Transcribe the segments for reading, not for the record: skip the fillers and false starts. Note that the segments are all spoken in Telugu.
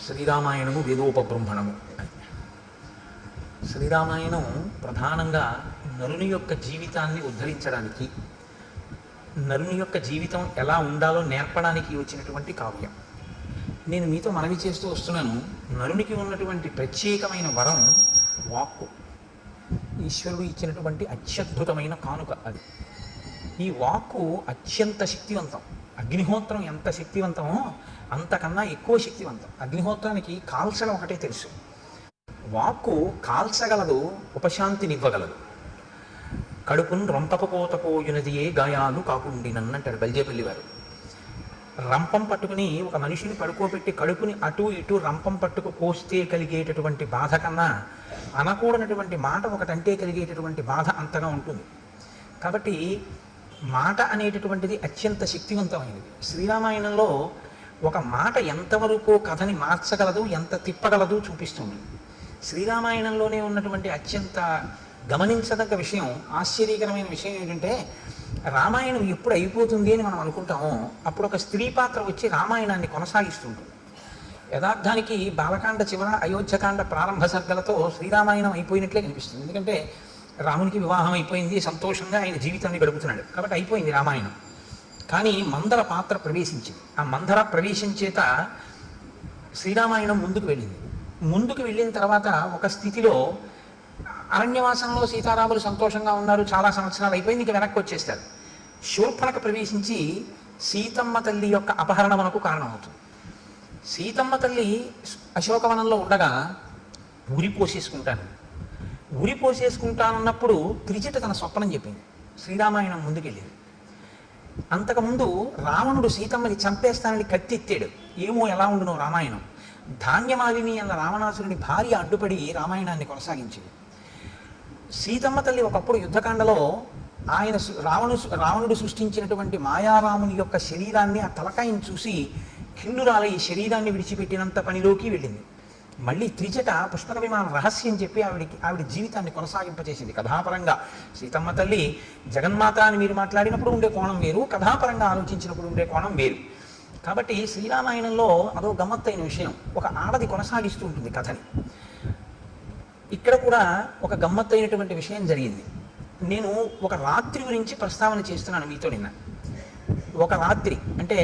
శ్రీరామాయణము వేదోపబ్రహ్మణము. శ్రీరామాయణం ప్రధానంగా నరుని యొక్క జీవితాన్ని ఉద్ధరించడానికి, నరుని యొక్క జీవితం ఎలా ఉండాలో నేర్పడానికి వచ్చినటువంటి కావ్యం. నేను మీతో మనవి చేస్తూ వస్తున్నాను, నరునికి ఉన్నటువంటి ప్రత్యేకమైన వరం వాక్కు. ఈశ్వరుడు ఇచ్చినటువంటి అత్యద్భుతమైన కానుక అది. ఈ వాక్కు అత్యంత శక్తివంతం. అగ్నిహోత్రం ఎంత శక్తివంతమో అంతకన్నా ఎక్కువ శక్తివంతం. అగ్నిహోత్రానికి కాల్చడం ఒకటే తెలుసు. వాక్కు కాల్చగలదు, ఉపశాంతినివ్వగలదు. కడుపును రంపకపోతపోయునదియే గాయాలు కాకుండినన్నంటారు బల్జేపల్లి వారు. రంపం పట్టుకుని ఒక మనిషిని పడుకోబెట్టి కడుపుని అటు ఇటు రంపం పట్టుకు కోస్తే కలిగేటటువంటి బాధ కన్నా అనకూడనటువంటి మాట ఒకటంటే కలిగేటటువంటి బాధ అంతగా ఉంటుంది. కాబట్టి మాట అనేటటువంటిది అత్యంత శక్తివంతమైనది. శ్రీరామాయణంలో ఒక మాట ఎంతవరకు కథని మార్చగలదు, ఎంత తిప్పగలదు చూపిస్తుంది. శ్రీరామాయణంలోనే ఉన్నటువంటి అత్యంత గమనించదగ్గ విషయం, ఆశ్చర్యకరమైన విషయం ఏంటంటే, రామాయణం ఎప్పుడు అయిపోతుంది అని మనం అనుకుంటామో అప్పుడు ఒక స్త్రీ పాత్ర వచ్చి రామాయణాన్ని కొనసాగిస్తుంటుంది. యథార్థానికి బాలకాండ చివర, అయోధ్యకాండ ప్రారంభ సర్గలతో శ్రీరామాయణం అయిపోయినట్లే కనిపిస్తుంది. ఎందుకంటే రామునికి వివాహం అయిపోయింది, సంతోషంగా ఆయన జీవితాన్ని గడుపుతున్నాడు కాబట్టి అయిపోయింది రామాయణం. కానీ మందర పాత్ర ప్రవేశించింది. ఆ మందర ప్రవేశం చేత శ్రీరామాయణం ముందుకు వెళ్ళింది. ముందుకు వెళ్ళిన తర్వాత ఒక స్థితిలో అరణ్యవాసంలో సీతారాములు సంతోషంగా ఉన్నారు, చాలా సంవత్సరాలు అయిపోయింది, ఇంక వెనక్కి వచ్చేస్తారు. శూర్పణఖ ప్రవేశించి సీతమ్మ తల్లి యొక్క అపహరణమునకు కారణమవుతుంది. సీతమ్మ తల్లి అశోకవనంలో ఉండగా ఉరి పోసేసుకుంటానన్నప్పుడు త్రిజట తన స్వప్నం చెప్పింది. శ్రీరామాయణం ముందుకెళ్ళింది. అంతకుముందు రావణుడు సీతమ్మని చంపేస్తానని కత్తెత్తాడు. ఏమో ఎలా ఉండునో రామాయణం. ధాన్యమాలిని అన్న రావణాసురుని భార్య అడ్డుపడి రామాయణాన్ని కొనసాగించింది. సీతమ్మ తల్లి ఒకప్పుడు యుద్ధకాండలో ఆయన రావణుడు సృష్టించినటువంటి మాయారాముని యొక్క శరీరాన్ని, ఆ తలకాయని చూసి కిన్నురాల ఈ శరీరాన్ని విడిచిపెట్టినంత పనిలోకి వెళ్ళింది. మళ్ళీ త్రిజట పుష్పక విమాన రహస్యం చెప్పి ఆవిడ జీవితాన్ని కొనసాగింపచేసింది. కథాపరంగా సీతమ్మ తల్లి జగన్మాత అని మీరు మాట్లాడినప్పుడు ఉండే కోణం వేరు, కథాపరంగా ఆలోచించినప్పుడు ఉండే కోణం వేరు. కాబట్టి శ్రీరామాయణంలో అదో గమ్మత్తైన విషయం, ఒక ఆడది కొనసాగిస్తూ ఉంటుంది కథని. ఇక్కడ కూడా ఒక గమ్మత్తైనటువంటి విషయం జరిగింది. నేను ఒక రాత్రి గురించి ప్రస్తావన చేస్తున్నాను మీతో నిన్న. ఒక రాత్రి అంటే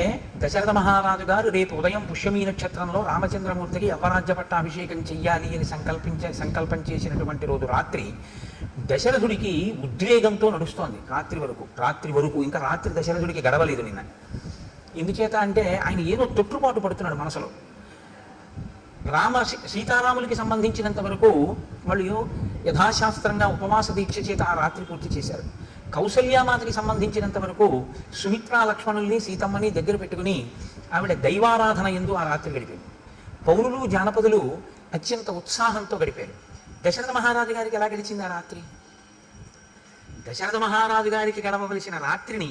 దశరథ మహారాజు గారు రేపు ఉదయం పుష్యమీ నక్షత్రంలో రామచంద్రమూర్తికి యవ్వరాజ్య పట్టాభిషేకం చెయ్యాలి అని సంకల్పం చేసినటువంటి రోజు రాత్రి దశరథుడికి ఉద్వేగంతో నడుస్తోంది. రాత్రి వరకు ఇంకా రాత్రి దశరథుడికి గడవలేదు నిన్న. ఎందుచేత అంటే ఆయన ఏదో తొట్టుపాటు పడుతున్నాడు మనసులో. సీతారాములకి సంబంధించినంత వరకు వాళ్ళు యథాశాస్త్రంగా ఉపవాస దీక్ష చేత ఆ రాత్రి పూర్తి చేశారు. కౌసల్యామాతకి సంబంధించినంత వరకు సుమిత్రా లక్ష్మణుల్ని సీతమ్మని దగ్గర పెట్టుకుని ఆవిడ దైవారాధన ఎందు ఆ రాత్రి గడిపారు. పౌరులు జానపదులు అత్యంత ఉత్సాహంతో గడిపారు. దశరథ మహారాజు గారికి ఎలా గడిచింది ఆ రాత్రి? దశరథ మహారాజు గారికి గడవవలసిన రాత్రిని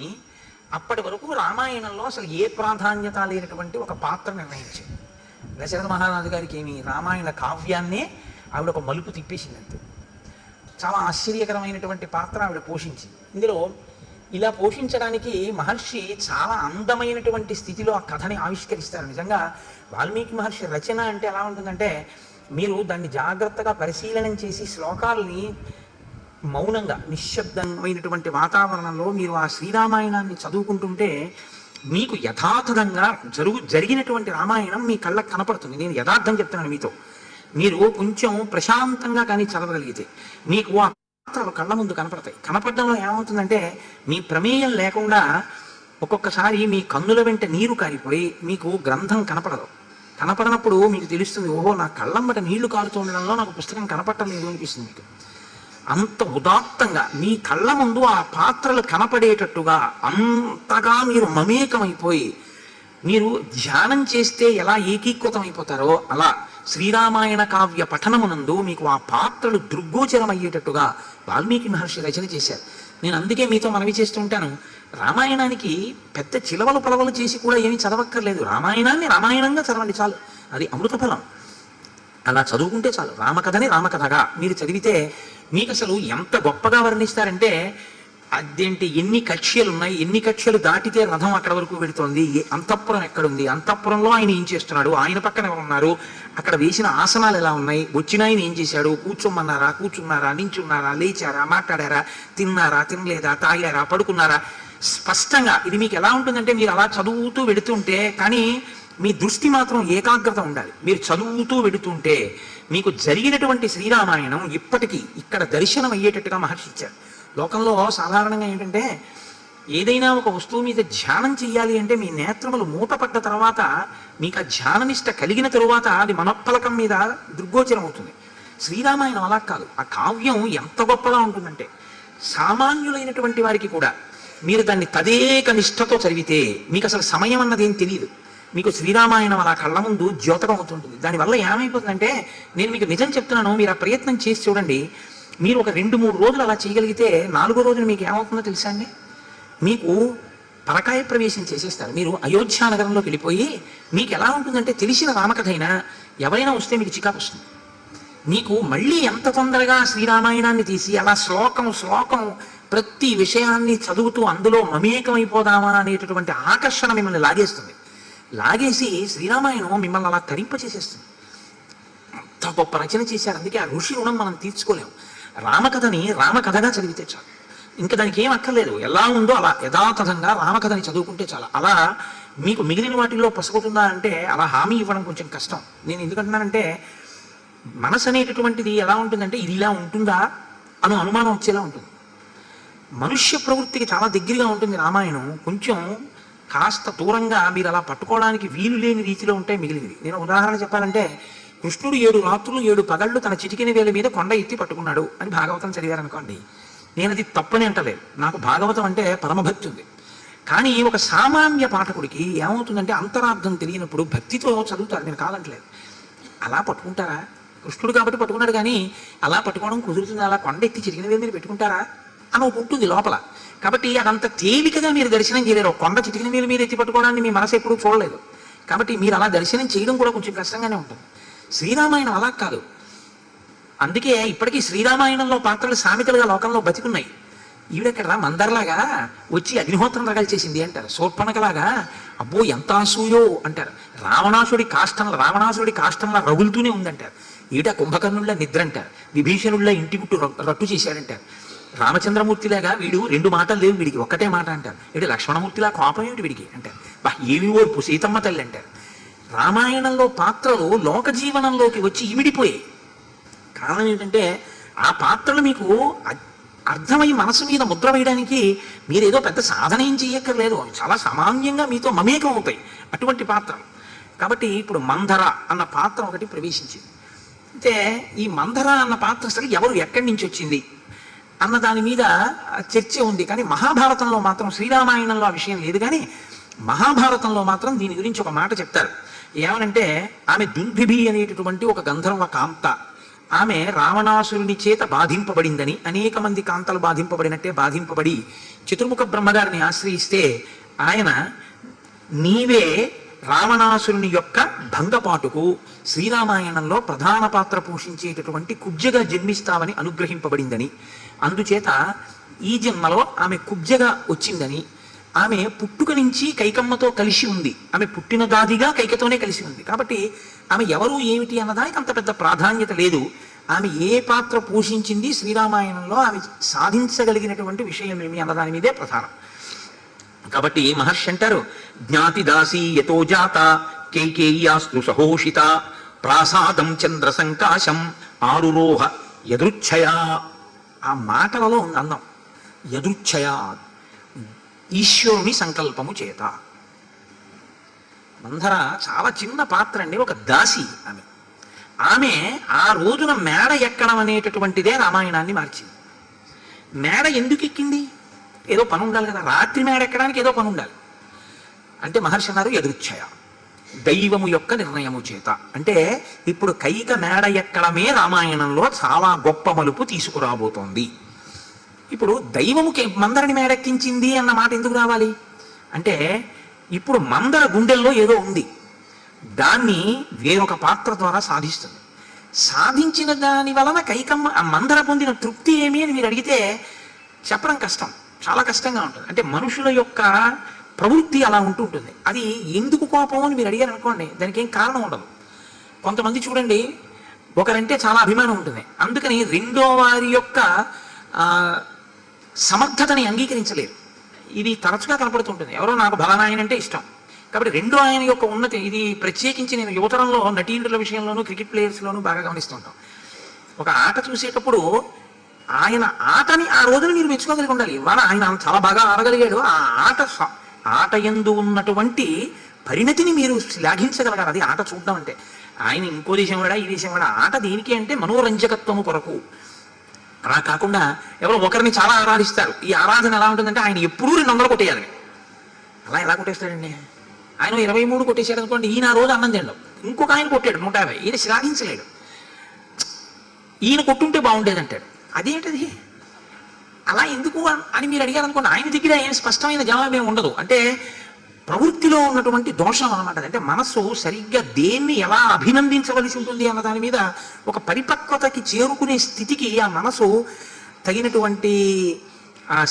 అప్పటి వరకు రామాయణంలో అసలు ఏ ప్రాధాన్యత లేనటువంటి ఒక పాత్ర నిర్ణయించింది. దశరథ మహారాజు గారికి ఏమి రామాయణ కావ్యాన్నే ఆవిడ ఒక మలుపు తిప్పేసిందంతే. చాలా ఆశ్చర్యకరమైనటువంటి పాత్ర ఆవిడ పోషించింది. ఇందులో ఇలా పోషించడానికి మహర్షి చాలా అందమైనటువంటి స్థితిలో ఆ కథని ఆవిష్కరిస్తారు. నిజంగా వాల్మీకి మహర్షి రచన అంటే ఎలా ఉంటుందంటే, మీరు దాన్ని జాగ్రత్తగా పరిశీలనం చేసి శ్లోకాలని మౌనంగా నిశ్శబ్దమైనటువంటి వాతావరణంలో మీరు ఆ శ్రీరామాయణాన్ని చదువుకుంటుంటే మీకు యథాతథంగా జరిగినటువంటి రామాయణం మీ కళ్ళకు కనపడుతుంది. నేను యథార్థం చెప్తున్నాను మీతో. మీరు కొంచెం ప్రశాంతంగా కానీ చదవగలిగితే మీకు ఆ పాత్రలు కళ్ళ ముందు కనపడతాయి. కనపడడంలో ఏమవుతుందంటే, మీ ప్రమేయం లేకుండా ఒక్కొక్కసారి మీ కన్నుల వెంట నీరు కారిపోయి మీకు గ్రంథం కనపడదు. కనపడనప్పుడు మీకు తెలుస్తుంది, ఓహో నా కళ్ళమ్మట నీళ్లు కారుతుండడంలో నాకు పుస్తకం కనపడలేదు అనిపిస్తుంది మీకు. అంత ఉదాత్తంగా మీ కళ్ళ ముందు ఆ పాత్రలు కనపడేటట్టుగా అంతగా మీరు మమేకమైపోయి మీరు ధ్యానం చేస్తే ఎలా ఏకీకృతం అయిపోతారో అలా శ్రీరామాయణ కావ్య పఠనమునందు మీకు ఆ పాత్రలు దృగ్గోచరం అయ్యేటట్టుగా వాల్మీకి మహర్షి రచన చేశారు. నేను అందుకే మీతో మనవి చేస్తుంటాను, రామాయణానికి పెద్ద చిలవలు పలవలు చేసి కూడా ఏమీ చదవక్కర్లేదు. రామాయణాన్ని రామాయణంగా చదవండి చాలు, అది అమృత ఫలం. అలా చదువుకుంటే చాలు. రామకథని రామకథగా మీరు చదివితే మీకు అసలు ఎంత గొప్పగా వర్ణిస్తారంటే, అదేంటి ఎన్ని కక్ష్యలు ఉన్నాయి, ఎన్ని కక్ష్యలు దాటితే రథం అక్కడ వరకు పెడుతోంది, అంతఃపురం ఎక్కడుంది, అంతఃపురంలో ఆయన ఏం చేస్తున్నాడు, ఆయన పక్కన ఎవరు ఉన్నారు, అక్కడ వేసిన ఆసనాలు ఎలా ఉన్నాయి, వచ్చిన ఆయన ఏం చేశాడు, కూర్చోమన్నారా, కూర్చున్నారా, నించున్నారా, లేచారా, మాట్లాడారా, తిన్నారా, తినలేదా, తాగారా, పడుకున్నారా, స్పష్టంగా. ఇది మీకు ఎలా ఉంటుందంటే మీరు అలా చదువుతూ వెడుతుంటే, కానీ మీ దృష్టి మాత్రం ఏకాగ్రత ఉండాలి. మీరు చదువుతూ వెడుతుంటే మీకు జరిగినటువంటి శ్రీరామాయణం ఇప్పటికీ ఇక్కడ దర్శనం అయ్యేటట్టుగా మహర్షి ఇచ్చారు. లోకంలో సాధారణంగా ఏంటంటే ఏదైనా ఒక వస్తువు మీద ధ్యానం చెయ్యాలి అంటే మీ నేత్రములు మూతపడ్డ తర్వాత, మీకు ఆ ధ్యాననిష్ట కలిగిన తరువాత అది మనఃఫలకం మీద దృగ్గోచరం అవుతుంది. శ్రీరామాయణం అలా కాదు. ఆ కావ్యం ఎంత గొప్పగా ఉంటుందంటే సామాన్యులైనటువంటి వారికి కూడా మీరు దాన్ని తదేక నిష్ఠతో చదివితే మీకు అసలు సమయం అన్నది ఏం తెలియదు. మీకు శ్రీరామాయణం అలా కళ్ళ ముందు ద్యోతకం అవుతుంటుంది. దానివల్ల ఏమైపోతుందంటే, నేను మీకు నిజం చెప్తున్నాను, మీరు ఆ ప్రయత్నం చేసి చూడండి. మీరు ఒక 2-3 రోజులు అలా చేయగలిగితే 4వ రోజున మీకు ఏమవుతుందో తెలుసా అండి, మీకు పరకాయ ప్రవేశం చేసేస్తారు. మీరు అయోధ్య నగరంలోకి వెళ్ళిపోయి, మీకు ఎలా ఉంటుందంటే తెలిసిన రామకథ అయినా ఎవరైనా వస్తే మీకు చికాకు వస్తుంది. మీకు మళ్ళీ ఎంత తొందరగా శ్రీరామాయణాన్ని తీసి అలా శ్లోకం ప్రతి విషయాన్ని చదువుతూ అందులో మమేకమైపోదామా అనేటటువంటి ఆకర్షణ మిమ్మల్ని లాగేసి శ్రీరామాయణం మిమ్మల్ని అలా తరింపచేసేస్తుంది. అంత గొప్ప రచన చేశారు. అందుకే ఆ ఋషి రుణం మనం తీర్చుకోలేము. రామకథని రామకథగా చదివితే చాలు, ఇంకా దానికి ఏం అక్కర్లేదు. ఎలా ఉందో అలా యథాతథంగా రామకథని చదువుకుంటే చాలు. అలా మీకు మిగిలిన వాటిల్లో పసగుతుందా అంటే అలా హామీ ఇవ్వడం కొంచెం కష్టం. నేను ఎందుకంటున్నానంటే, మనసు అనేటటువంటిది ఎలా ఉంటుందంటే ఇది ఇలా ఉంటుందా అని అనుమానం వచ్చేలా ఉంటుంది. మనుష్య ప్రవృత్తికి చాలా దగ్గరగా ఉంటుంది రామాయణం. కొంచెం కాస్త దూరంగా మీరు అలా పట్టుకోవడానికి వీలు లేని రీతిలో ఉంటాయి మిగిలినవి. నేను ఉదాహరణ చెప్పాలంటే, కృష్ణుడు 7 రాత్రులు 7 పగళ్ళు తన చిటికిన వేల మీద కొండ ఎత్తి పట్టుకున్నాడు అని భాగవతం చదివారనుకోండి, నేను అది తప్పని అంటలేదు. నాకు భాగవతం అంటే పరమభక్తి ఉంది. కానీ ఒక సామాన్య పాఠకుడికి ఏమవుతుందంటే అంతరార్థం తెలియనప్పుడు భక్తితో చదువుతారు, నేను కాదంటలేదు. అలా పట్టుకుంటారా? కృష్ణుడు కాబట్టి పట్టుకున్నాడు, కానీ అలా పట్టుకోవడం కుదురుతుంది? అలా కొండ ఎత్తి చిటికిన వేల మీద పెట్టుకుంటారా అని ఒకటి ఉంటుంది లోపల. కాబట్టి అదంత తేలికగా మీరు దర్శనం చేయలేరు. కొండ చిటికిన వేల మీద ఎత్తి పట్టుకోవడాన్ని మీ మనసు ఎప్పుడూ చూడలేదు. కాబట్టి మీరు అలా దర్శనం చేయడం కూడా కొంచెం కష్టంగానే ఉంటుంది. శ్రీరామాయణం అలా కాదు. అందుకే ఇప్పటికీ శ్రీరామాయణంలో పాత్రలు సామెతలుగా లోకంలో బతికున్నాయి. ఈవిడెక్కడ మందర్లాగా వచ్చి అగ్నిహోత్రం రగల్చేసింది అంటారు, శూర్పణఖలాగా అబ్బో ఎంత అసూయో అంటారు, రావణాసుడి కాష్టంలా రగులుతూనే ఉందంటారు, ఈట కుంభకర్ణుల్లా నిద్ర అంటారు, విభీషణుల్లా ఇంటి గుట్టు రట్టు చేశాడంటారు, రామచంద్రమూర్తిలాగా వీడు 2 మాటలు లేవు వీడికి ఒక్కటే మాట అంటారు, వీడు లక్ష్మణమూర్తిలా కోపం ఏమిటి వీడికి అంటారు, ఏమి ఓర్పు సీతమ్మ తల్లి అంటారు. రామాయణంలో పాత్రలు లోక జీవనంలోకి వచ్చి ఇమిడిపోయాయి. కారణం ఏంటంటే ఆ పాత్రలు మీకు అర్థమై మనసు మీద ముద్ర వేయడానికి మీరేదో పెద్ద సాధన ఏం చెయ్యక్కర్లేదు, చాలా సామాన్యంగా మీతో మమేకం అవుతాయి అటువంటి పాత్రలు. కాబట్టి ఇప్పుడు మంధర అన్న పాత్ర ఒకటి ప్రవేశించింది. అయితే ఈ మంధర అన్న పాత్ర అసలు ఎవరు ఎక్కడి నుంచి వచ్చింది అన్న దాని మీద చర్చ ఉంది. కానీ మహాభారతంలో మాత్రం, శ్రీరామాయణంలో ఆ విషయం లేదు, కానీ మహాభారతంలో మాత్రం దీని గురించి ఒక మాట చెప్తారు. ఏమనంటే, ఆమె దుంభిభి అనేటటువంటి ఒక గంధర్వ కాంత, ఆమె రావణాసురుని చేత బాధింపబడిందని, అనేక మంది కాంతలు బాధింపబడి చతుర్ముఖ బ్రహ్మగారిని ఆశ్రయిస్తే ఆయన నీవే రావణాసురుని యొక్క భంగపాటుకు శ్రీరామాయణంలో ప్రధాన పాత్ర పోషించేటటువంటి కుబ్జగా జన్మిస్తావని అనుగ్రహింపబడిందని, అందుచేత ఈ జన్మలో ఆమె కుబ్జగా వచ్చిందని, ఆమె పుట్టుక నుంచి కైకమ్మతో కలిసి ఉంది, ఆమె పుట్టిన దాదిగా కైకతోనే కలిసి ఉంది. కాబట్టి ఆమె ఎవరు ఏమిటి అన్నదానికి అంత పెద్ద ప్రాధాన్యత లేదు. ఆమె ఏ పాత్ర పోషించింది శ్రీరామాయణంలో, ఆమె సాధించగలిగినటువంటి విషయం ఏమి అన్నదాని మీదే ప్రధానం. కాబట్టి మహర్షి అంటారు, జ్ఞాతి దాసీ యతో జాత కైకేయ్యాస్తు సహోషిత ప్రాసాదం చంద్ర సంకాశం ఆరురోహ యదృచ్ఛయా. ఆ మాటలలో ఉంది అందం. యదృచ్ఛయా, ఈశ్వరుని సంకల్పము చేత. మంధర చాలా చిన్న పాత్ర అండి, ఒక దాసి ఆమె ఆ రోజున మేడ ఎక్కడం అనేటటువంటిదే రామాయణాన్ని మార్చింది. మేడ ఎందుకు ఎక్కింది? ఏదో పని ఉండాలి కదా, రాత్రి మేడ ఎక్కడానికి ఏదో పని ఉండాలి. అంటే మహర్షి అన్నారు యదృచ్ఛయ, దైవము యొక్క నిర్ణయము చేత. అంటే ఇప్పుడు కైక మేడ ఎక్కడమే రామాయణంలో చాలా గొప్ప మలుపు తీసుకురాబోతోంది. ఇప్పుడు దైవముకి మందరని మేడెక్కించింది అన్న మాట ఎందుకు రావాలి అంటే, ఇప్పుడు మందర గుండెల్లో ఏదో ఉంది, దాన్ని వేరొక పాత్ర ద్వారా సాధిస్తుంది. సాధించిన దాని వలన కైకమ్మ ఆ మందర పొందిన తృప్తి ఏమి అని మీరు అడిగితే చెప్పడం కష్టం. చాలా కష్టంగా ఉంటుంది. అంటే మనుషుల యొక్క ప్రవృత్తి అలా ఉంటుంటుంది. అది ఎందుకు కోపం అని మీరు అడిగారు అనుకోండి, దానికి ఏం కారణం ఉండదు. కొంతమంది చూడండి, ఒకరంటే చాలా అభిమానం ఉంటుంది, అందుకని రెండో వారి యొక్క సమర్థతని అంగీకరించలేరు. ఇది తరచుగా కనపడుతుంటుంది. ఎవరో నాకు బలనాయన అంటే ఇష్టం, కాబట్టి రెండో ఆయన యొక్క ఉన్నతి, ఇది ప్రత్యేకించి నేను యువతరంలో నటీనటుల విషయంలోనూ క్రికెట్ ప్లేయర్స్లోనూ బాగా గమనిస్తుంటాం. ఒక ఆట చూసేటప్పుడు ఆయన ఆటని ఆ రోజున మీరు మెచ్చుకోగలిగి ఉండాలి. ఇవాళ ఆయన చాలా బాగా ఆడగలిగాడు, ఆ ఆట యందు ఉన్నటువంటి పరిణతిని మీరు శ్లాఘించగలగాలి. అది ఆట చూడడం అంటే. ఆయన ఇంకో దేశం వాడా ఈ దేశం వాడా, ఆట దేనికి అంటే మనోరంజకత్వము కొరకు. అలా కాకుండా ఎవరో ఒకరిని చాలా ఆరాధిస్తారు. ఈ ఆరాధన ఎలా ఉంటుందంటే ఆయన ఎప్పుడూ 200 కొట్టేయాలని. అలా ఎలా కొట్టేస్తాడండి? ఆయన 23 కొట్టేశాడు అనుకోండి, ఈయన రోజు అన్నం తినడం. ఇంకొక ఆయన కొట్టాడు 150, ఈయన శ్లాఘించలేడు. ఈయన కొట్టుంటే బాగుండేది అంటాడు. అదేంటది? అలా ఎందుకు అని మీరు అడిగారు అనుకోండి, ఆయన దగ్గర ఏం స్పష్టమైన జవాబు ఏమి ఉండదు. అంటే ప్రవృత్తిలో ఉన్నటువంటి దోషం అనమాట. అంటే మనస్సు సరిగ్గా దేన్ని ఎలా అభినందించవలసి ఉంటుంది అన్న దాని మీద ఒక పరిపక్వతకి చేరుకునే స్థితికి ఆ మనసు తగినటువంటి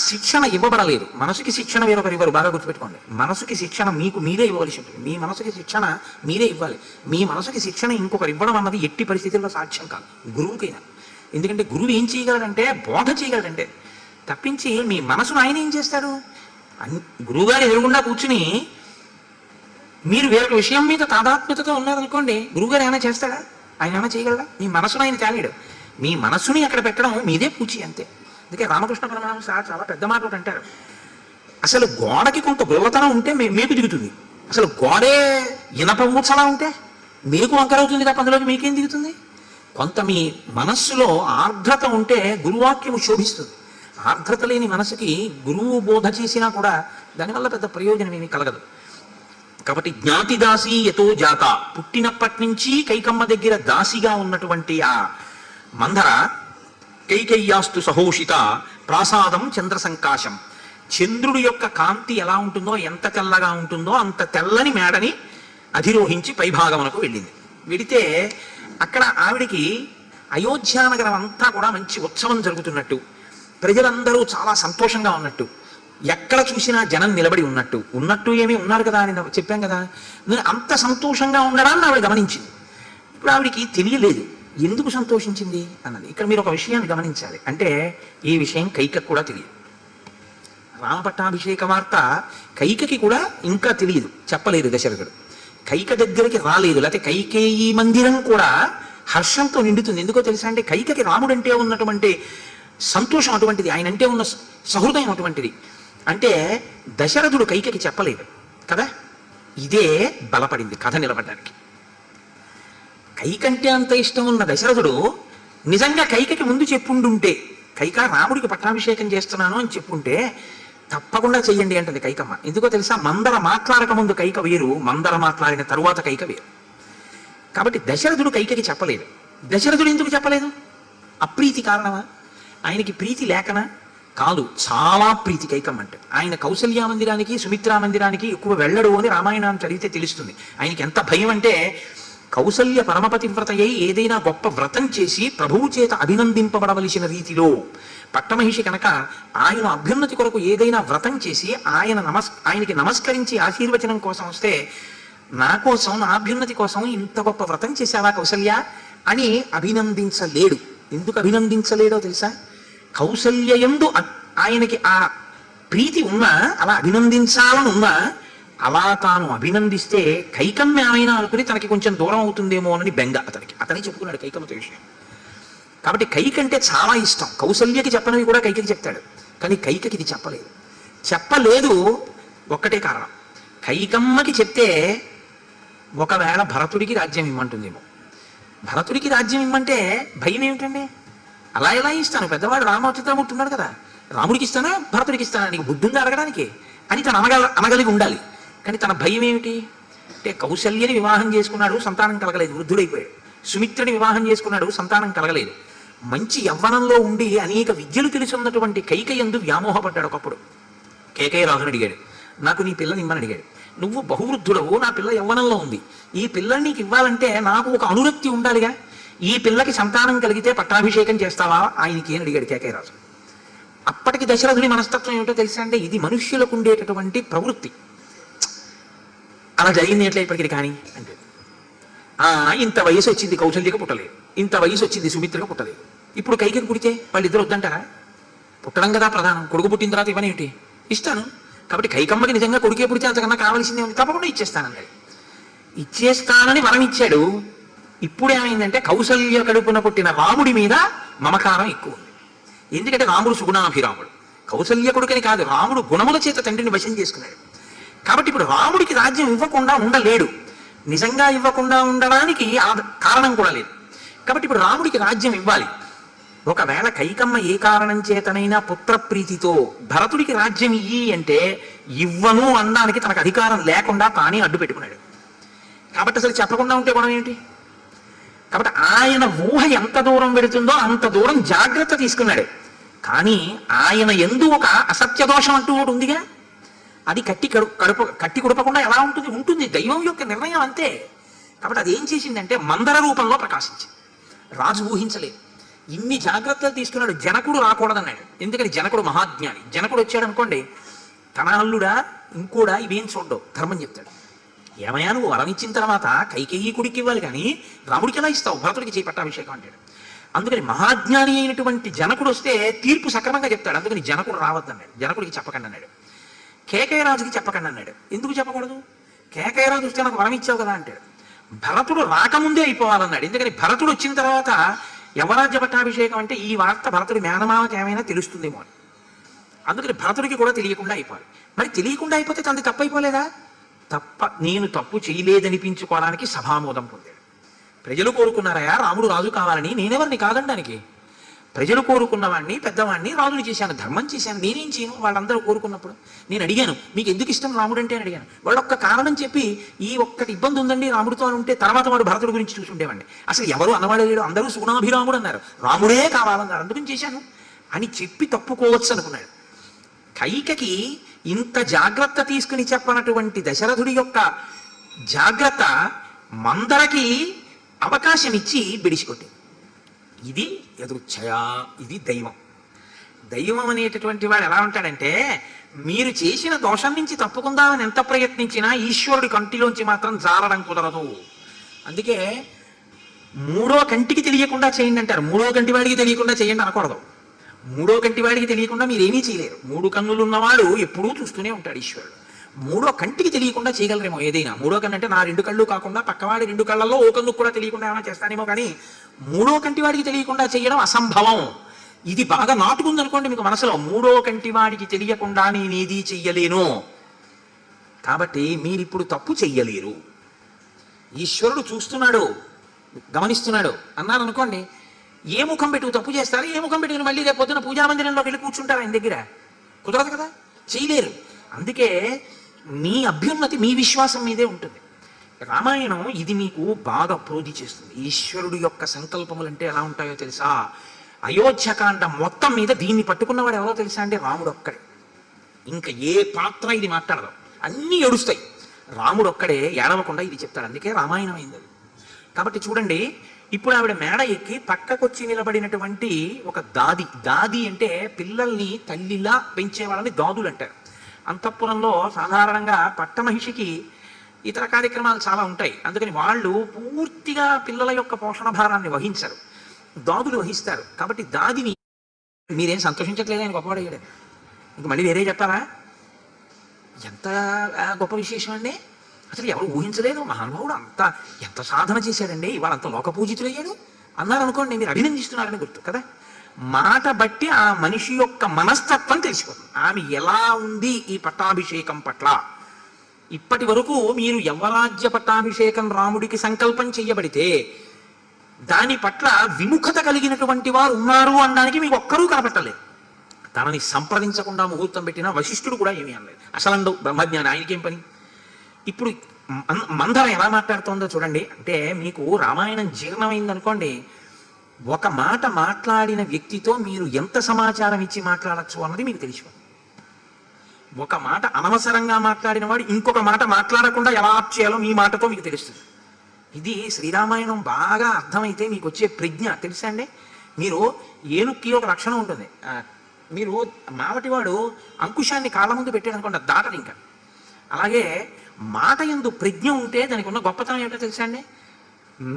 శిక్షణ ఇవ్వబడలేదు. మనసుకి శిక్షణ వేరొకరు ఇవ్వరు, బాగా గుర్తుపెట్టుకోండి. మనసుకి శిక్షణ మీకు మీరే ఇవ్వవలసి ఉంటుంది. మీ మనసుకి శిక్షణ మీరే ఇవ్వాలి. మీ మనసుకి శిక్షణ ఇంకొకరు ఇవ్వడం అన్నది ఎట్టి పరిస్థితుల్లో సాధ్యం కాదు, గురువుకైనా. ఎందుకంటే గురువు ఏం చేయగలడంటే బోధ చేయగలడంటే, తప్పించి మీ మనసును ఆయన ఏం చేస్తాడు? గురువుగారు ఎదురుగుండా కూర్చుని మీరు వేరొక విషయం మీద తాదాత్మ్యతతో ఉన్నారనుకోండి, గురువుగారు ఏమైనా చేస్తాడా? ఆయన ఏమైనా చేయగలడా? మీ మనసును ఆయన తేలేడు. మీ మనసుని అక్కడ పెట్టడం మీదే పూచి, అంతే. అందుకే రామకృష్ణ పరమహంస చాలా పెద్ద మాట ఒకటి అంటారు, అసలు గోడకి కొంత గుల్లతనం ఉంటే మేకు దిగుతుంది. అసలు గోడే ఇనప మూర్చలా ఉంటే మీకు వంకరవుతుంది తప్ప అందులోకి మీకేం దిగుతుంది? కొంత మీ మనస్సులో ఆర్ద్రత ఉంటే గురువాక్యము శోభిస్తుంది. ఆర్ద్రత లేని మనసుకి గురువు బోధ చేసినా కూడా దానివల్ల పెద్ద ప్రయోజనం ఏమీ కలగదు. కాబట్టి జ్ఞాతి దాసి యతో జాత, పుట్టినప్పటి నుంచి కైకమ్మ దగ్గర దాసిగా ఉన్నటువంటి ఆ మందర కైకయ్యాస్తు సహోషిత ప్రాసాదం చంద్ర సంకాశం. చంద్రుడి యొక్క కాంతి ఎలా ఉంటుందో, ఎంత తెల్లగా ఉంటుందో అంత తెల్లని మేడని అధిరోహించి పైభాగమునకు వెళ్ళింది. వెడితే అక్కడ ఆవిడికి అయోధ్యానగరం అంతా కూడా మంచి ఉత్సవం జరుగుతున్నట్టు, ప్రజలందరూ చాలా సంతోషంగా ఉన్నట్టు, ఎక్కడ చూసినా జనం నిలబడి ఉన్నట్టు ఏమీ ఉన్నారు కదా అని చెప్పాం కదా. అంత సంతోషంగా ఉండడాన్ని ఆవిడ గమనించింది. ఇప్పుడు ఆవిడికి తెలియలేదు ఎందుకు సంతోషించింది అన్నది. ఇక్కడ మీరు ఒక విషయాన్ని గమనించాలి. అంటే ఈ విషయం కైకకు కూడా తెలియదు. రామపట్టాభిషేక వార్త కైకకి కూడా ఇంకా తెలియదు, చెప్పలేదు దశరథుడు. కైక దగ్గరికి రాలేదు. లేకపోతే కైకేయి మందిరం కూడా హర్షంతో నిండుతుంది. ఎందుకో తెలుసా? అంటే కైకకి రాముడంటే ఉన్నటువంటి సంతోషం అటువంటిది, ఆయన అంటే ఉన్న సహృదయం అటువంటిది. అంటే దశరథుడు కైకకి చెప్పలేదు కదా, ఇదే బలపడింది కథ నిలబడడానికి. కైకంటే అంత ఇష్టం ఉన్న దశరథుడు నిజంగా కైకకి ముందు చెప్పుండుంటే, కైక రాముడికి పట్టాభిషేకం చేస్తున్నాను అని చెప్పుంటే తప్పకుండా చెయ్యండి అంటది కైకమ్మ. ఎందుకో తెలుసా? మందర మాట్లాడక ముందు కైక వేరు, మందర మాట్లాడిన తరువాత కైక వేరు. కాబట్టి దశరథుడు కైకకి చెప్పలేదు. దశరథుడు ఎందుకు చెప్పలేదు? అప్రీతి కారణమా? ఆయనకి ప్రీతి లేకనా? కాదు, చాలా ప్రీతి కైకమ్మ అంటే. ఆయన కౌసల్యా మందిరానికి సుమిత్రా మందిరానికి ఎక్కువ వెళ్ళడు అని రామాయణాన్ని చదివితే తెలుస్తుంది. ఆయనకి ఎంత భయం అంటే, కౌసల్య పరమపతివ్రత అయి ఏదైనా గొప్ప వ్రతం చేసి ప్రభువు చేత అభినందింపబడవలసిన రీతిలో, పట్టమహిషి కనుక ఆయన అభ్యున్నతి కొరకు ఏదైనా వ్రతం చేసి ఆయనకి నమస్కరించి ఆశీర్వచనం కోసం వస్తే, నా కోసం, నా అభ్యున్నతి కోసం ఇంత గొప్ప వ్రతం చేశావా కౌసల్య అని అభినందించలేడు. ఎందుకు అభినందించలేడో తెలుసా? కౌసల్యయందు ఆయనకి ఆ ప్రీతి ఉన్నా, అలా అభినందించాలని ఉన్నా, అలా తాను అభినందిస్తే కైకమ్మ ఏమైనా అనుకుని తనకి కొంచెం దూరం అవుతుందేమో అని బెంగ అతని చెప్పుకున్నాడు కైకమ్మతో విషయం. కాబట్టి కైకంటే చాలా ఇష్టం. కౌసల్యకి చెప్పనివి కూడా కైకకి చెప్తాడు, కానీ కైకకి ఇది చెప్పలేదు. ఒక్కటే కారణం, కైకమ్మకి చెప్తే ఒకవేళ భరతుడికి రాజ్యం ఇమ్మంటుందేమో. భరతుడికి రాజ్యం ఇమ్మంటే భయం ఏమిటండి? అలా ఎలా ఇస్తాను, పెద్దవాడు రామచిత్రమూర్తి ఉన్నాడు కదా, రాముడికి ఇస్తానా భరతుడికి ఇస్తానా, నీకు బుద్ధుంది అడగడానికి అని తను అనగలిగి ఉండాలి. కానీ తన భయం ఏమిటి అంటే, కౌసల్యని వివాహం చేసుకున్నాడు, సంతానం కలగలేదు, వృద్ధుడైపోయాడు. సుమిత్రుని వివాహం చేసుకున్నాడు, సంతానం కలగలేదు. మంచి యవ్వనంలో ఉండి అనేక విద్యలు తెలుసున్నటువంటి కైకయందు వ్యామోహపడ్డాడు. ఒకప్పుడు కేకయ్యరాజుని అడిగాడు, నాకు నీ పిల్లని ఇమ్మని అడిగాడు. నువ్వు బహువృద్ధుడవు, నా పిల్ల యవ్వనంలో ఉంది, ఈ పిల్లని నీకు ఇవ్వాలంటే నాకు ఒక అనురక్తి ఉండాలిగా, ఈ పిల్లకి సంతానం కలిగితే పట్టాభిషేకం చేస్తావా ఆయనకి అని అడిగాడు కేకయ్యరాజు. అప్పటికి దశరథుడి మనస్తత్వం ఏమిటో తెలుసా అంటే, ఇది మనుష్యులకు ఉండేటటువంటి ప్రవృత్తి. అలా జరిగింది ఎట్లా ఇప్పటికి కానీ అంటే, ఇంత వయసు వచ్చింది కౌశల్యకు పుట్టలేదు, ఇంత వయసు వచ్చింది సుమిత్రకు పుట్టలేదు, ఇప్పుడు కైకేయికి పుడితే వాళ్ళిద్దరు వద్దంటారా? పుట్టడం కదా ప్రధానం. కొడుకు పుట్టిన తర్వాత ఇవనేమిటి ఇస్తాను. కాబట్టి కైకమ్మకి నిజంగా కొడుకే పుడితే అంతకన్నా కావాల్సిందే ఉంది, తప్పకుండా ఇచ్చేస్తానన్నాడు. ఇచ్చేస్తానని వరం ఇచ్చాడు. ఇప్పుడు ఏమైందంటే కౌసల్య కడుపున పుట్టిన రాముడి మీద మమకారం ఎక్కువ ఉంది. ఎందుకంటే రాముడు సుగుణాభిరాముడు, కౌసల్య కొడుకని కాదు, రాముడు గుణముల చేత తండ్రిని వశం చేసుకున్నాడు. కాబట్టి ఇప్పుడు రాముడికి రాజ్యం ఇవ్వకుండా ఉండలేడు, నిజంగా ఇవ్వకుండా ఉండడానికి కారణం కూడా లేదు. కాబట్టి ఇప్పుడు రాముడికి రాజ్యం ఇవ్వాలి. ఒకవేళ కైకమ్మ ఏ కారణం చేతనైనా పుత్రప్రీతితో భరతుడికి రాజ్యం ఇయ్యి అంటే ఇవ్వను అనడానికి తనకు అధికారం లేకుండా తానే అడ్డు పెట్టుకున్నాడు. కాబట్టి అసలు చెప్పకుండా ఉంటే గొడవ ఏమిటి? కాబట్టి ఆయన ఊహ ఎంత దూరం పెడుతుందో అంత దూరం జాగ్రత్త తీసుకున్నాడు. కానీ ఆయన ఎందు ఒక అసత్య దోషం అంటూ ఒకటి ఉందిగా, అది కట్టి కుడపకుండా ఎలా ఉంటుంది? ఉంటుంది. దైవం యొక్క నిర్ణయం అంతే. కాబట్టి అది ఏం చేసిందంటే మందర రూపంలో ప్రకాశించింది. రాజు ఊహించలేదు. ఇన్ని జాగ్రత్తలు తీసుకున్నాడు. జనకుడు రాకూడదన్నాడు. ఎందుకని? జనకుడు మహాజ్ఞాని. జనకుడు వచ్చాడు అనుకోండి, తన అల్లుడా ఇంకోడా ఇవేం చూడ్డవు, ధర్మం చెప్తాడు. ఏమయ్యా నువ్వు వరం ఇచ్చిన తర్వాత కైకేయి కొడుకు ఇవ్వాలి కానీ రాముడికి ఎలా ఇస్తావు, భరతుడికి చేయి పట్టాభిషేకం అంటాడు. అందుకని మహాజ్ఞాని అయినటువంటి జనకుడు వస్తే తీర్పు సక్రమంగా చెప్తాడు. అందుకని జనకుడు రావద్దన్నాడు, జనకుడికి చెప్పకండి అన్నాడు. కేకయరాజుకి చెప్పకండి అన్నాడు. ఎందుకు చెప్పకూడదు? కేకయరాజు వస్తే నాకు వరం ఇచ్చావు కదా అంటాడు. భరతుడు రాకముందే అయిపోవాలన్నాడు. ఎందుకని? భరతుడు వచ్చిన తర్వాత యవరాజ్య పట్టాభిషేకం అంటే ఈ వార్త భరతుడి మేనమామకి ఏమైనా తెలుస్తుందేమో అని. అందుకని భరతుడికి కూడా తెలియకుండా అయిపోవాలి. మరి తెలియకుండా అయిపోతే తనది తప్పు అయిపోలేదా? నేను తప్పు చేయలేదనిపించుకోవడానికి సభామోదం పొందాడు. ప్రజలు కోరుకున్నారయా రాముడు రాజు కావాలని, నేనెవరిని కాదనడానికి? ప్రజలు కోరుకున్నవాడిని, పెద్దవాడిని రాజుని చేశాను, ధర్మం చేశాను. నేనేం చేయను? వాళ్ళందరూ కోరుకున్నప్పుడు నేను అడిగాను, మీకు ఎందుకు ఇష్టం రాముడు అంటే అని అడిగాను. వాళ్ళు ఒక్క కారణం చెప్పి ఈ ఒక్కటి ఇబ్బంది ఉందండి రాముడితో అని ఉంటే తర్వాత వాడు భరతుడి గురించి చూసి ఉండేవాడిని. అసలు ఎవరు అనవాడే లేడు, అందరూ సుగుణాభిరాముడు అన్నారు, రాముడే కావాలన్నారు, అందుకని చేశాను అని చెప్పి తప్పుకోవచ్చు అనుకున్నాడు. కైకకి ఇంత జాగ్రత్త తీసుకుని చెప్పనటువంటి దశరథుడి యొక్క జాగ్రత్త మందరకి అవకాశం ఇచ్చి బిడిచికొట్టింది. ఇది ఎదురుచ్ఛయా, ఇది దైవం. దైవం అనేటటువంటి వాడు ఎలా ఉంటాడంటే, మీరు చేసిన దోషం నుంచి తప్పుకుందామని ఎంత ప్రయత్నించినా ఈశ్వరుడి కంటిలోంచి మాత్రం జారడం కుదరదు. అందుకే మూడో కంటికి తెలియకుండా చేయండి అంటారు. మూడో కంటి వాడికి తెలియకుండా చేయండి అనకూడదు. మూడో కంటి వాడికి తెలియకుండా మీరేమీ చేయలేరు. మూడు కన్నులు ఉన్నవాడు ఎప్పుడూ చూస్తూనే ఉంటాడు ఈశ్వరుడు. మూడో కంటికి తెలియకుండా చేయగలరేమో ఏదైనా. మూడో కన్ను అంటే నా రెండు కళ్ళు కాకుండా పక్కవాడి రెండు కళ్ళల్లో ఓ కన్ను కూడా తెలియకుండా ఏమైనా చేస్తానేమో, కానీ మూడో కంటి వాడికి తెలియకుండా చేయడం అసంభవం. ఇది బాగా నాటుకుందనుకోండి మీకు మనసులో, మూడో కంటి వాడికి తెలియకుండా నేనేది చెయ్యలేను, కాబట్టి మీరిప్పుడు తప్పు చెయ్యలేరు, ఈశ్వరుడు చూస్తున్నాడు గమనిస్తున్నాడు అన్నారు అనుకోండి, ఏ ముఖం పెట్టుకు తప్పు చేస్తారు? ఏ ముఖం పెట్టుకుని మళ్ళీ రేపు పొద్దున పూజా మందిరంలోకి వెళ్ళి కూర్చుంటారు ఆయన దగ్గర? కుదరదు కదా, చేయలేరు. అందుకే మీ అభ్యున్నతి మీ విశ్వాసం మీదే ఉంటుంది. రామాయణం ఇది మీకు బాగా ప్రోధి చేస్తుంది. ఈశ్వరుడు యొక్క సంకల్పములు అంటే ఎలా ఉంటాయో తెలుసా? అయోధ్యకాండ మొత్తం మీద దీన్ని పట్టుకున్నవాడు ఎవరో తెలుసా అంటే రాముడు ఒక్కడే. ఇంకా ఏ పాత్ర ఇది మాట్లాడదు, అన్నీ ఏడుస్తాయి. రాముడు ఒక్కడే ఏడవకుండా ఇది చెప్తాడు. అందుకే రామాయణం అయింది. కాబట్టి చూడండి, ఇప్పుడు ఆవిడ మేడ ఎక్కి పక్కకొచ్చి నిలబడినటువంటి ఒక దాది అంటే పిల్లల్ని తల్లిలా పెంచే వాళ్ళని దాదులు అంటారు. అంతఃపురంలో సాధారణంగా పట్టమహిషికి ఇతర కార్యక్రమాలు చాలా ఉంటాయి. అందుకని వాళ్ళు పూర్తిగా పిల్లల యొక్క పోషణ భారాన్ని వహించరు, దాదులు వహిస్తారు. కాబట్టి దాదిని మీరేం సంతోషించట్లేదు, ఆయన గొప్పవాడయ్యాడు. ఇంక మళ్ళీ వేరే చెప్పారా? ఎంత గొప్ప విశేషం అండి! అసలు ఎవరు ఊహించలేదు. మహానుభావుడు ఎంత సాధన చేశాడండి, ఇవాళ అంత లోకపూజితులయ్యాడు అన్నారు అనుకోండి, మీరు అభినందిస్తున్నారని గుర్తు కదా. మాట బట్టి ఆ మనిషి యొక్క మనస్తత్వం తెలిసిపోతుంది. ఆమె ఎలా ఉంది ఈ పట్టాభిషేకం పట్ల. ఇప్పటి వరకు మీరు యవరాజ్య పట్టాభిషేకం రాముడికి సంకల్పం చెయ్యబడితే దాని పట్ల విముఖత కలిగినటువంటి వారు ఉన్నారు అనడానికి మీకు ఒక్కరూ కనపట్టలేదు. తనని సంప్రదించకుండా ముహూర్తం పెట్టిన వశిష్ఠుడు కూడా ఏమీ అనలేదు. అసలు బ్రహ్మజ్ఞాని, ఆయనకేం పని? ఇప్పుడు మందర ఎలా మాట్లాడుతోందో చూడండి. అంటే మీకు రామాయణం జీర్ణమైందనుకోండి, ఒక మాట మాట్లాడిన వ్యక్తితో మీరు ఎంత సమాచారం ఇచ్చి మాట్లాడచ్చు అన్నది మీకు తెలిసిపోతుంది. ఒక మాట అనవసరంగా మాట్లాడిన వాడు ఇంకొక మాట మాట్లాడకుండా ఎలా ఆప్ చేయాలో మీ మాటతో మీకు తెలుస్తుంది. ఇది శ్రీరామాయణం బాగా అర్థమైతే మీకు వచ్చే ప్రజ్ఞ తెలుసా అండి. మీరు ఏనుక్కి ఒక లక్షణం ఉంటుంది, మీరు మావటివాడు అంకుశాన్ని కాళ్ళ ముందు పెట్టాడు అనుకోండి, దాటడు ఇంకా. అలాగే మాట యందు ప్రజ్ఞ ఉంటే దానికి ఉన్న గొప్పతనం ఏమిటో తెలుసా అండి?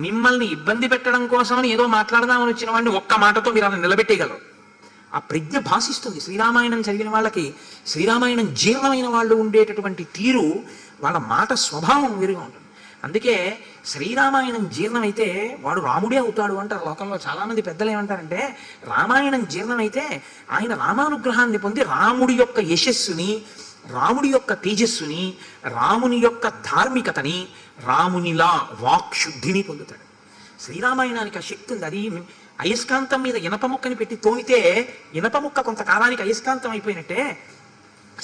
మిమ్మల్ని ఇబ్బంది పెట్టడం కోసమని ఏదో మాట్లాడదామని వచ్చిన వాడిని ఒక్క మాటతో మీరు అలా నిలబెట్టేయగలరు. ఆ ప్రజ్ఞ భాషిస్తుంది. శ్రీరామాయణం చదివిన వాళ్ళకి, శ్రీరామాయణం జీర్ణమైన వాళ్ళు ఉండేటటువంటి తీరు, వాళ్ళ మాట స్వభావం వేరుగా ఉంటుంది. అందుకే శ్రీరామాయణం జీర్ణమైతే వాడు రాముడే అవుతాడు అంటారు. లోకంలో చాలామంది పెద్దలు ఏమంటారంటే, రామాయణం జీర్ణమైతే ఆయన రామానుగ్రహాన్ని పొంది రాముడి యొక్క యశస్సుని, రాముడి యొక్క తేజస్సుని, రాముని యొక్క ధార్మికతని, రామునిలా వాక్శుద్ధిని పొందుతాడు. శ్రీరామాయణానికి ఆ శక్తి ఉంది. అది అయస్కాంతం మీద ఇనప ముక్కని పెట్టి తోమితే ఇనప ముక్క కొంతకాలానికి అయస్కాంతం అయిపోయినట్టే,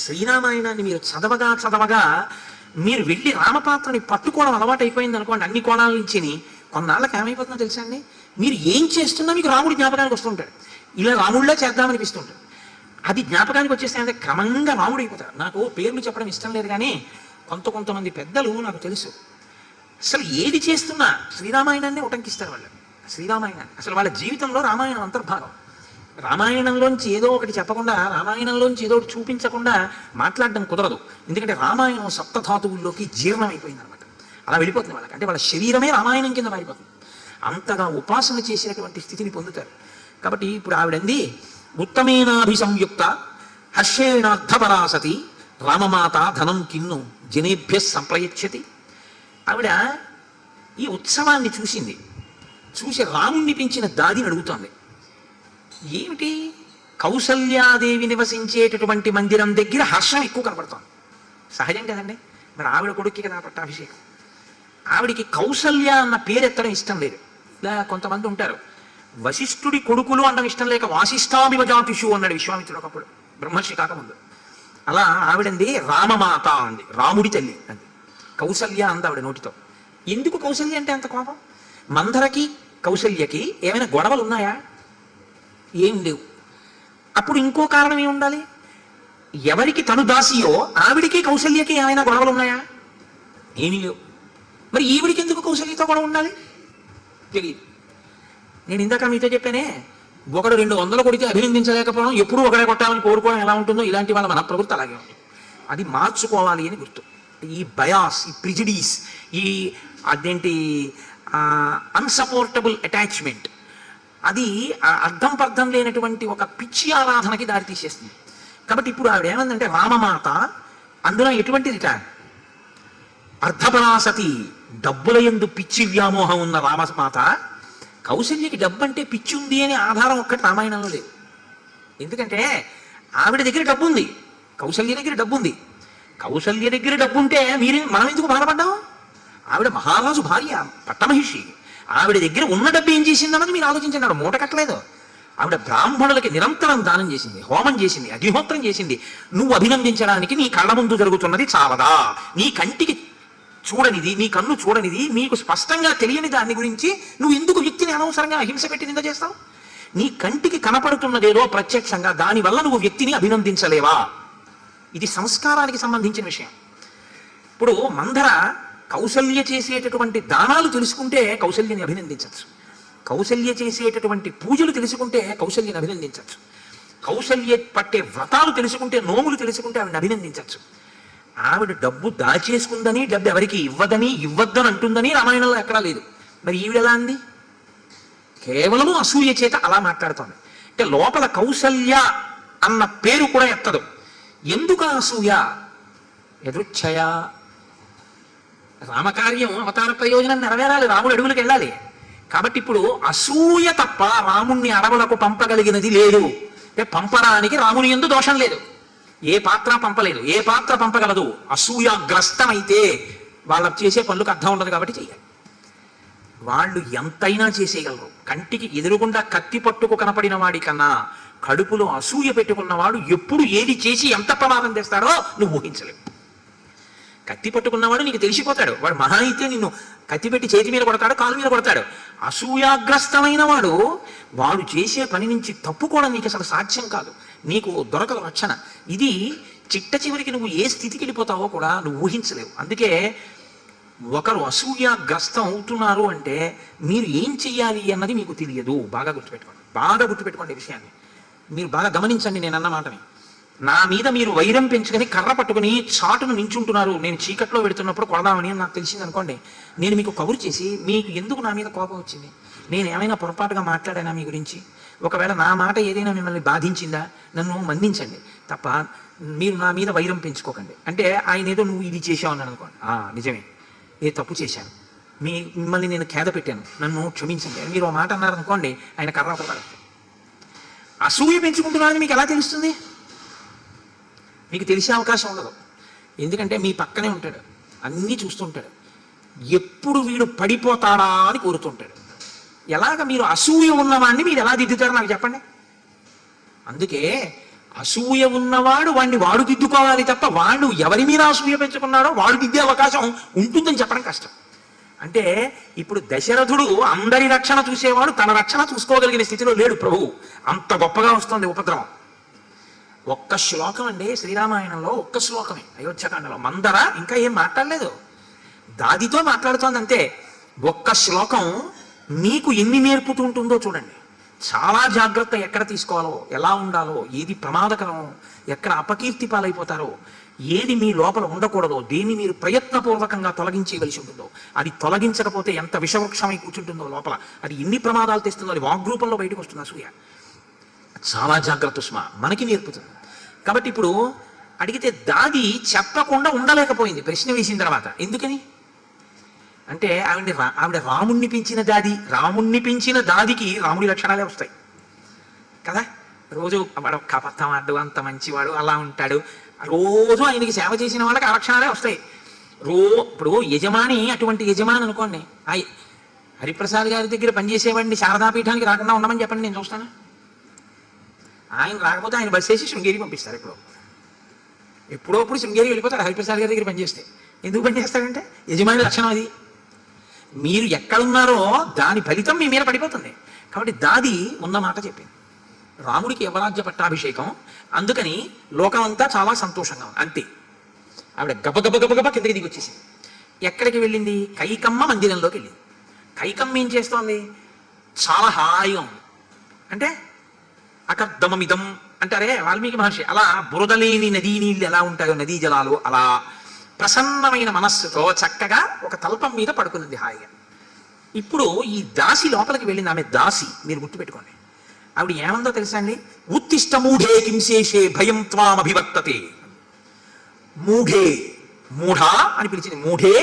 శ్రీరామాయణాన్ని మీరు చదవగా చదవగా మీరు వెళ్ళి రామపాత్రని పట్టుకోవడం అలవాటు అయిపోయింది అనుకోండి, అన్ని కోణాల నుంచి కొన్నాళ్ళకి ఏమైపోతుందో తెలుసా అండి? మీరు ఏం చేస్తున్నా మీకు రాముడి జ్ఞాపకానికి వస్తుంటాడు. ఇలా రాముడిలా చేద్దామనిపిస్తుంటాడు. అది జ్ఞాపకానికి వచ్చేస్తే అంటే క్రమంగా రాముడు అయిపోతాడు. నాకు పేర్లు చెప్పడం ఇష్టం లేదు, కానీ కొంతమంది పెద్దలు నాకు తెలుసు, అసలు ఏది చేస్తున్నా శ్రీరామాయణాన్ని ఉటంకిస్తారు వాళ్ళు. శ్రీరామాయణాన్ని అసలు వాళ్ళ జీవితంలో రామాయణం అంతర్భాగం. రామాయణంలోంచి ఏదో ఒకటి చెప్పకుండా, రామాయణంలోంచి ఏదో ఒకటి చూపించకుండా మాట్లాడడం కుదరదు. ఎందుకంటే రామాయణం సప్తధాతువుల్లోకి జీర్ణమైపోయింది అనమాట. అలా వెళ్ళిపోతుంది వాళ్ళకి. అంటే వాళ్ళ శరీరమే రామాయణం కింద మారిపోతుంది. అంతగా ఉపాసన చేసినటువంటి స్థితిని పొందుతారు. కాబట్టి ఇప్పుడు ఆవిడంది, ఉత్తమేనాభిసంయుక్త హర్షేణార్థపరాసతి రామమాత ధనం కిన్ను జనేభ్య సంప్రయచ్చతి. ఆవిడ ఈ ఉత్సవాన్ని చూసింది. చూసి రాముణ్ణి పెంచిన దాదిని అడుగుతోంది, ఏమిటి కౌసల్యాదేవి నివసించేటటువంటి మందిరం దగ్గర హర్షం ఎక్కువ కనపడుతోంది. సహజం కదండి, మరి ఆవిడ కొడుక్కి కదా పట్టాభిషేకం. ఆవిడికి కౌసల్య అన్న పేరు ఎత్తడం ఇష్టం లేదు. ఇలా కొంతమంది ఉంటారు, వశిష్ఠుడి కొడుకులు అనడం ఇష్టం లేక వాసిష్ఠామివ జాతిషు అన్నాడు విశ్వామిత్రుడు ఒకప్పుడు, బ్రహ్మర్షి కాకముందు. అలా ఆవిడంది రామమాత అంది, రాముడి తల్లి అంది. కౌసల్య అంది ఆవిడ నోటితో. ఎందుకు కౌసల్య అంటే అంత కోపం? మందరకి కౌసల్యకి ఏమైనా గొడవలు ఉన్నాయా? ఏం లేవు. అప్పుడు ఇంకో కారణం ఏమి ఉండాలి? ఎవరికి తను దాసియో ఆవిడికి కౌసల్యకి ఏమైనా గొడవలు ఉన్నాయా? ఏమీ లేవు. మరి ఈవిడికి ఎందుకు కౌసల్యతో గొడవ ఉండాలి? తెలియదు. నేను ఇందాక మీతో చెప్పానే, ఒకడు 200 కొడితే అభినందించలేకపోవడం, ఎప్పుడూ ఒకడే కొట్టాలని కోరుకోవడం ఎలా ఉంటుందో, ఇలాంటి వాళ్ళ మన ప్రవృత్తి అలాగే ఉంటుంది. అది మార్చుకోవాలి అని గుర్తు. ఈ బయాస్, ఈ ప్రిజిడీస్, ఈ అదేంటి అన్సపోర్టబుల్ అటాచ్మెంట్, అది అర్థం పర్థం లేనటువంటి ఒక పిచ్చి ఆరాధనకి దారితీసేస్తుంది. కాబట్టి ఇప్పుడు ఆవిడ ఏమందంటే, రామమాత, అందులో ఎటువంటిదిట? అర్ధపరాసతి, డబ్బుల యందు పిచ్చి వ్యామోహం ఉన్న రామమాత. కౌసల్యకి డబ్బు అంటే పిచ్చి ఉంది అని ఆధారం ఒక్కటి రామాయణంలో లేదు. ఎందుకంటే ఆవిడ దగ్గర డబ్బు ఉంది, కౌసల్య దగ్గర డబ్బు ఉంది. కౌసల్య దగ్గర డబ్బు ఉంటే మనం ఎందుకు బాధపడ్డాం? ఆవిడ మహారాజు భార్య, పట్టమహిషి. ఆవిడ దగ్గర ఉన్న డబ్బు ఏం చేసిందన్నది మీరు ఆలోచించండి. ఆవిడ మూట కట్టలేదు. ఆవిడ బ్రాహ్మణులకి నిరంతరం దానం చేసింది, హోమం చేసింది, అగ్నిహోత్రం చేసింది. నువ్వు అభినందించడానికి నీ కళ్ళ ముందు జరుగుతున్నది చాలదా? నీ కంటికి చూడనిది, నీ కన్ను చూడనిది, నీకు స్పష్టంగా తెలియని దాని గురించి నువ్వు ఎందుకు వ్యక్తిని అనవసరంగా హింస పెట్టి నింద చేస్తావు? నీ కంటికి కనపడుతున్నదేదో ప్రత్యక్షంగా, దానివల్ల నువ్వు వ్యక్తిని అభినందించలేవా? ఇది సంస్కారానికి సంబంధించిన విషయం. ఇప్పుడు మందర కౌసల్య చేసేటటువంటి దానాలు తెలుసుకుంటే కౌసల్యని అభినందించవచ్చు. కౌసల్య చేసేటటువంటి పూజలు తెలుసుకుంటే కౌసల్యని అభినందించవచ్చు. కౌసల్య పట్టే వ్రతాలు తెలుసుకుంటే, నోములు తెలుసుకుంటే ఆవిడని అభినందించవచ్చు. ఆవిడ డబ్బు దాచేసుకుందని, డబ్బు ఎవరికి ఇవ్వద్దని అంటుందని రామాయణంలో ఎక్కడా లేదు. మరి ఈవిడ ఎలా అంది? కేవలము అసూయ చేత అలా మాట్లాడుతోంది. అంటే లోపల కౌసల్య అన్న పేరు కూడా ఎత్తదు. ఎందుకు అసూయ? ఎదృచ్ఛయ. రామకార్యం, అవతార ప్రయోజనం నెరవేరాలి, రాముడు అడుగులకు వెళ్ళాలి. కాబట్టి ఇప్పుడు అసూయ తప్ప రాముణ్ణి అడవులకు పంపగలిగినది లేదు. అంటే పంపడానికి రాముని యందు దోషం లేదు. ఏ పాత్ర పంపలేదు. ఏ పాత్ర పంపగలదు? అసూయాగ్రస్తమైతే వాళ్ళ చేసే పనులకు అర్థం ఉండదు కాబట్టి చెయ్యాలి. వాళ్ళు ఎంతైనా చేసేయగలరు. కంటికి ఎదురుగుండా కత్తి పట్టుకు కనపడిన వాడి కన్నా కడుపులో అసూయ పెట్టుకున్నవాడు ఎప్పుడు ఏది చేసి ఎంత ప్రమాదం తెస్తాడో నువ్వు ఊహించలేవు. కత్తి పట్టుకున్నవాడు నీకు తెలిసిపోతాడు. వాడు మహా అయితే నిన్ను కత్తి పెట్టి చేతి మీద కొడతాడు, కాలు మీద కొడతాడు. అసూయాగ్రస్తమైన వాడు చేసే పని నుంచి తప్పుకోవడం నీకు అసలు సాధ్యం కాదు. నీకు దొరకదు రక్షణ. ఇది చిట్ట చివరికి నువ్వు ఏ స్థితికి వెళ్ళిపోతావో కూడా నువ్వు ఊహించలేవు. అందుకే ఒకరు అసూయాగ్రస్తం అవుతున్నారు అంటే మీరు ఏం చెయ్యాలి అన్నది మీకు తెలియదు. బాగా గుర్తుపెట్టుకోండి ఈ విషయాన్ని. మీరు బాగా గమనించండి నేను అన్న మాటని. నా మీద మీరు వైరం పెంచుకొని కర్ర పట్టుకుని చాటును నించుంటున్నారు, నేను చీకట్లో పెడుతున్నప్పుడు కొడదామని నాకు తెలిసింది అనుకోండి, నేను మీకు కబురు చేసి మీకు ఎందుకు నా మీద కోపం వచ్చింది, నేను ఏమైనా పొరపాటుగా మాట్లాడానా మీ గురించి, ఒకవేళ నా మాట ఏదైనా మిమ్మల్ని బాధించిందా, నన్ను మన్నించండి తప్ప మీరు నా మీద వైరం పెంచుకోకండి. అంటే ఆయన ఏదో నువ్వు ఇది చేసావు అన్నాను అనుకోండి, నిజమే ఏ తప్పు చేశాను, మిమ్మల్ని నేను ఖేద పెట్టాను, నన్ను క్షమించండి మీరు ఒక మాట అన్నారనుకోండి, ఆయన కర్ర పడతారు. అసూయ పెంచుకుంటున్నారని మీకు ఎలా తెలుస్తుంది? మీకు తెలిసే అవకాశం ఉండదు. ఎందుకంటే మీ పక్కనే ఉంటాడు, అన్నీ చూస్తుంటాడు, ఎప్పుడు వీడు పడిపోతాడా అని కోరుతుంటాడు. ఎలాగ మీరు అసూయ ఉన్నవాడిని మీరు ఎలా దిద్దుతారో నాకు చెప్పండి. అందుకే అసూయ ఉన్నవాడు వాడిని వాడు దిద్దుకోవాలి తప్ప వాడు ఎవరి మీద అసూయ పెంచుకున్నాడో వాడు దిద్దే అవకాశం ఉంటుందని చెప్పడం కష్టం. అంటే ఇప్పుడు దశరథుడు అందరి రక్షణ చూసేవాడు, తన రక్షణ చూసుకోగలిగిన స్థితిలో లేడు ప్రభువు. అంత గొప్పగా వస్తుంది ఉపద్రవం. ఒక్క శ్లోకం అండి శ్రీరామాయణంలో, ఒక్క శ్లోకమే అయోధ్యకాండలో. మందర ఇంకా ఏం మాట్లాడలేదు, దాదితో మాట్లాడుతోంది అంతే. ఒక్క శ్లోకం మీకు ఎన్ని నేర్పుతుంటుందో చూడండి. చాలా జాగ్రత్త ఎక్కడ తీసుకోవాలో, ఎలా ఉండాలో, ఏది ప్రమాదకరమో, ఎక్కడ అపకీర్తి పాలైపోతారో, ఏది మీ లోపల ఉండకూడదో, దేన్ని మీరు ప్రయత్నపూర్వకంగా తొలగించవలసి ఉంటుందో, అది తొలగించకపోతే ఎంత విషవృక్షమై కూర్చుంటుందో లోపల, అది ఎన్ని ప్రమాదాలు తెస్తుందో, అది వాగ్రూపంలో బయటకు వస్తుంది అసూయ. చాలా జాగ్రత్త సుమా మనకి నేర్పుతుంది. కాబట్టి ఇప్పుడు అడిగితే దాది చెప్పకుండా ఉండలేకపోయింది ప్రశ్న వేసిన తర్వాత. ఎందుకని అంటే ఆవిడ రాముణ్ణి పెంచిన దాది, రాముణ్ణి పెంచిన దాదికి రాముడి లక్షణాలే వస్తాయి కదా. రోజు వాడు కపత్తం అడ్డు, అంత మంచివాడు, అలా ఉంటాడు, రోజు ఆయనకి సేవ చేసిన వాళ్ళకి ఆ లక్షణాలే వస్తాయి. ఇప్పుడు యజమాని అటువంటి యజమాని అనుకోండి, హరిప్రసాద్ గారి దగ్గర పనిచేసేవాడిని శారదాపీఠానికి రాకుండా ఉండమని చెప్పండి, నేను చూస్తాను. ఆయన రాకపోతే ఆయన బస్ వేసి శృంగేరి పంపిస్తారు. ఎప్పుడప్పుడు శృంగేరి వెళ్ళిపోతారు హరిప్రసాద్ గారి దగ్గర పనిచేస్తే. ఎందుకు పనిచేస్తాడంటే యజమాని లక్షణం అది. మీరు ఎక్కడున్నారో దాని ఫలితం మీ మీద పడిపోతుంది. కాబట్టి దాది ఉన్న మాట చెప్పింది, రాముడికి యవరాజ్య పట్టాభిషేకం, అందుకని లోకం అంతా చాలా సంతోషంగా ఉంది అంతే. ఆవిడ గబగబ కిందకి దిగి వచ్చేసింది. ఎక్కడికి వెళ్ళింది? కైకమ్మ మందిరంలోకి వెళ్ళింది. కైకమ్మ ఏం చేస్తోంది? చాలా హాయిగా ఉంది. అంటే అకర్దమమిదం అంటారే వాల్మీకి మహర్షి, అలా బురదలేని నదీ నీళ్ళు ఎలా ఉంటాయో, నదీ జలాలు అలా ప్రసన్నమైన మనస్సుతో చక్కగా ఒక తల్పం మీద పడుకున్నది హాయిగా. ఇప్పుడు ఈ దాసి లోపలికి వెళ్ళింది. ఆమె దాసి, మీరు గుర్తుపెట్టుకోండి. ఆవిడ ఏమందో తెలుసా అండి? ఉత్తిష్ట మూఢే కింశేషే భయం త్వామభివర్తతే. మూఢే, మూఢా అని పిలిచింది. మూఢే,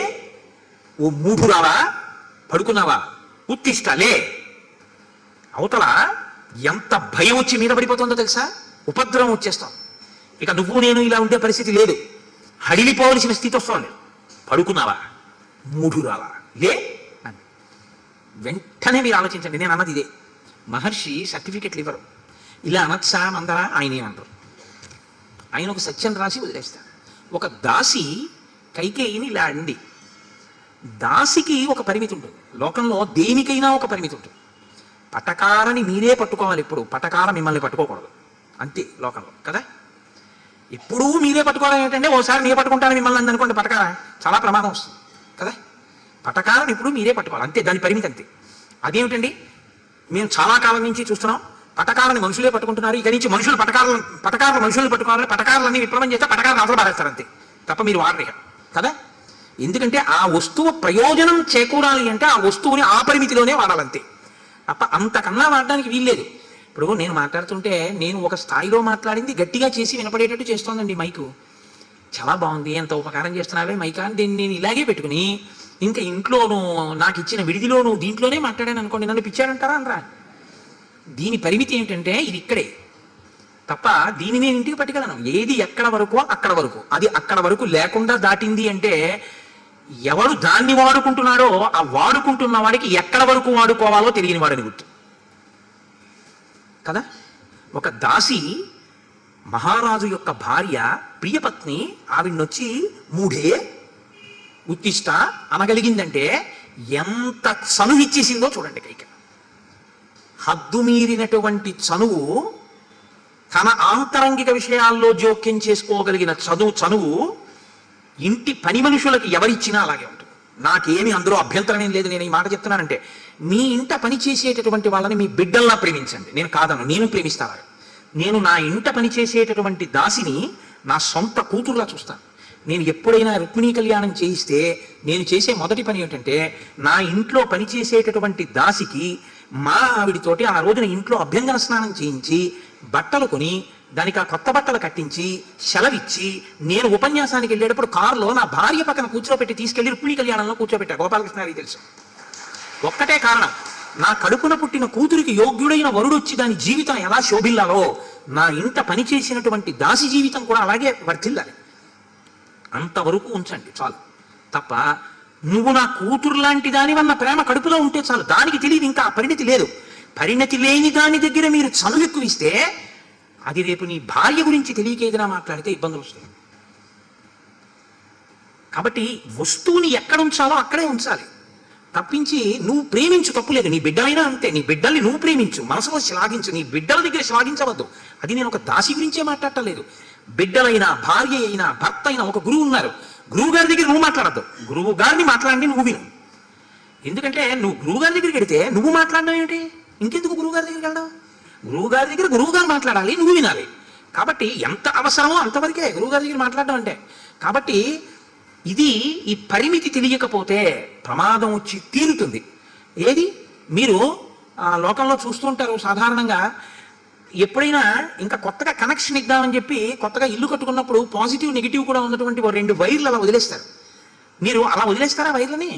ఓ మూఢురావా, పడుకున్నావా, ఉత్తిష్ట లే. అవతల ఎంత భయం వచ్చి మీద పడిపోతుందో తెలుసా? ఉపద్రవం వచ్చేస్తాం. ఇక నువ్వు నేను ఇలా ఉండే పరిస్థితి లేదు, హడిలిపోవలసిన స్థితి వస్తుంది. పడుకున్నావా, మూఢురావా, లే అని వెంటనే మీరు ఆలోచించండి. నేను అన్నది ఇదే. మహర్షి సర్టిఫికెట్లు ఇవ్వరు. ఇలా అనొచ్చా మందరా, ఆయన ఏమంటారు? ఆయన ఒక సత్యం రాసి వదిలేస్తారు. ఒక దాసి కైకేయిని ఇలా అండి. దాసికి ఒక పరిమితి ఉంటుంది లోకంలో, దేనికైనా ఒక పరిమితి ఉంటుంది. పటకారని మీరే పట్టుకోవాలి, ఎప్పుడు పటకార మిమ్మల్ని పట్టుకోకూడదు, అంతే లోకంలో కదా. ఎప్పుడూ మీరే పట్టుకోవడం ఏంటంటే, ఓసారి మీరు పట్టుకుంటాను మిమ్మల్ని అనుకోండి, పటకార చాలా ప్రమాదం వస్తుంది కదా. పటకారం ఇప్పుడు మీరే పట్టుకోవాలి, అంతే, దాని పరిమితి అంతే. అదేమిటండి, మేము చాలా కాలం నుంచి చూస్తున్నాం, పటకారాన్ని మనుషులే పట్టుకుంటున్నారు, ఇక నుంచి మనుషులు పటకారులు మనుషులు పట్టుకోవాలి, పటకారులన్నీ విప్లవం చేస్తే పటకారులు అవసరం పారేస్తారు అంతే, తప్ప మీరు వాడరు కదా. ఎందుకంటే ఆ వస్తువు ప్రయోజనం చేకూరాలి అంటే ఆ వస్తువుని ఆ పరిమితిలోనే వాడాలంతే, తప్ప అంతకన్నా వాడడానికి వీల్లేదు. ఇప్పుడు నేను మాట్లాడుతుంటే నేను ఒక స్థాయిలో మాట్లాడింది గట్టిగా చేసి వినపడేటట్టు చేస్తోందండి మైకు. చాలా బాగుంది, ఎంత ఉపకారం చేస్తున్నావే మైకా అని దీన్ని నేను ఇలాగే పెట్టుకుని ఇంకా ఇంట్లోనూ నాకు ఇచ్చిన విడిదిలోనూ దీంట్లోనే మాట్లాడాను అనుకోండి, నన్ను పిచ్చాడంటారా అనరా. దీని పరిమితి ఏమిటంటే ఇది ఇక్కడే, తప్ప దీన్ని నేను ఇంటికి పట్టుకెళ్ళను. ఏది ఎక్కడ వరకో అక్కడ వరకు, అది అక్కడ వరకు లేకుండా దాటింది అంటే ఎవడు దాన్ని వాడుకుంటున్నాడో ఆ వాడుకుంటున్న వాడికి ఎక్కడ వరకు వాడుకోవాలో తెలియని వాడని గుర్తు కదా. ఒక దాసి మహారాజు యొక్క భార్య ప్రియపత్ని, ఆవిడనొచ్చి మూఢే ఉత్తిష్ట అనగలిగిందంటే ఎంత చనువు ఇచ్చేసిందో చూడండి. కైక హద్దు మీరినటువంటి చనువు, తన ఆంతరంగిక విషయాల్లో జోక్యం చేసుకోగలిగిన చనువు ఇంటి పని మనుషులకి ఎవరిచ్చినా అలాగే ఉంటుంది. నాకేమి అందులో అభ్యంతరం ఏం లేదు. నేను ఈ మాట చెప్తున్నానంటే, మీ ఇంట పని చేసేటటువంటి వాళ్ళని మీ బిడ్డల్లా ప్రేమించండి, నేను కాదను, నేను ప్రేమిస్తాను. నేను నా ఇంట పనిచేసేటటువంటి దాసిని నా సొంత కూతురులా చూస్తాను. నేను ఎప్పుడైనా రుక్మిణీ కళ్యాణం చేయిస్తే నేను చేసే మొదటి పని ఏమిటంటే, నా ఇంట్లో పనిచేసేటటువంటి దాసికి మా ఆవిడితోటి ఆ రోజున ఇంట్లో అభ్యంగన స్నానం చేయించి బట్టలు కొని దానికి ఆ కొత్త బట్టలు కట్టించి సెలవిచ్చి, నేను ఉపన్యాసానికి వెళ్ళేటప్పుడు కారులో నా భార్య పక్కన కూర్చోబెట్టి తీసుకెళ్లి రుక్మిణీ కళ్యాణంలో కూర్చోబెట్టా. గోపాలకృష్ణ గారికి తెలుసు. ఒక్కటే కారణం, నా కడుపున పుట్టిన కూతురికి యోగ్యుడైన వరుడు వచ్చి దాని జీవితం ఎలా శోభిల్లాలో నా ఇంట పనిచేసినటువంటి దాసి జీవితం కూడా అలాగే వర్ధిల్లాలి. అంతవరకు ఉంచండి చాలు. తప్ప నువ్వు నా కూతురు లాంటి దానివన్న ప్రేమ కడుపులో ఉంటే చాలు. దానికి తెలియదు, ఇంకా పరిణతి లేదు. పరిణతి లేని దాని దగ్గర మీరు చనువు ఎక్కువ ఇస్తే అది రేపు నీ భార్య గురించి తెలియక ఏదైనా మాట్లాడితే ఇబ్బందులు వస్తాయి. కాబట్టి వస్తువుని ఎక్కడ ఉంచాలో అక్కడే ఉంచాలి. తప్పించి నువ్వు ప్రేమించు, తప్పులేదు. నీ బిడ్డలైనా అంతే. నీ బిడ్డల్ని నువ్వు ప్రేమించు, మనసులో శ్లాఘించు. నీ బిడ్డల దగ్గర శ్లాఘించవద్దు. అది నేను ఒక దాసి గురించే మాట్లాడటలేదు. బిడ్డలైనా, భార్య అయినా, భర్త అయినా, ఒక గురువు ఉన్నారు, గురువు గారి దగ్గర నువ్వు మాట్లాడద్దు. గురువు గారిని మాట్లాడండి, నువ్వు విను. ఎందుకంటే నువ్వు గురువు గారి దగ్గరికి వెడితే నువ్వు మాట్లాడడం ఏమిటి? ఇంకెందుకు గురువు గారి దగ్గరికి వెళ్ళడం? గురువు గారి దగ్గర గురువు గారు మాట్లాడాలి, నువ్వు వినాలి. కాబట్టి ఎంత అవసరమో అంతవరకే గురువు గారి దగ్గర మాట్లాడడం అంటే. కాబట్టి ఇది ఈ పరిమితి తెలియకపోతే ప్రమాదం వచ్చి తీరుతుంది. ఏది మీరు లోకంలో చూస్తూ ఉంటారు సాధారణంగా, ఎప్పుడైనా ఇంకా కొత్తగా కనెక్షన్ ఇద్దామని చెప్పి కొత్తగా ఇల్లు కట్టుకున్నప్పుడు పాజిటివ్ నెగిటివ్ కూడా ఉన్నటువంటి 2 వైర్లు అలా వదిలేస్తారు. మీరు అలా వదిలేస్తారా వైర్లని?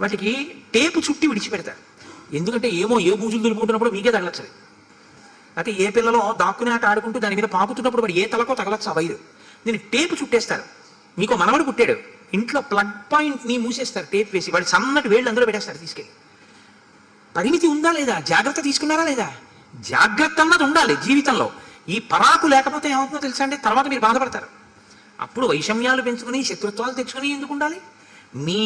వాటికి టేపు చుట్టి విడిచిపెడతారు. ఎందుకంటే ఏమో ఏ బూజులు దులుపుకుంటున్నప్పుడు మీకే తగలచ్చది. అయితే ఏ పిల్లలో దాక్కునే ఆట ఆడుకుంటూ దాని మీద పాకుతున్నప్పుడు వాడు ఏ తలకో తగలచ్చు ఆ వైరు. నేను టేపు చుట్టేస్తారు. మీకు మనవడు పుట్టాడు, ఇంట్లో ప్లగ్ పాయింట్ని మూసేస్తారు టేప్ వేసి, వాడి సన్నటి వేళ్ళు అందులో పెట్టేస్తారు తీసుకెళ్ళి. పరిమితి ఉందా లేదా? జాగ్రత్త తీసుకున్నారా లేదా? జాగ్రత్త అన్నది ఉండాలి జీవితంలో. ఈ పరాకు లేకపోతే ఏమవుతుందో తెలుసా అండి? తర్వాత మీరు బాధపడతారు. అప్పుడు వైషమ్యాలు పెంచుకుని శత్రుత్వాలు తెచ్చుకుని ఎందుకు ఉండాలి? మీ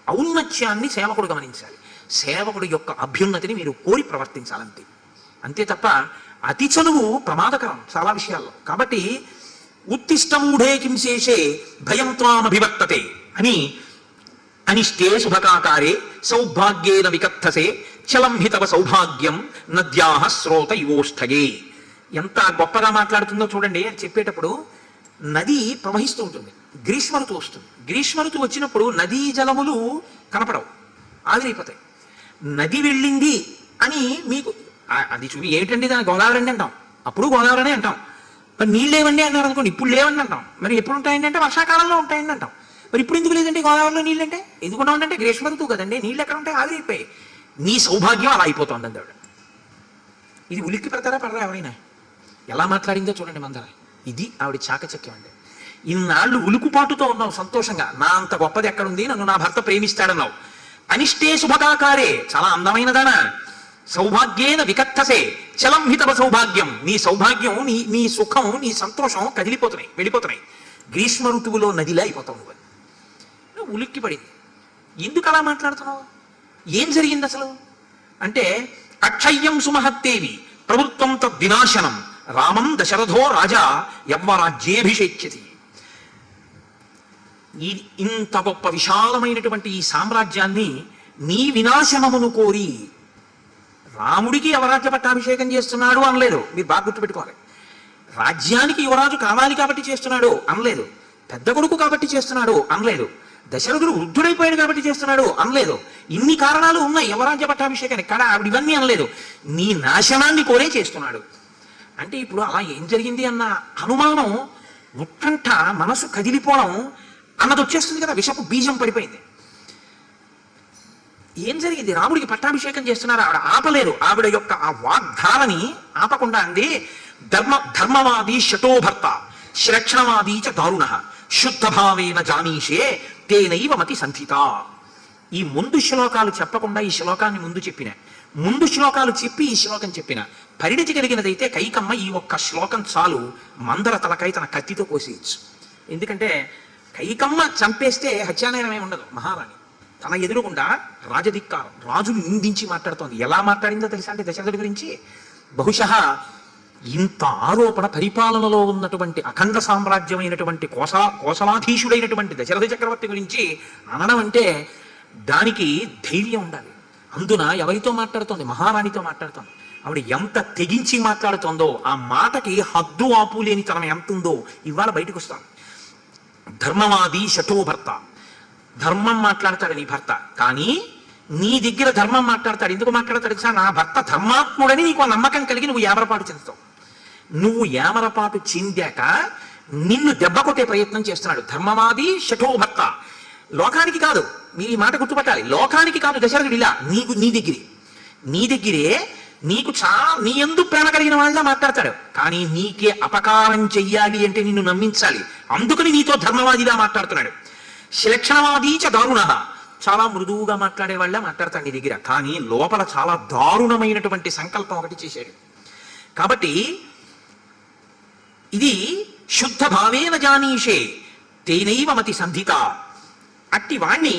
ఔన్నత్యాన్ని సేవకుడు గమనించాలి. సేవకుడు యొక్క అభ్యున్నతిని మీరు కోరి ప్రవర్తించాలంతే. అంతే తప్ప అతి చనువు ప్రమాదకరం చాలా విషయాల్లో. కాబట్టి ఉత్తిష్టమూఢే కింశేషే భయం త్వామభివర్తతే అని అనిష్టే శుభకాకారే సౌభాగ్యేన వికత్తసే చలం హితవ సౌభాగ్యం నద్యాహ శ్రోత యువోష్ఠయే. ఎంత గొప్పగా మాట్లాడుతుందో చూడండి. అని చెప్పేటప్పుడు నది ప్రవహిస్తూ ఉంటుంది, గ్రీష్మ ఋతువు వస్తుంది. గ్రీష్మ ఋతువు వచ్చినప్పుడు నదీ జలములు కనపడవు, ఆవిరైపోతాయి. నది వెళ్ళింది అని మీకు అది చూపి ఏమిటండి దాని గోదావరి అండి అంటాం, అప్పుడు గోదావరి అంటాం. మరి నీళ్ళు లేవండి అన్నారు అనుకోండి, ఇప్పుడు లేవండి అంటాం. మరి ఎప్పుడు ఉంటాయండి అంటే వర్షాకాలంలో ఉంటాయండి అంటాం. మరి ఇప్పుడు ఎందుకు లేదండి గోదావరిలో నీళ్ళు అంటే? ఎందుకుంటా ఉంటే గ్రీష్మ ఋతువు కదండి, నీళ్ళు ఎక్కడ ఉంటాయి? ఆవిరైపోయాయి. నీ సౌభాగ్యం అలా అయిపోతుంది అందావిడ. ఇది ఉలిక్కి పెడతారా పడరా ఎవరైనా? ఎలా మాట్లాడిందో చూడండి మందర. ఇది ఆవిడ చాకచక్యం అండి. ఇన్నాళ్ళు ఉలుకుపాటుతో ఉన్నావు సంతోషంగా, నా అంత గొప్పది ఎక్కడుంది, నన్ను నా భర్త ప్రేమిస్తాడన్నావు. అనిష్టే శుభకాకారే, చాలా అందమైనదానా, సౌభాగ్యేన వికత్తసే చలం హితవ సౌభాగ్యం, నీ సౌభాగ్యం, నీ సుఖం, నీ సంతోషం కదిలిపోతున్నాయి, వెళ్ళిపోతున్నాయి. గ్రీష్మ ఋతువులో నదిలా అయిపోతావు నువ్వు. నువ్వు ఉలిక్కి పడింది. ఎందుకు అలా మాట్లాడుతున్నావు? ఏం జరిగింది అసలు అంటే, అక్షయ్యం సుమహత్తేవి ప్రభుత్వం తద్వినాశనం రామం దశరథో రాజా యవ్వరాజ్యేభిషేచ్యతి. ఇంత గొప్ప విశాలమైనటువంటి ఈ సామ్రాజ్యాన్ని నీ వినాశనమును కోరి రాముడికి యువరాజ్య పట్టాభిషేకం చేస్తున్నాడు అనలేదు. మీరు బాగా గుర్తుపెట్టుకోవాలి. రాజ్యానికి యువరాజు కావాలి కాబట్టి చేస్తున్నాడు అనలేదు. పెద్ద కొడుకు కాబట్టి చేస్తున్నాడు అనలేదు. దశరథుడు వృద్ధుడైపోయాడు కాబట్టి చేస్తున్నాడు అనలేదు. ఇన్ని కారణాలు ఉన్నాయి యువరాజ్య పట్టాభిషేకానికి, కానీ ఆవిడ ఇవన్నీ అనలేదు. నీ నాశనాన్ని కోరే చేస్తున్నాడు అంటే ఇప్పుడు అలా ఏం జరిగింది అన్న అనుమానం, ఉత్కంఠ, మనసు కదిలిపోవడం అన్నది వచ్చేస్తుంది కదా. విషపు బీజం పడిపోయింది. ఏం జరిగింది? రాముడికి పట్టాభిషేకం చేస్తున్నారు, ఆవిడ ఆపలేదు. ఆవిడ యొక్క ఆ వాగ్ధారని ఆపకుండా అంది, ధర్మవాది శటోభర్త శ్రక్షణవాదీ చ దారుణ శుద్ధ భావేన జానీషే తేనైవ మతి సంధిత. ఈ ముందు శ్లోకాలు చెప్పకుండా ఈ శ్లోకాన్ని ముందు శ్లోకాలు చెప్పి ఈ శ్లోకం చెప్పిన పరిణితి కలిగినదైతే కైకమ్మ ఈ ఒక్క శ్లోకం చాలు మందర తలకై తన కత్తితో కోసేయచ్చు. ఎందుకంటే కైకమ్మ చంపేస్తే హత్యానేరమే ఉండదు. మహారాణి తన ఎదురుగుండా రాజధిక్కారం, రాజును నిందించి మాట్లాడుతోంది. ఎలా మాట్లాడిందో తెలుసా అంటే దశరథుడి గురించి? బహుశः ఇంత ఆరోపణ పరిపాలనలో ఉన్నటువంటి అఖండ సామ్రాజ్యమైనటువంటి కోసలాధీశుడైనటువంటి దశరథ చక్రవర్తి గురించి అనడం అంటే దానికి ధైర్యం ఉండాలి. అందున ఎవరితో మాట్లాడుతోంది? మహారాణితో మాట్లాడుతోంది. ఆవిడ ఎంత తెగించి మాట్లాడుతోందో, ఆ మాటకి హద్దు ఆపు లేని తనం ఎంత ఉందో ఇవాళ బయటకు వస్తాం. ధర్మవాది శఠోభర్త, ధర్మం మాట్లాడతాడు నీ భర్త, కానీ నీ దగ్గర ధర్మం మాట్లాడతాడు. ఎందుకు మాట్లాడతాడు సార్? నా భర్త ధర్మాత్ముడని నీకు నమ్మకం కలిగి నువ్వు ఏమరపాటు చెందుతావు. నువ్వు ఏమరపాటు చెందాక నిన్ను దెబ్బ కొట్టే ప్రయత్నం చేస్తున్నాడు. ధర్మవాది శఠోభర్త. లోకానికి కాదు, మీరు ఈ మాట గుర్తుపట్టాలి, లోకానికి కాదు దశరథుడు, ఇలా నీ దగ్గరే నీకు నీ యందు ప్రేమ కలిగిన వాళ్ళ మాట్లాడతాడు, కానీ నీకే అపకారం చెయ్యాలి అంటే నిన్ను నమ్మించాలి, అందుకని నీతో ధర్మవాదిలా మాట్లాడుతున్నాడు. శ్లక్షణవాది చ దారుణ, చాలా మృదువుగా మాట్లాడే వాళ్ళ మాట్లాడతాడు నీ దగ్గర, కానీ లోపల చాలా దారుణమైనటువంటి సంకల్పం ఒకటి చేశాడు. కాబట్టి ఇది శుద్ధ భావేన జానీషే తేనైవ మతి సంధిత. అట్టి వాణ్ణి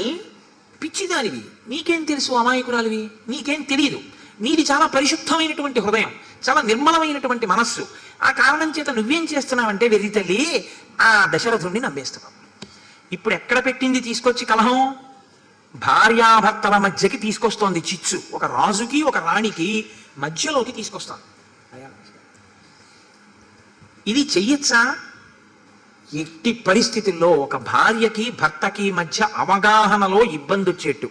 పిచ్చిదానివి, నీకేం తెలుసు, అమాయకురాలివి, నీకేం తెలియదు, నీది చాలా పరిశుద్ధమైనటువంటి హృదయం, చాలా నిర్మలమైనటువంటి మనస్సు. ఆ కారణం చేత నువ్వేం చేస్తున్నావంటే వెర్రి తల్లి ఆ దశరథుణ్ణి నమ్మేస్తున్నావు. ఇప్పుడు ఎక్కడ పెట్టింది తీసుకొచ్చి కలహం? భార్యాభర్తల మధ్యకి తీసుకొస్తోంది చిచ్చు. ఒక రాజుకి ఒక రాణికి మధ్యలోకి తీసుకొస్తాను. ఇది చెయ్యొచ్చా? ఎట్టి పరిస్థితుల్లో ఒక భార్యకి భర్తకి మధ్య అవగాహనలో ఇబ్బంది వచ్చేట్టు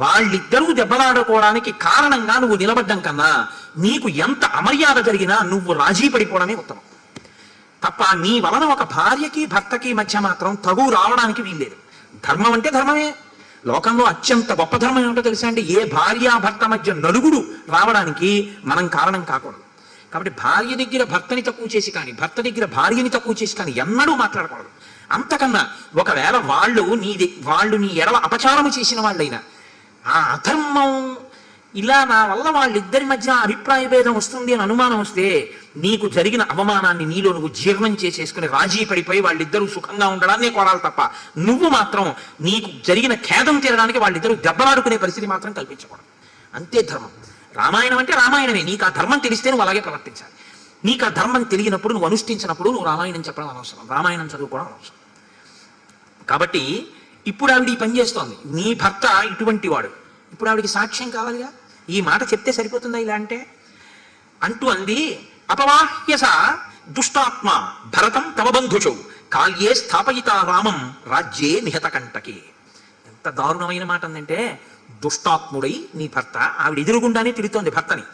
వాళ్ళిద్దరూ దెబ్బలాడుకోవడానికి కారణంగా నువ్వు నిలబడ్డం కన్నా నీకు ఎంత అమర్యాద జరిగినా నువ్వు రాజీ పడిపోవడమే ఉత్తమం తప్ప నీ వలన ఒక భార్యకి భర్తకి మధ్య మాత్రం తగు రావడానికి వీల్లేదు. ధర్మం అంటే ధర్మమే. లోకంలో అత్యంత గొప్ప ధర్మం ఏమిటో తెలుసా అండి? ఏ భార్యాభర్త మధ్య నలుగురు రావడానికి మనం కారణం కాకూడదు. కాబట్టి భార్య దగ్గర భర్తని తక్కువ చేసి కానీ భర్త దగ్గర భార్యని తక్కువ చేసి కానీ ఎన్నడూ మాట్లాడకూడదు. అంతకన్నా ఒకవేళ వాళ్ళు నీ ఎడల అపచారము చేసిన వాళ్ళైనా ఆ అధర్మం ఇలా నా వల్ల వాళ్ళిద్దరి మధ్య అభిప్రాయ భేదం వస్తుంది అని అనుమానం వస్తే నీకు జరిగిన అవమానాన్ని నీలో నువ్వు జీర్ణం చేసేసుకుని రాజీ పడిపోయి వాళ్ళిద్దరూ సుఖంగా ఉండడాన్నే కోరాలి తప్ప నువ్వు మాత్రం నీకు జరిగిన ఖేదం తీరడానికి వాళ్ళిద్దరూ దెబ్బలాడుకునే పరిస్థితి మాత్రం కల్పించకూడదు. అంతే ధర్మం. రామాయణం అంటే రామాయణమే. నీకు ఆ ధర్మం తెలిస్తే నువ్వు అలాగే ప్రవర్తించాలి. నీకు ఆ ధర్మం తెలియనప్పుడు నువ్వు అనుష్ఠించినప్పుడు నువ్వు రామాయణం చెప్పడం అనవసరం, రామాయణం చదువుకోవడం అనవసరం. కాబట్టి ఇప్పుడు ఆవిడ ఈ పని చేస్తోంది. నీ భర్త ఇటువంటి వాడు, ఇప్పుడు ఆవిడికి సాక్ష్యం కావాలిగా. ఈ మాట చెప్తే సరిపోతుందా ఇలా అంటే? అంటూ అంది, అపవాహ్యస దుష్టాత్మ భరతం తవ బంధుచౌ కాల్యే స్థాపయిత రామం రాజ్యే నిహత కంటకి. ఎంత దారుణమైన మాట అందంటే, దుష్టాత్ముడై నీ భర్త, ఆవిడ ఎదురుగుండానే తిరుగుతోంది భర్తని,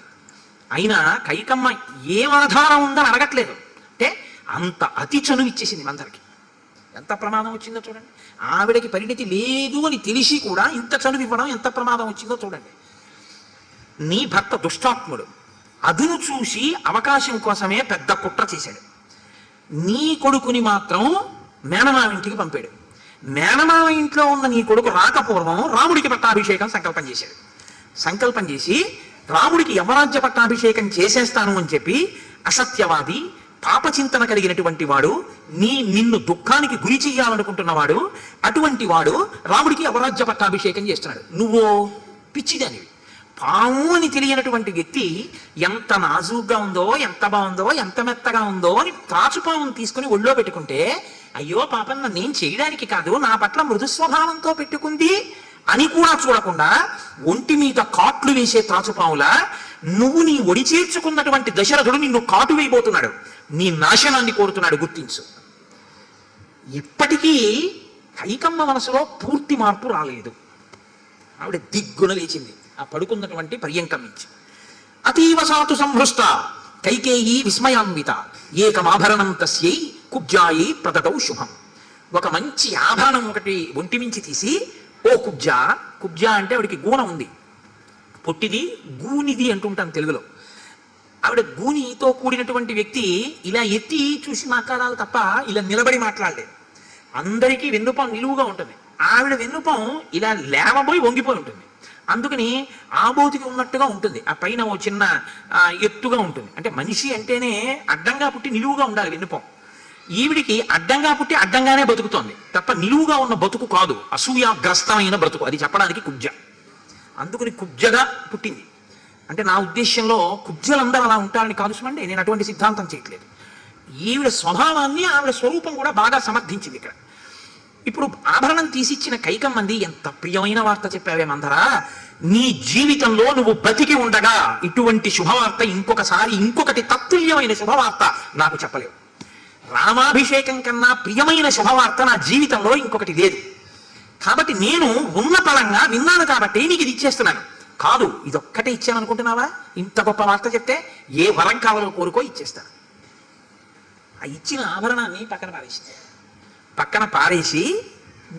అయినా కైకమ్మ ఏం ఆధారం ఉందని అడగట్లేదు. అంటే అంత అతి చనువు ఇచ్చేసింది అందరికి. ఎంత ప్రమాదం వచ్చిందో చూడండి. ఆవిడకి పరిణితి లేదు అని తెలిసి కూడా ఇంత చనువు ఇవ్వడం ఎంత ప్రమాదం వచ్చిందో చూడండి. నీ భర్త దుష్టాత్ముడు, అదును చూసి అవకాశం కోసమే పెద్ద కుట్ర చేశాడు. నీ కొడుకుని మాత్రం మేనమామ ఇంటికి పంపాడు. మేనమామ ఇంట్లో ఉన్న నీ కొడుకు రాకపూర్వం రాముడికి పట్టాభిషేకం సంకల్పం చేశాడు. సంకల్పం చేసి రాముడికి యమరాజ్య పట్టాభిషేకం చేసేస్తాను అని చెప్పి అసత్యవాది, పాపచింతన కలిగినటువంటి వాడు, నిన్ను దుఃఖానికి గురి చెయ్యాలనుకుంటున్నవాడు, అటువంటి వాడు రాముడికి యమరాజ్య పట్టాభిషేకం చేస్తున్నాడు. నువ్వు పిచ్చిదానివి. పాము అని తెలియనటువంటి వ్యక్తి ఎంత నాజూగ్గా ఉందో, ఎంత బాగుందో, ఎంత మెత్తగా ఉందో అని త్రాచుపామును తీసుకుని ఒళ్ళో పెట్టుకుంటే, అయ్యో పాపం నన్నేం చేయడానికి కాదు, నా పట్ల మృదు స్వభావంతో పెట్టుకుంది అని కూడా చూడకుండా ఒంటి మీద కాట్లు వేసే త్రాచుపాములా నువ్వు నీ ఒడి చేర్చుకున్నటువంటి దశరథుడు నిన్ను కాటు వేయబోతున్నాడు, నీ నాశనాన్ని కోరుతున్నాడు, గుర్తించు. ఇప్పటికీ కైకమ్మ మనసులో పూర్తి మార్పు రాలేదు. ఆవిడ దిగ్గున లేచింది ఆ పడుకున్నటువంటి పర్యంకం నుంచి. అతీవ సాతు సంహృష్ట కైకేయీ విస్మయాన్విత ఏకమాభరణం తస్యై కుబ్జాయై ప్రదతౌ శుభం. ఒక మంచి ఆభరణం ఒకటి ఒంటి నుంచి తీసి, ఓ కుబ్జా, కుబ్జా అంటే ఆవిడికి గూణ ఉంది, పొట్టిది గూనిది అంటుంటాను తెలుగులో. ఆవిడ గూనితో కూడినటువంటి వ్యక్తి ఇలా ఎత్తి చూసి మాట్లాడాలి తప్ప ఇలా నిలబడి మాట్లాడలేదు. అందరికీ వెన్నుపం నిలువుగా ఉంటుంది, ఆవిడ వెన్నుపం ఇలా లేవబోయి వంగిపోయి ఉంటుంది. అందుకని ఆబోతికి ఉన్నట్టుగా ఉంటుంది, ఆ పైన ఓ చిన్న ఎత్తుగా ఉంటుంది. అంటే మనిషి అంటేనే అడ్డంగా పుట్టి నిలువుగా ఉండాలి వెన్నుపం. ఈవిడికి అడ్డంగా పుట్టి అడ్డంగానే బతుకుతోంది తప్ప నిలువుగా ఉన్న బతుకు కాదు, అసూయాగ్రస్తమైన బ్రతుకు. అది చెప్పడానికి కుబ్జ. అందుకని కుబ్జగా పుట్టింది. అంటే నా ఉద్దేశంలో కుబ్జలందరూ అలా ఉంటారని కాదు సుమండి, నేను అటువంటి సిద్ధాంతం చేయట్లేదు. ఈవిడ స్వభావాన్ని ఆవిడ స్వరూపం కూడా బాగా సమర్థించింది ఇక్కడ. ఇప్పుడు ఆభరణం తీసిచ్చిన కైకమ్మంది, ఎంత ప్రియమైన వార్త చెప్పావే మందరా, నీ జీవితంలో నువ్వు బతికి ఉండగా ఇటువంటి శుభవార్త ఇంకొకసారి ఇంకొకటి తత్తుల్యమైన శుభవార్త నాకు చెప్పలేవు. రామాభిషేకం కన్నా ప్రియమైన శుభవార్త నా జీవితంలో ఇంకొకటి లేదు. కాబట్టి నేను ఉన్న పరంగా విన్నాను కాబట్టి నీకు ఇది ఇచ్చేస్తున్నాను. కాదు, ఇదొక్కటే ఇచ్చాను అనుకుంటున్నావా? ఇంత గొప్ప వార్త చెప్తే ఏ వరం కావాలో కోరుకో ఇచ్చేస్తాను. ఆ ఇచ్చిన ఆభరణాన్ని పక్కన పారేసి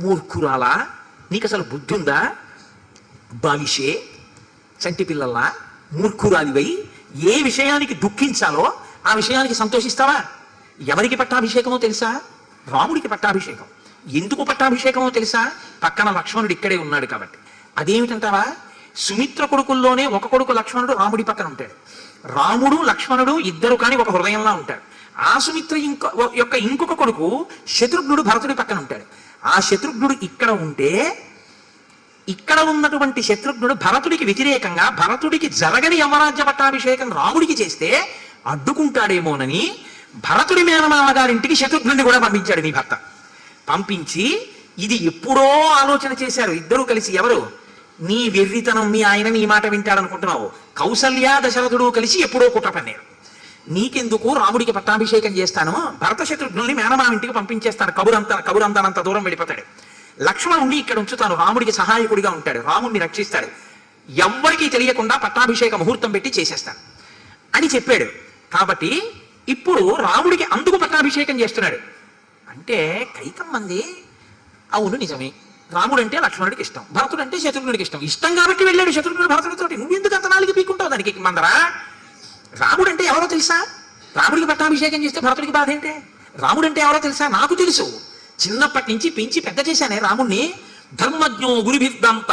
మూర్ఖురాలా, నీకు అసలు బుద్ధి ఉందా, బాలిషే చంటి పిల్లల్లా మూర్ఖురాలివై ఏ విషయానికి దుఃఖించాలో ఆ విషయానికి సంతోషిస్తావా? ఎవరికి పట్టాభిషేకమో తెలుసా? రాముడికి పట్టాభిషేకం. ఎందుకు పట్టాభిషేకమో తెలుసా? పక్కన లక్ష్మణుడు ఇక్కడే ఉన్నాడు కాబట్టి. అదేమిటంటావా? సుమిత్ర కొడుకుల్లోనే ఒక కొడుకు లక్ష్మణుడు రాముడి పక్కన ఉంటాడు. రాముడు లక్ష్మణుడు ఇద్దరు కానీ ఒక హృదయంలో ఉంటాడు. ఆ సుమిత్ర ఇంకొక కొడుకు శత్రుఘ్నుడు భరతుడి పక్కన ఉంటాడు. ఆ శత్రుఘ్నుడు ఇక్కడ ఉంటే ఇక్కడ ఉన్నటువంటి శత్రుఘ్నుడు భరతుడికి వ్యతిరేకంగా భరతుడికి జరగని యమరాజ్య పట్టాభిషేకం రాముడికి చేస్తే అడ్డుకుంటాడేమోనని భరతుడి మేనమామ గారింటికి శత్రుఘ్నుడిని కూడా పంపించాడు నీ భర్త. పంపించి ఇది ఎప్పుడో ఆలోచన చేశారు ఇద్దరూ కలిసి. ఎవరు? నీ వెర్రితనం, మీ ఆయన నీ మాట వింటాడనుకుంటున్నావు. కౌసల్య దశరథుడు కలిసి ఎప్పుడో కుట్ర పన్నారు. నీకెందుకు, రాముడికి పట్టాభిషేకం చేస్తాను, భరత శత్రుఘ్నుల్ని మేనమామ ఇంటికి పంపించేస్తాను, కబురంతనంత దూరం వెళ్ళిపోతాడు. లక్ష్మణుడిని ఇక్కడ ఉంచుతాను, రాముడికి సహాయకుడిగా ఉంటాడు, రాముడిని రక్షిస్తాడు, ఎవ్వరికీ తెలియకుండా పట్టాభిషేక ముహూర్తం పెట్టి చేసేస్తాను అని చెప్పాడు. కాబట్టి ఇప్పుడు రాముడికి అందుకు పట్టాభిషేకం చేస్తున్నాడు. అంటే కైకమ్మంది, అవును నిజమే, రాముడు అంటే లక్ష్మణుడికి ఇష్టం, భరతుడు అంటే శత్రుఘ్నుడికి ఇష్టం. ఇష్టం కాబట్టి వెళ్ళాడు శత్రుఘ్నుడు భరతుడితోటి. నువ్వెందుకు అంత నాలుగు పీక్కుంటావు దానికి మందరా? రాముడు అంటే ఎవరో తెలుసా? రాముడికి పట్టాభిషేకం చేస్తే భరతుడికి బాధ ఏంటే? రాముడు అంటే ఎవరో తెలుసా? నాకు తెలుసు. చిన్నప్పటి నుంచి పెంచి పెద్ద చేశానే రాముణ్ణి. ధర్మజ్ఞో గురుభిర్దాంత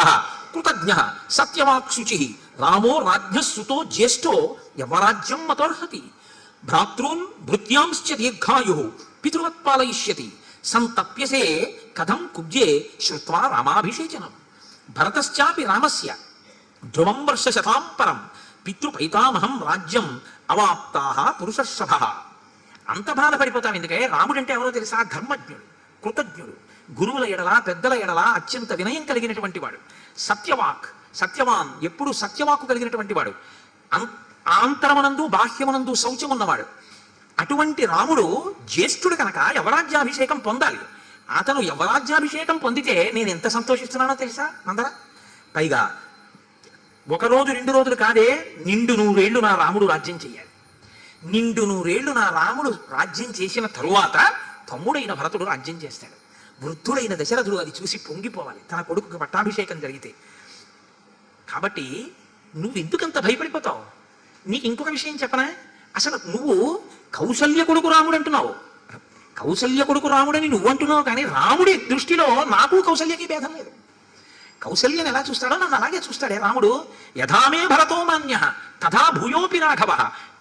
కృతజ్ఞ సత్యవాక్ శుచి రామో రాజ్ఞ సుతో జ్యేష్ఠో యవరాజ్యం మతోర్హతి భ్రాతృన్ భృత్యాంశ్చ దీర్ఘాయు పితృవత్పాలయిష్యతి సంతప్యసే కథం కుబ్జే శ్రుత్వా రామాభిషేచనం భరతశ్చాపి రామస్య ధ్రువం వర్షశతాం పరం పితృపైతామహం రాజ్యం అవాప్తాః పురుషశభః. అంత బాధపడిపోతాం ఎందుకే? రాముడంటే ఎవరో తెలుసా? ధర్మజ్ఞుడు, కృతజ్ఞుడు, గురువుల ఎడల పెద్దల ఎడల అత్యంత వినయం కలిగినటువంటి వాడు, సత్యవాన్, ఎప్పుడు సత్యవాక్కు కలిగినటువంటి వాడు, ఆంతరమునందు బాహ్యమునందు శౌచమున్నవాడు. అటువంటి రాముడు జ్యేష్ఠుడు కనుక యవరాజ్యాభిషేకం పొందాలి. అతను యవరాజ్యాభిషేకం పొందితే నేను ఎంత సంతోషిస్తున్నానో తెలుసా అందరా? పైగా 1 రోజు 2 రోజులు కాదే, నిండు 100 ఏళ్ళు నా రాముడు రాజ్యం చెయ్యాలి. నిండు 100 ఏళ్ళు నా రాముడు రాజ్యం చేసిన తరువాత తమ్ముడైన భరతుడు రాజ్యం చేస్తాడు. వృద్ధుడైన దశరథుడు అది చూసి పొంగిపోవాలి తన కొడుకు పట్టాభిషేకం జరిగితే. కాబట్టి నువ్వు ఎందుకంత భయపడిపోతావు? నీకు ఇంకొక విషయం చెప్పనా? అసలు నువ్వు కౌసల్య కొడుకు రాముడు అంటున్నావు, కౌసల్య కొడుకు రాముడని నువ్వు అంటున్నావు, కానీ రాముడి దృష్టిలో నాకు కౌసల్యకి భేదం లేదు. కౌసల్యని ఎలా చూస్తాడో నన్ను అలాగే చూస్తాడే రాముడు. యథామే భరతో మాన్యః తథా భూయోపి రాఘవ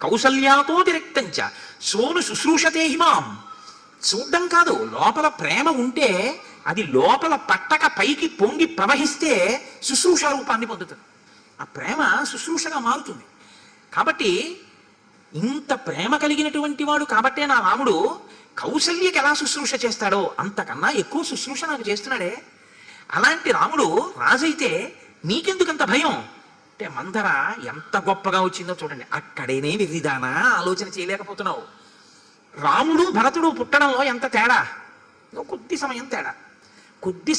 కౌసల్యాతో తిరక్తంచ సోను శుశ్రూషతే హిమాం. చూడ్డం కాదు, లోపల ప్రేమ ఉంటే అది లోపల పట్టక పైకి పొంగి ప్రవహిస్తే శుశ్రూష రూపాన్ని పొందుతుంది. ఆ ప్రేమ శుశ్రూషగా మారుతుంది. కాబట్టి ఇంత ప్రేమ కలిగినటువంటి వాడు కాబట్టే నా రాముడు కౌసల్యకి ఎలా శుశ్రూష చేస్తాడో అంతకన్నా ఎక్కువ శుశ్రూష నాకు చేస్తున్నాడే. అలాంటి రాముడు రాజైతే నీకెందుకంత భయం అంటే, మందర ఎంత గొప్పగా వచ్చిందో చూడండి. అక్కడేనే విరిదానా ఆలోచన చేయలేకపోతున్నావు. రాముడు భరతుడు పుట్టడంలో ఎంత తేడా, కొద్ది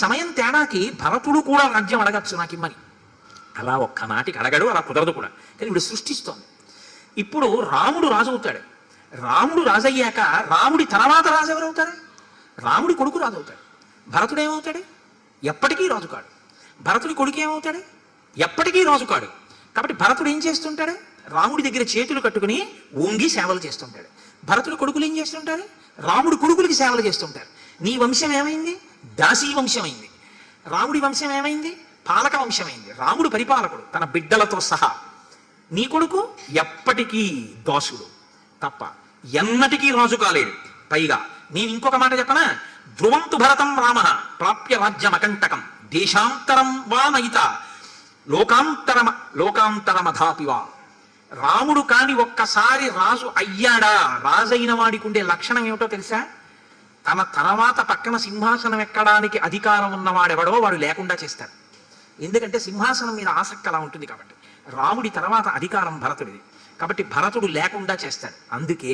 సమయం తేడాకి భరతుడు కూడా రాజ్యం అడగచ్చు నాకు ఇమ్మని. అలా ఒక్కనాటికి అడగడు, అలా కుదరదు కూడా. కానీ ఇప్పుడు సృష్టిస్తోంది. ఇప్పుడు రాముడు రాజు అవుతాడు. రాముడు రాజయ్యాక రాముడి తర్వాత రాజు ఎవరవుతారు? రాముడి కొడుకు రాజు అవుతాడు. భరతుడు ఏమవుతాడు? ఎప్పటికీ రాజు కాడు. భరతుడి కొడుకు ఏమవుతాడు? ఎప్పటికీ రాజు కాడు. కాబట్టి భరతుడు ఏం చేస్తుంటాడు? రాముడి దగ్గర చేతులు కట్టుకుని వంగి సేవలు చేస్తుంటాడు. భరతుడి కొడుకులు ఏం చేస్తుంటారు? రాముడి కొడుకులకి సేవలు చేస్తుంటారు. నీ వంశం ఏమైంది? దాసీ వంశమైంది. రాముడి వంశం ఏమైంది? పాలక వంశమైంది. రాముడు పరిపాలకుడు తన బిడ్డలతో సహా. నీ కొడుకు ఎప్పటికీ దాసుడు తప్ప ఎన్నటికీ రాజు కాలేడు. పైగా నేను ఇంకొక మాట చెప్పనా? ధ్రువంతు భరతం రామ ప్రాప్య రాజ్యం అకంటకం దేశాంతరం వా నయిత లోకాంతరమధాపివా. రాముడు కాని ఒక్కసారి రాజు అయ్యాడా? రాజైన వాడికి ఉండే లక్షణం ఏమిటో తెలుసా? తన తర్వాత పక్కన సింహాసనం ఎక్కడానికి అధికారం ఉన్నవాడెవడో వాడు లేకుండా చేస్తాడు. ఎందుకంటే సింహాసనం మీద ఆసక్తి అలా ఉంటుంది కాబట్టి. రాముడి తర్వాత అధికారం భరతుడిది కాబట్టి భరతుడు లేకుండా చేస్తాడు. అందుకే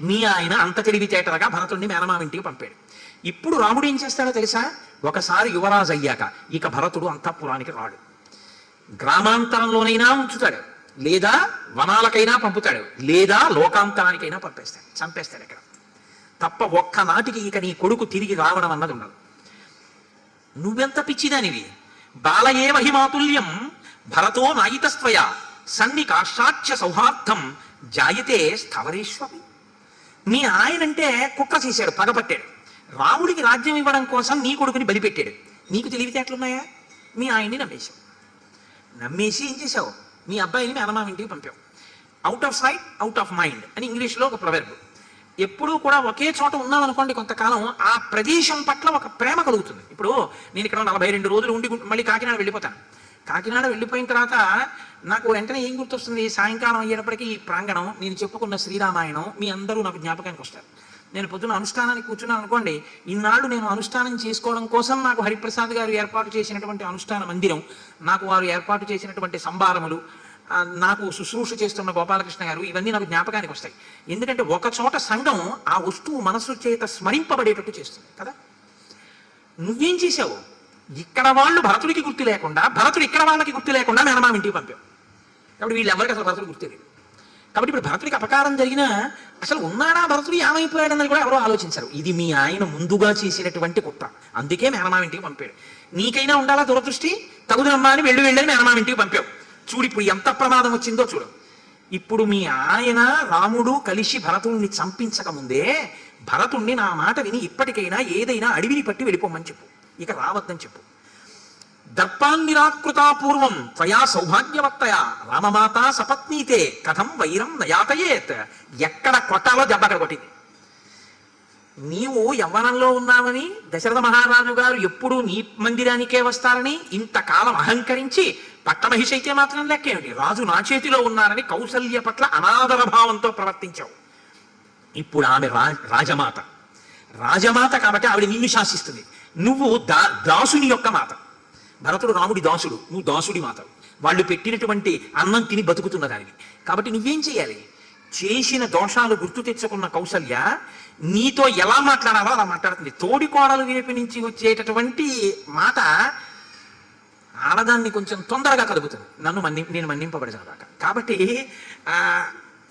మీ ఆయన అంత తెలివితేటలుగా భరతుడిని మేనమావింటికి పంపాడు. ఇప్పుడు రాముడు ఏం చేస్తాడో తెలుసా? ఒకసారి యువరాజు అయ్యాక ఇక భరతుడు అంతఃపురానికి రాడు. గ్రామాంతరంలోనైనా ఉంచుతాడు, లేదా వనాలకైనా పంపుతాడు, లేదా లోకాంతరానికైనా పంపేస్తాడు, చంపేస్తాడు. ఇక్కడ తప్ప ఒక్కనాటికి ఇక నీ కొడుకు తిరిగి రావడం అన్నది ఉండదు. నువ్వెంత పిచ్చిదానివి! బాలయే మహిమాతుల్యం భరతో నాయితస్త్వయ సన్నికాశాచ్య సౌహార్దం జాయతే స్థవరేష్వపి. మీ ఆయనంటే కుట్ర చేశాడు, పగపట్టాడు. రాముడికి రాజ్యం ఇవ్వడం కోసం నీ కొడుకుని బలిపెట్టాడు. నీకు తెలివితేటలున్నాయా? మీ ఆయన్ని నమ్మేశావు. నమ్మేసి ఏం చేశావు? మీ అబ్బాయిని మేనమామ ఇంటికి పంపావు. Out of sight out of mind అని ఇంగ్లీష్లో ఒక ప్రొవెర్బ్. ఎప్పుడూ కూడా ఒకే చోట ఉన్నామనుకోండి, కొంతకాలం ఆ ప్రదేశం పట్ల ఒక ప్రేమ కలుగుతుంది. ఇప్పుడు నేను ఇక్కడ 42 రోజులు ఉండి మళ్ళీ కాకినాడ వెళ్ళిపోతాను. కాకినాడ వెళ్ళిపోయిన తర్వాత నాకు వెంటనే ఏం గుర్తొస్తుంది? సాయంకాలం అయ్యేటప్పటికీ ఈ ప్రాంగణం, నేను చెప్పుకున్న శ్రీరామాయణం మీ అందరూ నాకు జ్ఞాపకానికి వస్తారు. నేను పొద్దున అనుష్ఠానానికి కూర్చున్నాను అనుకోండి, ఇన్నాళ్ళు నేను అనుష్ఠానం చేసుకోవడం కోసం నాకు హరిప్రసాద్ గారు ఏర్పాటు చేసినటువంటి అనుష్ఠాన మందిరం, నాకు వారు ఏర్పాటు చేసినటువంటి సంభారములు, నాకు శుశ్రూష చేస్తున్న గోపాలకృష్ణ గారు, ఇవన్నీ నాకు జ్ఞాపకానికి వస్తాయి. ఎందుకంటే ఒక చోట సంఘం ఆ వస్తువు మనస్సు చేత స్మరింపబడేటట్టు చేస్తుంది కదా. నువ్వేం చేశావు? ఇక్కడ వాళ్ళు భరతుడికి గుర్తు లేకుండా, భరతుడు ఇక్కడ వాళ్ళకి గుర్తు లేకుండా మేనమామ ఇంటికి పంపావు. కాబట్టి వీళ్ళెవరికి అసలు భరతుడు గుర్తులేదు. కాబట్టి ఇప్పుడు భరతుడికి అపకారం జరిగినా అసలు ఉన్నాడా భరతుడు, ఏమైపోయాడన్నది కూడా ఎవరో ఆలోచించారు. ఇది మీ ఆయన ముందుగా చేసినటువంటి కుట్ర. అందుకే మేనమామ ఇంటికి పంపాడు. నీకైనా ఉండాలా దురదృష్టి? తగుదనమ్మా అని వెళ్ళని మేనమామ ఇంటికి పంపావు. చూడు ఇప్పుడు ఎంత ప్రమాదం వచ్చిందో చూడు. ఇప్పుడు మీ ఆయన రాముడు కలిసి భరతుడిని చంపించక ముందే భరతుణ్ణి నా మాట విని ఇప్పటికైనా ఏదైనా అడవిని పట్టి వెళ్ళిపోమని చెప్పు, ఇక రావద్దని చెప్పు. దర్పాన్నిరాకృతాపూర్వం త్వయా సౌభాగ్యవత్తయ రామమాత సపత్నీతే కథం వైరం నయాతయేత్. ఎక్కడ కొట్టాలో దెబ్బ అక్కడ కొట్టింది. నీవు యవ్వనంలో ఉన్నావని దశరథ మహారాజు గారు ఎప్పుడూ నీ మందిరానికే వస్తారని ఇంతకాలం అహంకరించి పట్టమహిషి అయితే మాత్రం లెక్కేమిటి, రాజు నా చేతిలో ఉన్నారని కౌసల్య పట్ల అనాదర భావంతో ప్రవర్తించావు. ఇప్పుడు ఆమె రాజమాత. రాజమాత కాబట్టి ఆవిడ నిన్ను శాసిస్తుంది. నువ్వు దాసుని యొక్క మాత. భరతుడు రాముడి దాసుడు, నువ్వు దాసుడి మాత. వాళ్ళు పెట్టినటువంటి అన్నం తిని బతుకుతున్న దానివి. కాబట్టి నువ్వేం చేయాలి? చేసిన దోషాలు గుర్తు తెచ్చుకున్న కౌసల్య నీతో ఎలా మాట్లాడాలో అలా మాట్లాడుతుంది. తోడి కోడలు వైపు నుంచి వచ్చేటటువంటి మాట ఆడదాన్ని కొంచెం తొందరగా కలుగుతుంది. నేను మన్నింపబడిన దాకా. కాబట్టి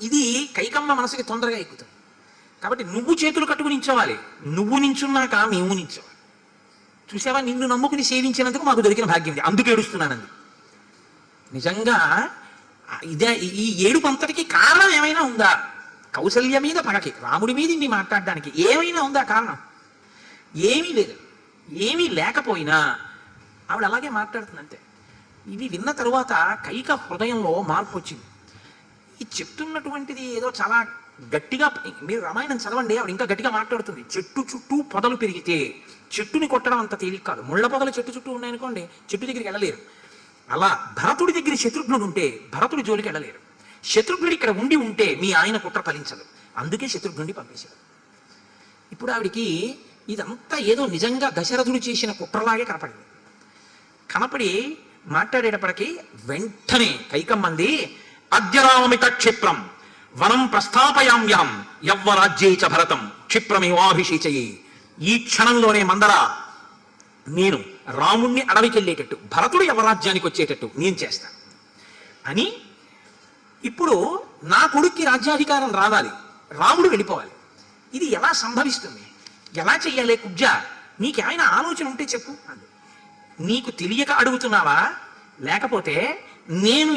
ఇది కైకమ్మ మనసుకి తొందరగా ఎక్కుతుంది. కాబట్టి నువ్వు చేతులు కట్టుకుని నించోవాలి. నువ్వు నించున్నాక మేము నించోవాలి. చూసావా, నిన్ను నమ్ముకుని సేవించినందుకు మాకు దొరికిన భాగ్యం ఇది, అందుకు ఏడుస్తున్నానంది. నిజంగా ఇదే ఈ ఏడుపు అంతటికి కారణం ఏమైనా ఉందా? కౌసల్య మీద పగకి, రాముడి మీద ఇన్ని మాట్లాడడానికి ఏమైనా ఉందా కారణం? ఏమీ లేదు. ఏమీ లేకపోయినా ఆవిడ అలాగే మాట్లాడుతుంది అంతే. ఇది విన్న తరువాత కైక హృదయంలో మార్పు వచ్చింది. ఈ చెప్తున్నటువంటిది ఏదో చాలా గట్టిగా, మీరు రామాయణం చదవండి, ఆవిడ ఇంకా గట్టిగా మాట్లాడుతుంది. చెట్టు చుట్టూ పొదలు పెరిగితే చెట్టుని కొట్టడం అంత తేలిక కాదు. ముళ్ళ పొదలు చెట్టు చుట్టూ ఉన్నాయనుకోండి, చెట్టు దగ్గరికి వెళ్ళలేరు. అలా భరతుడి దగ్గర శత్రుఘ్నుడు ఉంటే భరతుడి జోలికి వెళ్ళలేరు. శత్రుఘ్నుడు ఇక్కడ ఉంటే మీ ఆయన కుట్ర ఫలించదు. అందుకే శత్రుఘ్నుడిని పంపేశాడు. ఇప్పుడు ఆవిడికి ఇదంతా ఏదో నిజంగా దశరథుడు చేసిన కుట్రలాగే కనపడింది. కనపడి మాట్లాడేటప్పటికీ వెంటనే కైకమ్మంది, అద్యరామిత క్షిప్రం వనం ప్రస్థాపయామ్యహం యవ్వరాజ్యే చ భరతం క్షిప్రమేవాభిషేచయే. ఈ క్షణంలోనే మందర నేను రాముణ్ణి అడవికి వెళ్ళేటట్టు, భరతుడు యవరాజ్యానికి వచ్చేటట్టు నేను చేస్తాను అని. ఇప్పుడు నా కొడుక్కి రాజ్యాధికారం రావాలి, రాముడు వెళ్ళిపోవాలి. ఇది ఎలా సంభవిస్తుంది? ఎలా చెయ్యాలి? కుబ్జ, నీకేమైనా ఆలోచన ఉంటే చెప్పు అంది. నీకు తెలియక అడుగుతున్నావా, లేకపోతే నేను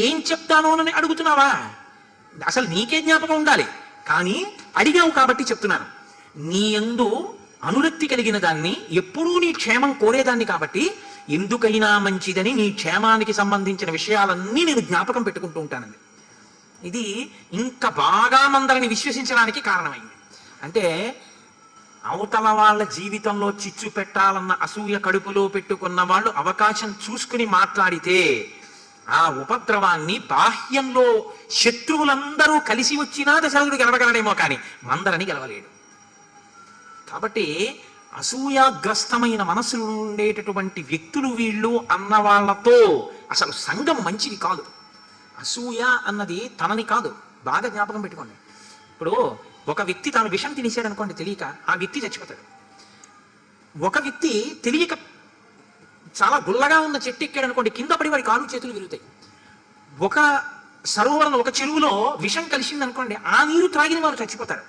ఏం చెప్తానోనని అడుగుతున్నావా? అసలు నీకే జ్ఞాపకం ఉండాలి, కానీ అడిగావు కాబట్టి చెప్తున్నాను. నీ యందు అనురక్తి కలిగిన దాన్ని, ఎప్పుడూ నీ క్షేమం కోరేదాన్ని కాబట్టి ఎందుకైనా మంచిదని నీ క్షేమానికి సంబంధించిన విషయాలన్నీ నేను జ్ఞాపకం పెట్టుకుంటూ ఉంటానండి. ఇది ఇంకా బాగా మందరిని విశ్వసించడానికి కారణమైంది. అంటే అవతల వాళ్ళ జీవితంలో చిచ్చు పెట్టాలన్న అసూయ కడుపులో పెట్టుకున్న వాళ్ళు అవకాశం చూసుకుని మాట్లాడితే ఆ ఉపద్రవాన్ని బాహ్యంలో శత్రువులందరూ కలిసి వచ్చినా దశరథుడు గెలవగలడేమో కానీ మందరని గెలవలేడు. కాబట్టి అసూయాగ్రస్తమైన మనసులు ఉండేటటువంటి వ్యక్తులు వీళ్ళు అన్న వాళ్ళతో అసలు సంఘం మంచిది కాదు. అసూయ అన్నది తనని కాదు, బాగా జ్ఞాపకం పెట్టుకోండి. ఇప్పుడు ఒక వ్యక్తి తాను విషం తినేసాడు అనుకోండి, తెలియక ఆ వ్యక్తి చచ్చిపోతాడు. ఒక వ్యక్తి తెలియక చాలా గుల్లగా ఉన్న చెట్టు ఎక్కాడు అనుకోండి, కింద పడి వాడి కాళ్ళు చేతులు విరుగుతాయి. ఒక సరోవరంలో ఒక చెరువులో విషం కలిసింది అనుకోండి, ఆ నీరు త్రాగిన వారు చచ్చిపోతారు.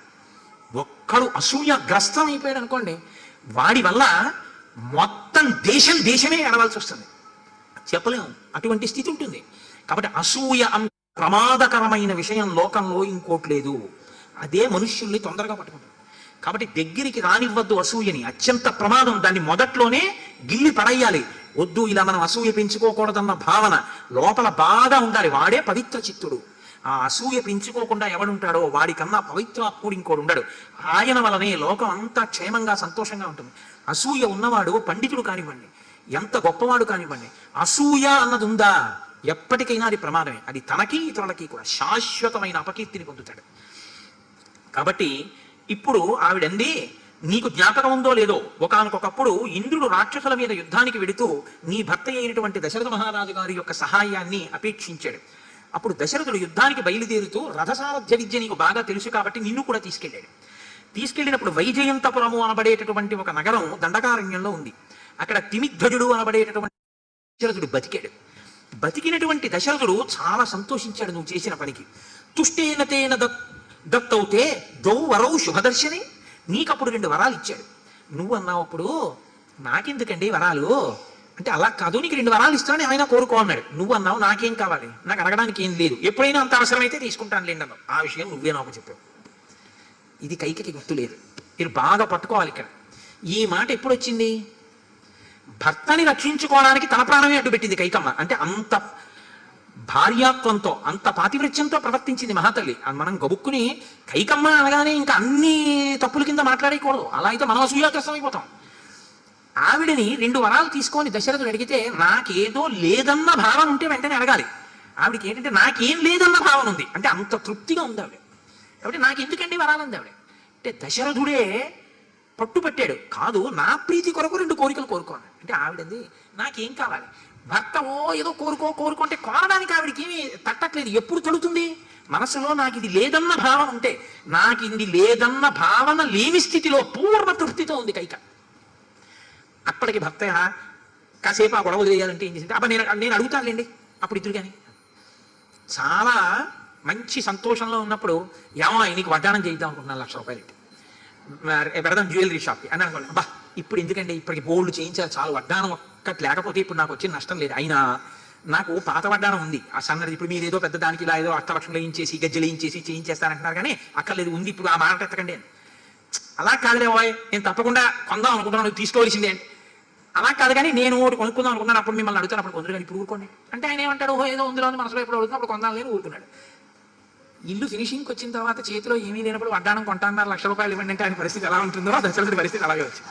ఒక్కడు అసూయగ్రస్తం అయిపోయాడు అనుకోండి, వాడి వల్ల మొత్తం దేశమే ఏడవలసి వస్తుంది. చెప్పలేము, అటువంటి స్థితి ఉంటుంది. కాబట్టి అసూయ ప్రమాదకరమైన విషయం లోకంలో ఇంకోటి లేదు. అదే మనుష్యుల్ని తొందరగా పట్టుకుంటుంది. కాబట్టి దగ్గరికి రానివ్వద్దు అసూయని, అత్యంత ప్రమాదం. దాన్ని మొదట్లోనే గిల్లి పడేయాలి. వద్దు, ఇలా మనం అసూయ పెంచుకోకూడదన్న భావన లోపల బాగా ఉండాలి. వాడే పవిత్ర చిత్తుడు. ఆ అసూయ పెంచుకోకుండా ఎవడుంటాడో వాడికన్నా పవిత్రాత్ముడు ఇంకోడు ఉండడు. ఆయన వలనే లోకం అంతా క్షేమంగా సంతోషంగా ఉంటుంది. అసూయ ఉన్నవాడు పండితుడు కానివ్వండి, ఎంత గొప్పవాడు కానివ్వండి, అసూయ అన్నది ఉందా ఎప్పటికైనా అది ప్రమాదమే. అది తనకి ఇతరులకి కూడా శాశ్వతమైన అపకీర్తిని పొందుతాడు. కాబట్టి ఇప్పుడు ఆవిడంది, నీకు జ్ఞాపకం ఉందో లేదో, ఒకానొకప్పుడు ఇంద్రుడు రాక్షసుల మీద యుద్ధానికి వెడుతూ నీ భర్త అయినటువంటి దశరథ మహారాజు గారి యొక్క సహాయాన్ని అపేక్షించాడు. అప్పుడు దశరథుడు యుద్ధానికి బయలుదేరుతూ రథసారథ్య విద్య నీకు బాగా తెలుసు కాబట్టి నిన్ను కూడా తీసుకెళ్ళాడు. తీసుకెళ్ళినప్పుడు వైజయంతపురము అనబడేటటువంటి ఒక నగరం దండకారణ్యంలో ఉంది. అక్కడ తిమిధ్వజుడు అనబడేటటువంటి దశరథుడు బతికాడు. బతికినటువంటి దశరథుడు చాలా సంతోషించాడు నువ్వు చేసిన పనికి. తుష్టేన తేన దత్తౌతే దౌ వరౌ శుభదర్శనే, నీకప్పుడు 2 వరాలు ఇచ్చాడు. నువ్వు అన్నావు అప్పుడు, నాకెందుకండి వరాలు అంటే, అలా కాదు, నీకు 2 వరాలు ఇస్తానని ఆయన కోరుకో అన్నాడు. నువ్వు అన్నావు నాకేం కావాలి, నాకు అడగడానికి ఏం లేదు, ఎప్పుడైనా అంత అవసరమైతే తీసుకుంటాను లేండి అన్నావు. ఆ విషయం నువ్వే నాకు చెప్పావు. ఇది కైకకి గుర్తు లేదు. మీరు బాగా పట్టుకోవాలి ఇక్కడ. ఈ మాట ఎప్పుడు వచ్చింది? భర్తని రక్షించుకోవడానికి తన ప్రాణమే అడ్డుపెట్టింది కైకమ్మ. అంటే అంత భార్యాత్వంతో, అంత పాతివృత్యంతో ప్రవర్తించింది మహాతల్లి. మనం గబుక్కుని కైకమ్మ అనగానే ఇంకా అన్ని తప్పుల కింద మాట్లాడకూడదు. అలా అయితే మనం అసూయాగ్రస్తం అయిపోతాం. ఆవిడని 2 వరాలు తీసుకొని దశరథుడు అడిగితే నాకేదో లేదన్న భావన ఉంటే వెంటనే అడగాలి. ఆవిడకి ఏంటంటే నాకేం లేదన్న భావన ఉంది, అంటే అంత తృప్తిగా ఉంది ఆవిడ. కాబట్టి నాకు ఎందుకండి వరాలు ఉంది ఆవిడ. అంటే దశరథుడే పట్టుపట్టాడు, కాదు నా ప్రీతి కొరకు 2 కోరికలు కోరుకోవాలి. అంటే ఆవిడంది నాకేం కావాలి, భర్త ఏదో కోరుకుంటే కోరడానికి ఆవిడికి ఏమి తట్టట్లేదు. ఎప్పుడు తడుతుంది మనసులో? నాకు ఇది లేదన్న భావన ఉంటే, నాకు ఇది లేదన్న భావన లేని స్థితిలో పూర్ణ తృప్తితో ఉంది కైక. అప్పటికి భర్త కాసేపు ఆ గొడవ వదిలేయాలంటే ఏం చేసింది, అబ్బా నేను అడుగుతానులేండి అప్పుడు ఇద్దరు. కానీ చాలా మంచి సంతోషంలో ఉన్నప్పుడు, ఏమో నీకు వడ్డానం చేద్దాం అనుకుంటున్నాను, 1,00,000 రూపాయలు పెడదాం జ్యువెలరీ షాప్కి అని అనుకోండి. అబ్బా ఇప్పుడు ఎందుకంటే ఇప్పటికి బోల్డ్ చేయించాలి, చాలు, వడ్డానం ఒక్కటి లేకపోతే ఇప్పుడు నాకు వచ్చిన నష్టం లేదు. అయినా నాకు పాత వడ్డానం ఉంది, ఆ సన్నది. ఇప్పుడు మీరు ఏదో పెద్ద దానికి ఇలా ఏదో అష్టలక్షలు వేయించేసి గజ్జలు వేయించేసి చేయించేస్తానంటున్నారు, కానీ అక్కర్లేదు, ఉంది, ఇప్పుడు ఆ మాట ఎత్తకండి అని. అలా కాదులే బాయ్, నేను తప్పకుండా కొందాం అనుకుంటున్నాను, తీసుకోవాల్సిందే. అలా కాదు, కానీ నేను ఒకటి కొనుక్కుందాం అనుకున్నాను, అప్పుడు మిమ్మల్ని అడుగుతాను, అప్పుడు కొందరు కానీ ఇప్పుడు ఊరుకోండి అంటే ఆయన ఏమంటాడు, ఏదో ఉందిలో మనసులో ఎప్పుడు అడుగుతున్నా అప్పుడు కొందాం లేని ఊరుకున్నాడు. ఇల్లు ఫినిషింగ్కి వచ్చిన తర్వాత చేతిలో ఏమీ లేనప్పుడు వడ్డానం కొంటాన్నారు, 1,00,000 రూపాయలు ఇవ్వండి అంటే ఆయన పరిస్థితి ఎలా ఉంటుందో దశరథుడి పరిస్థితి అలాగే వచ్చింది.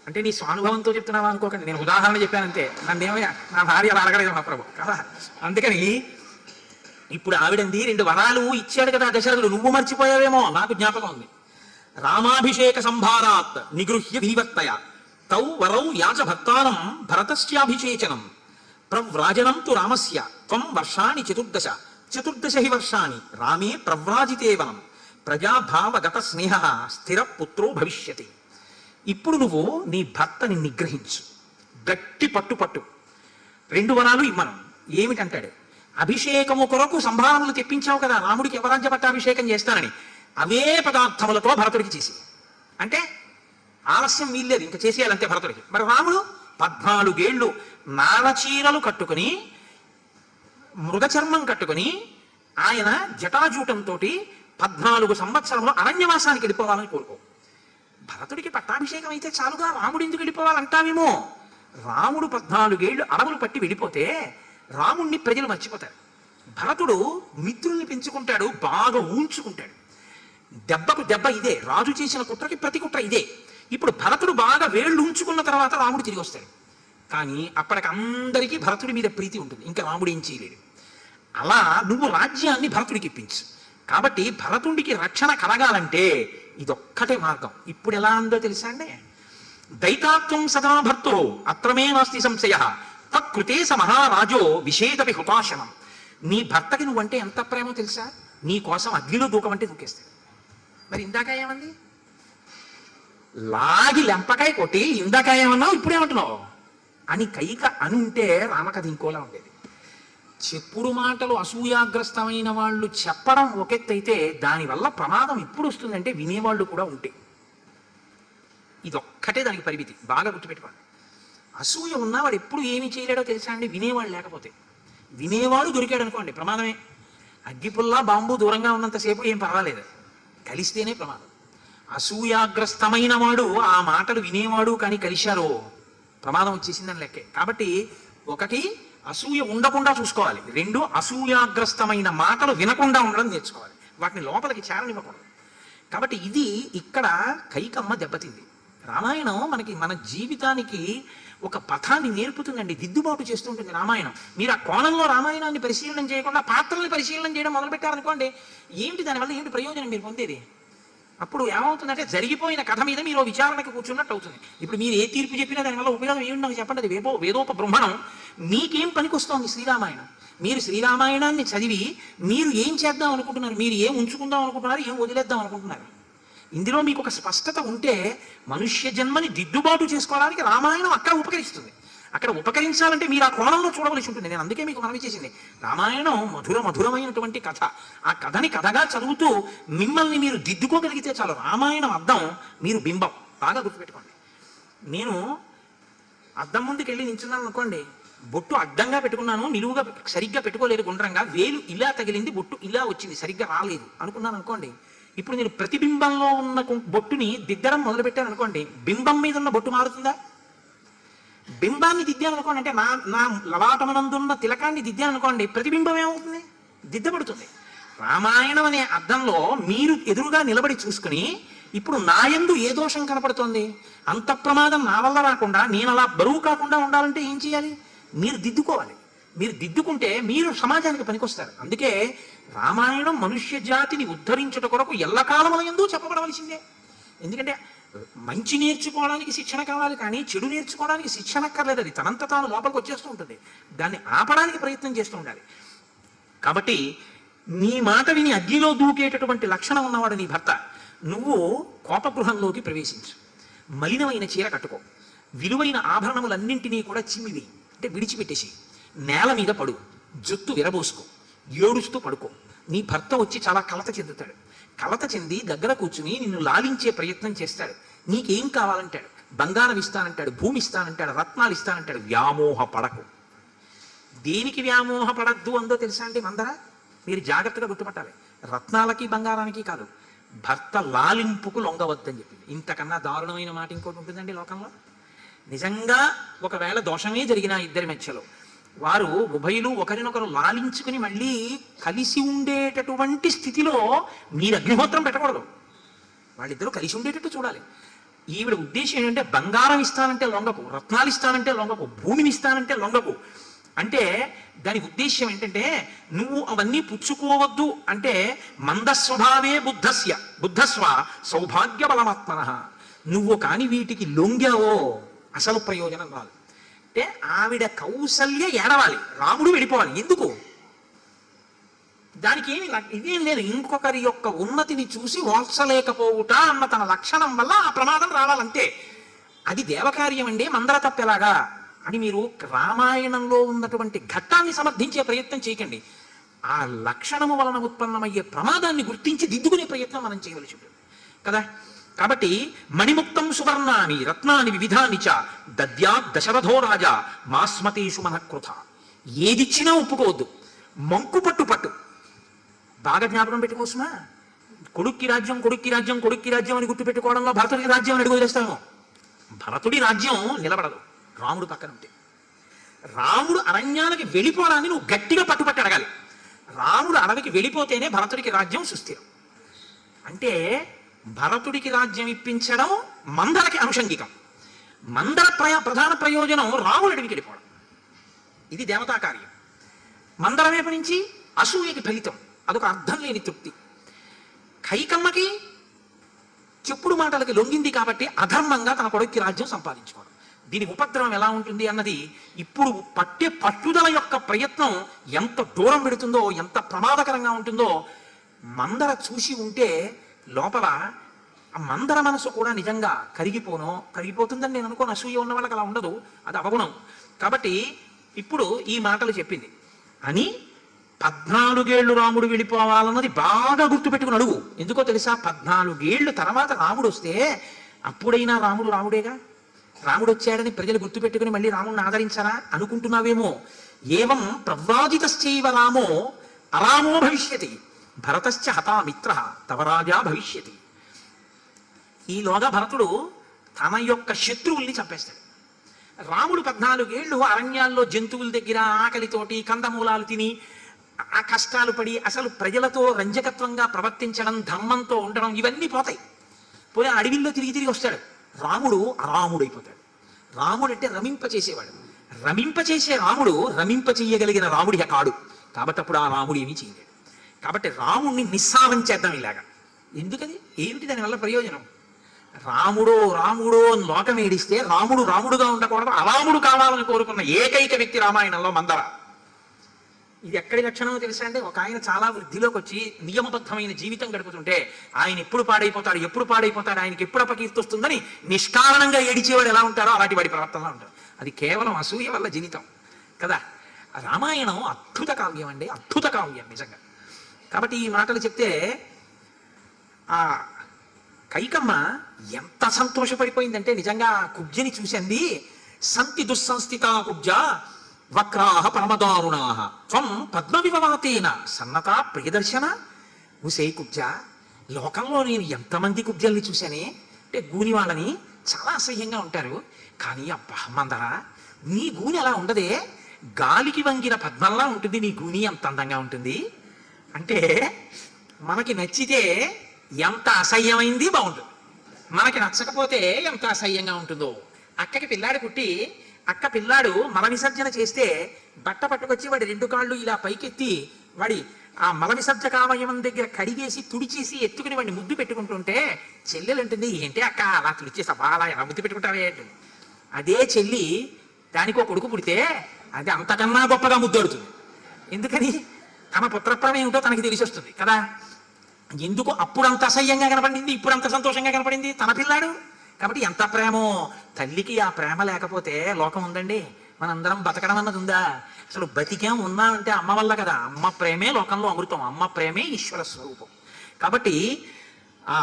అంటే నీ స్వానుభవంతో చెప్తున్నావా అనుకోకండి, నేను ఉదాహరణ చెప్పానంతే. నన్నేమయ్యా నా భార్య అలా అడగలేదు మా ప్రభు కదా. అందుకని ఇప్పుడు ఆవిడంది 2 వరాలు ఇచ్చాడు కదా దశరథుడు, నువ్వు మర్చిపోయావేమో, నాకు జ్ఞాపకం ఉంది. రామాభిషేక సంభారాత్ నిగృహ్య వినివర్తయ తౌ వరౌ యాచ భక్తానం భరతస్యాభిషేచనం ప్రవ్రాజనం తు రామస్య త్వం వర్షాణి 14 హి వర్షాణి రామే ప్రవ్రాజితే వనం ప్రజాభావగత స్నేహ స్థిర పుత్రో భవిష్యతి. ఇప్పుడు నువ్వు నీ భర్తని నిగ్రహించు, గట్టి పట్టు 2 వరాలు ఇమ్మను. ఏమిటంటాడు, అభిషేకము కొరకు సంభావనలు తెప్పించావు కదా, రాముడికి యవరాజ్య పట్టాభిషేకం చేస్తానని, అవే పదార్థములతో భరతుడికి చేసి, అంటే ఆలస్యం వీల్లేదు, ఇంకా చేసేయాలంతే భరతుడికి. మరి రాముడు 14 ఏళ్ళు నారచీరలు కట్టుకుని మృగచర్మం కట్టుకుని ఆయన జటాజూటంతో 14 సంవత్సరంలో అరణ్యవాసానికి వెళ్ళిపోవాలని కోరుకో. భరతుడికి పట్టాభిషేకం అయితే చాలుగా, రాముడు ఎందుకు వెళ్ళిపోవాలంటావేమో. రాముడు 14 ఏళ్ళు అడవులు పట్టి వెళ్ళిపోతే రాముణ్ణి ప్రజలు మర్చిపోతారు. భరతుడు మిత్రుల్ని పెంచుకుంటాడు, బాగా ఊంచుకుంటాడు. దెబ్బకు దెబ్బ ఇదే, రాజు చేసిన కుట్రకి ప్రతి కుట్ర ఇదే. ఇప్పుడు భరతుడు బాగా వేళ్ళు ఉంచుకున్న తర్వాత రాముడు తిరిగి వస్తాడు. కానీ అప్పటికి అందరికీ భరతుడి మీద ప్రీతి ఉంటుంది, ఇంకా రాముడు ఏం చేయలేడు. అలా నువ్వు రాజ్యాన్ని భరతుడికి ఇప్పించు. కాబట్టి భరతుడికి రక్షణ కలగాలంటే ఇదొక్కటే మార్గం. ఇప్పుడు ఎలా ఉందో తెలుసా అండి? దైతాత్వం సదా భర్తో అత్రమే నాస్తి సంశయ తత్కృతే స మహారాజో విషేదపి హుతాశనం. నీ భర్తకి నువ్వంటే ఎంత ప్రేమో తెలుసా? నీ కోసం అగ్నిలో దూకమంటే దూకేస్తాడు. మరి ఇందాక ఏమంది? లాగి లెంపకాయ కొట్టి ఇందాక ఏమన్నావు ఇప్పుడేమంటున్నావు అని కైక అనుంటే రామకథ ఇంకోలా ఉండేది. చెప్పుడు మాటలు అసూయాగ్రస్తమైన వాళ్ళు చెప్పడం ఒకెత్తైతే దానివల్ల ప్రమాదం ఎప్పుడు వస్తుందంటే వినేవాళ్ళు కూడా ఉంటే. ఇదొక్కటే దానికి పరిమితి, బాగా గుర్తుపెట్టుకోండి. అసూయ ఉన్నవాడు ఎప్పుడు ఏమి చేయలేడో తెలుసా అండి? వినేవాడు లేకపోతే. వినేవాడు దొరికాడు అనుకోండి ప్రమాదమే. అగ్గిపుల్లా బాంబు దూరంగా ఉన్నంతసేపు ఏం పర్వాలేదు, కలిస్తేనే ప్రమాదం. అసూయాగ్రస్తమైన వాడు ఆ మాటలు వినేవాడు కానీ కలిశారో ప్రమాదం వచ్చేసిందని లెక్కే. కాబట్టి ఒకటి అసూయ ఉండకుండా చూసుకోవాలి, రెండు అసూయాగ్రస్తమైన మాటలు వినకుండా ఉండడం నేర్చుకోవాలి, వాటిని లోపలికి చేరనివ్వకూడదు. కాబట్టి ఇది ఇక్కడ కైకమ్మ దెబ్బతింది. రామాయణం మన జీవితానికి ఒక పథాన్ని నేర్పుతుందండి, దిద్దుబాటు చేస్తుంటుంది రామాయణం. మీరు ఆ కోణంలో రామాయణాన్ని పరిశీలన చేయకుండా పాత్రల్ని పరిశీలన చేయడం మొదలుపెట్టారనుకోండి, ఏంటి దానివల్ల ఏంటి ప్రయోజనం మీరు పొందేది? అప్పుడు ఏమవుతుందంటే జరిగిపోయిన కథ మీద మీరు విచారణకు కూర్చున్నట్టు అవుతుంది. ఇప్పుడు మీరు ఏ తీర్పు చెప్పినా దానివల్ల ఉపయోగం ఏమి నాకు చెప్పండి. అది వేదోప బ్రహ్మణం. మీకేం పనికొస్తోంది శ్రీరామాయణం? మీరు శ్రీరామాయణాన్ని చదివి మీరు ఏం చేద్దాం అనుకుంటున్నారు? మీరు ఏం ఉంచుకుందాం అనుకుంటున్నారు? ఏం వదిలేద్దాం అనుకుంటున్నారు? ఇందులో మీకు ఒక స్పష్టత ఉంటే మనుష్య జన్మని దిద్దుబాటు చేసుకోవడానికి రామాయణం అక్కడ ఉపకరిస్తుంది. అక్కడ ఉపకరించాలంటే మీరు ఆ కోణంలో చూడవలసి ఉంటుంది. నేను అందుకే మీకు మనవి చేసింది, రామాయణం మధురమైనటువంటి కథ. ఆ కథని కథగా చదువుతూ మిమ్మల్ని మీరు దిద్దుకోగలిగితే చాలు. రామాయణం అద్దం, మీరు బింబం. బాగా గుర్తుపెట్టుకోండి. నేను అద్దం ముందుకు వెళ్ళి నించున్నాను అనుకోండి, బొట్టు అడ్డంగా పెట్టుకున్నాను, నిలువుగా సరిగ్గా పెట్టుకోలేదు, గుండ్రంగా వేలు ఇలా తగిలింది, బొట్టు ఇలా వచ్చింది, సరిగ్గా రాలేదు అనుకున్నాను అనుకోండి. ఇప్పుడు నేను ప్రతిబింబంలో ఉన్న బొట్టుని దిద్దడం మొదలుపెట్టాను అనుకోండి, బింబం మీద ఉన్న బొట్టు మారుతుందా? బింబాన్ని దిద్దాను అనుకోండి, అంటే నా లలాటమనందున్న తిలకాన్ని దిద్దాను అనుకోండి, ప్రతిబింబం ఏమవుతుంది? దిద్దబడుతుంది. రామాయణం అనే అర్థంలో మీరు ఎదురుగా నిలబడి చూసుకుని ఇప్పుడు నా యందు ఏ దోషం కనపడుతోంది, అంత ప్రమాదం నా వల్ల రాకుండా నేను అలా బరువు కాకుండా ఉండాలంటే ఏం చేయాలి? మీరు దిద్దుకోవాలి. మీరు దిద్దుకుంటే మీరు సమాజానికి పనికొస్తారు. అందుకే రామాయణం మనుష్య జాతిని ఉద్ధరించుట కొరకు ఎల్లకాలముల యందు చెప్పబడవలసిందే. ఎందుకంటే మంచి నేర్చుకోవడానికి శిక్షణ కావాలి, కానీ చెడు నేర్చుకోవడానికి శిక్షణ అక్కర్లేదు. అది తనంత తాను లోపలికి వచ్చేస్తూ ఉంటుంది. దాన్ని ఆపడానికి ప్రయత్నం చేస్తూ ఉండాలి. కాబట్టి నీ మాట విని అగ్నిలో దూకేటటువంటి లక్షణం ఉన్నవాడు నీ భర్త. నువ్వు కోపగృహంలోకి ప్రవేశించు, మలినమైన చీర కట్టుకో, విలువైన ఆభరణములన్నింటినీ కూడా చిమ్మివి, అంటే విడిచిపెట్టేసి నేల మీద పడు, జుత్తు విరబోసుకో, ఏడుస్తూ పడుకో. నీ భర్త వచ్చి చాలా కలత చెందుతాడు. కలత చెంది దగ్గర కూర్చుని నిన్ను లాలించే ప్రయత్నం చేస్తాడు. నీకేం కావాలంటాడు? బంగారం ఇస్తానంటాడు, భూమి ఇస్తానంటాడు, రత్నాలు ఇస్తానంటాడు. వ్యామోహ పడకు. దేనికి వ్యామోహ పడద్దు అందో తెలుసా అండి మందర? మీరు జాగ్రత్తగా గుర్తుపట్టాలి. రత్నాలకి బంగారానికి కాదు, భర్త లాలింపుకు లొంగవద్దని చెప్పింది. ఇంతకన్నా దారుణమైన మాట ఇంకోటి ఉంటుందండి లోకంలో? నిజంగా ఒకవేళ దోషమే జరిగిన ఇద్దరి మధ్యలో వారు ఉభయులు ఒకరినొకరు లాలించుకుని మళ్ళీ కలిసి ఉండేటటువంటి స్థితిలో మీరు అగ్నిహోత్రం పెట్టకూడదు. వాళ్ళిద్దరూ కలిసి ఉండేటట్టు చూడాలి. ఈవిడ ఉద్దేశం ఏంటంటే బంగారం ఇస్తానంటే లొంగకు, రత్నాలు ఇస్తానంటే లొంగకు, భూమిని ఇస్తానంటే లొంగకు. అంటే దాని ఉద్దేశ్యం ఏంటంటే నువ్వు అవన్నీ పుచ్చుకోవద్దు అంటే మందస్వభావే బుద్ధస్వ సౌభాగ్య బలమాత్మన. నువ్వు కాని వీటికి లొంగావో అసలు ప్రయోజనం రాదు. అంటే ఆవిడ కౌసల్య ఏడవాలి, రాముడు వెళ్ళిపోవాలి. ఎందుకు? దానికి ఇదేం లేదు, ఇంకొకరి యొక్క ఉన్నతిని చూసి ఓర్చలేకపోవుట అన్న తన లక్షణం వల్ల ఆ ప్రమాదం రావాలంటే. అది దేవకార్యం అండి, మందర తప్పెలాగా అని మీరు రామాయణంలో ఉన్నటువంటి ఘట్టాన్ని సమర్థించే ప్రయత్నం చేయకండి. ఆ లక్షణము వలన ఉత్పన్నమయ్యే ప్రమాదాన్ని గుర్తించి దిద్దుకునే ప్రయత్నం మనం చేయవలసి ఉంటుంది కదా. కాబట్టి మణిముక్తం సువర్ణాని రత్నాని వివిధాని చ దద్యాత్ దశరథో రాజా మాస్మతేషు మనఃకృత. ఏదిచ్చినా ఒప్పుకోవద్దు, మంకు పట్టు. బాగా జ్ఞాపకం పెట్టుకోసమా? కొడుక్కి రాజ్యం కొడుక్కి రాజ్యం కొడుక్కి రాజ్యం అని గుర్తు పెట్టుకోవడంలో భరతుడికి రాజ్యం అని అడుగు వదిలేస్తాము. భరతుడి రాజ్యం నిలబడదు రాముడు పక్కన ఉంటే. రాముడు అరణ్యానికి వెళ్ళిపోవడాన్ని నువ్వు గట్టిగా పట్టుపట్టి అడగాలి. రాముడు అడవికి వెళ్ళిపోతేనే భరతుడికి రాజ్యం సుస్థిరం. అంటే భరతుడికి రాజ్యం ఇప్పించడం మందరకి అనుషంగికం. మందర ప్రధాన ప్రయోజనం రాముడు అడవికి వెళ్ళిపోవడం. ఇది దేవతా కార్యం. మందర వైపు నుంచి అసూయకి ఫలితం, అదొక అర్థం లేని తృప్తి. కైకమ్మకి చెప్పుడు మాటలకి లొంగింది కాబట్టి అధర్మంగా తన కొడుక్కి రాజ్యం సంపాదించుకోవడం. దీని ఉపద్రవం ఎలా ఉంటుంది అన్నది ఇప్పుడు పట్టే పట్టుదల యొక్క ప్రయత్నం ఎంత దూరం పెడుతుందో, ఎంత ప్రమాదకరంగా ఉంటుందో మందర చూసి ఉంటే లోపల ఆ మందర మనసు కూడా నిజంగా కరిగిపోతుందని నేను అనుకోను. అసూయ ఉన్న వాళ్ళకి అలా ఉండదు, అది అవగుణం. కాబట్టి ఇప్పుడు ఈ మాటలు చెప్పింది అని 14 ఏళ్ళు రాముడు వెళ్ళిపోవాలన్నది బాగా గుర్తుపెట్టుకుని అడుగు. ఎందుకో తెలుసా? 14 ఏళ్ళు తర్వాత రాముడు వస్తే అప్పుడైనా రాముడు రాముడేగా. రాముడు వచ్చాడని ప్రజలు గుర్తుపెట్టుకుని మళ్ళీ రాముడిని ఆదరించారా అనుకుంటున్నావేమో. ఏవం ప్రవ్రాజితశ్చైవ రామో అరామో భవిష్యతి భరతశ్చ హతామిత్ర తవ రాజా భవిష్యతి. ఈలోగా భరతుడు తన యొక్క శత్రువుల్ని చంపేస్తాడు. రాముడు 14 ఏళ్ళు అరణ్యాల్లో జంతువుల దగ్గర ఆకలితోటి కందమూలాలు తిని ఆ కష్టాలు పడి అసలు ప్రజలతో రంజకత్వంగా ప్రవర్తించడం, ధర్మంతో ఉండడం ఇవన్నీ పోతాయి. పోయి అడవిల్లో తిరిగి వస్తాడు. రాముడు అరాముడైపోతాడు. రాముడు అంటే రమింపచేసేవాడు. రమింపచేసే రాముడు రమింపచేయగలిగిన రాముడి కాడు. కాబట్టి అప్పుడు ఆ రాముడు ఏమీ చేయలేడు. కాబట్టి రాముడిని నిస్సారం చేద్దాం ఇలాగా. ఎందుకది? ఏమిటి దానివల్ల ప్రయోజనం? రాముడు అని లోకం ఏడిస్తే రాముడు రాముడుగా ఉండకూడదు, అరాముడు కావాలని కోరుకున్న ఏకైక వ్యక్తి రామాయణంలో మందర. ఇది ఎక్కడి లక్షణమో తెలుసా అంటే, ఒక ఆయన చాలా వృద్ధిలోకి వచ్చి నియమబద్ధమైన జీవితం గడుపుతుంటే ఆయన ఎప్పుడు పాడైపోతాడు, ఆయనకి ఎప్పుడు అపకీర్తి వస్తుందని నిష్కారణంగా ఏడిచేవాడు ఎలా ఉంటారో అలాంటి వాడి ప్రవర్తనలో ఉంటారు. అది కేవలం అసూయ వల్ల జనితం కదా. రామాయణం అద్భుత కావ్యం అండి, అద్భుత కావ్యం నిజంగా. కాబట్టి ఈ మాటలు చెప్తే ఆ కైకమ్మ ఎంత సంతోషపడిపోయిందంటే నిజంగా కుబ్జని చూసింది. సంతి దుస్సంస్థిత కుబ్జ వక్రాహ పరమదారుణాహ త్వం పద్మ వివవాతేన సన్నతా ప్రియదర్శన. ఉసే కుబ్జ, లోకంలో నేను ఎంతమంది కుబ్జల్ని చూశానే అంటే గూని వాళ్ళని చాలా అసహ్యంగా ఉంటారు. కానీ అబ్బా మందర, నీ గూని అలా ఉండదే, గాలికి వంగిన పద్మంలా ఉంటుంది నీ గూని, ఎంత అందంగా ఉంటుంది అంటే మనకి నచ్చితే ఎంత అసహ్యమైంది బాగుంటుంది, మనకి నచ్చకపోతే ఎంత అసహ్యంగా ఉంటుందో. అక్కకి పిల్లాడు పుట్టి అక్క పిల్లాడు మల విసర్జన చేస్తే బట్ట పట్టుకొచ్చి వాడి 2 కాళ్ళు ఇలా పైకెత్తి వాడి ఆ మల విసర్జకావయవం దగ్గర కడిగేసి తుడిచేసి ఎత్తుకుని వాడిని ముద్దు పెట్టుకుంటుంటే చెల్లెలు అంటుంది, ఏంటి అక్క అలా తుడిచేసా బాగా ఎలా ముద్దు పెట్టుకుంటావే. అదే చెల్లి దానికో కొడుకు పుడితే అది అంతకన్నా గొప్పగా ముద్దడుతుంది. ఎందుకని? తన పుత్రప్రమ ఏమిటో తనకి తెలిసి వస్తుంది కదా. ఎందుకు అప్పుడంత అసహ్యంగా కనపడింది, ఇప్పుడు అంత సంతోషంగా కనపడింది? తన పిల్లాడు కాబట్టి ఎంత ప్రేమో. తల్లికి ఆ ప్రేమ లేకపోతే లోకం ఉందండి? మనందరం బతకడం అన్నది ఉందా? అసలు బతికేం ఉన్నామంటే అమ్మ వల్ల కదా. అమ్మ ప్రేమే లోకంలో అమృతం, అమ్మ ప్రేమే ఈశ్వర స్వరూపం. కాబట్టి ఆ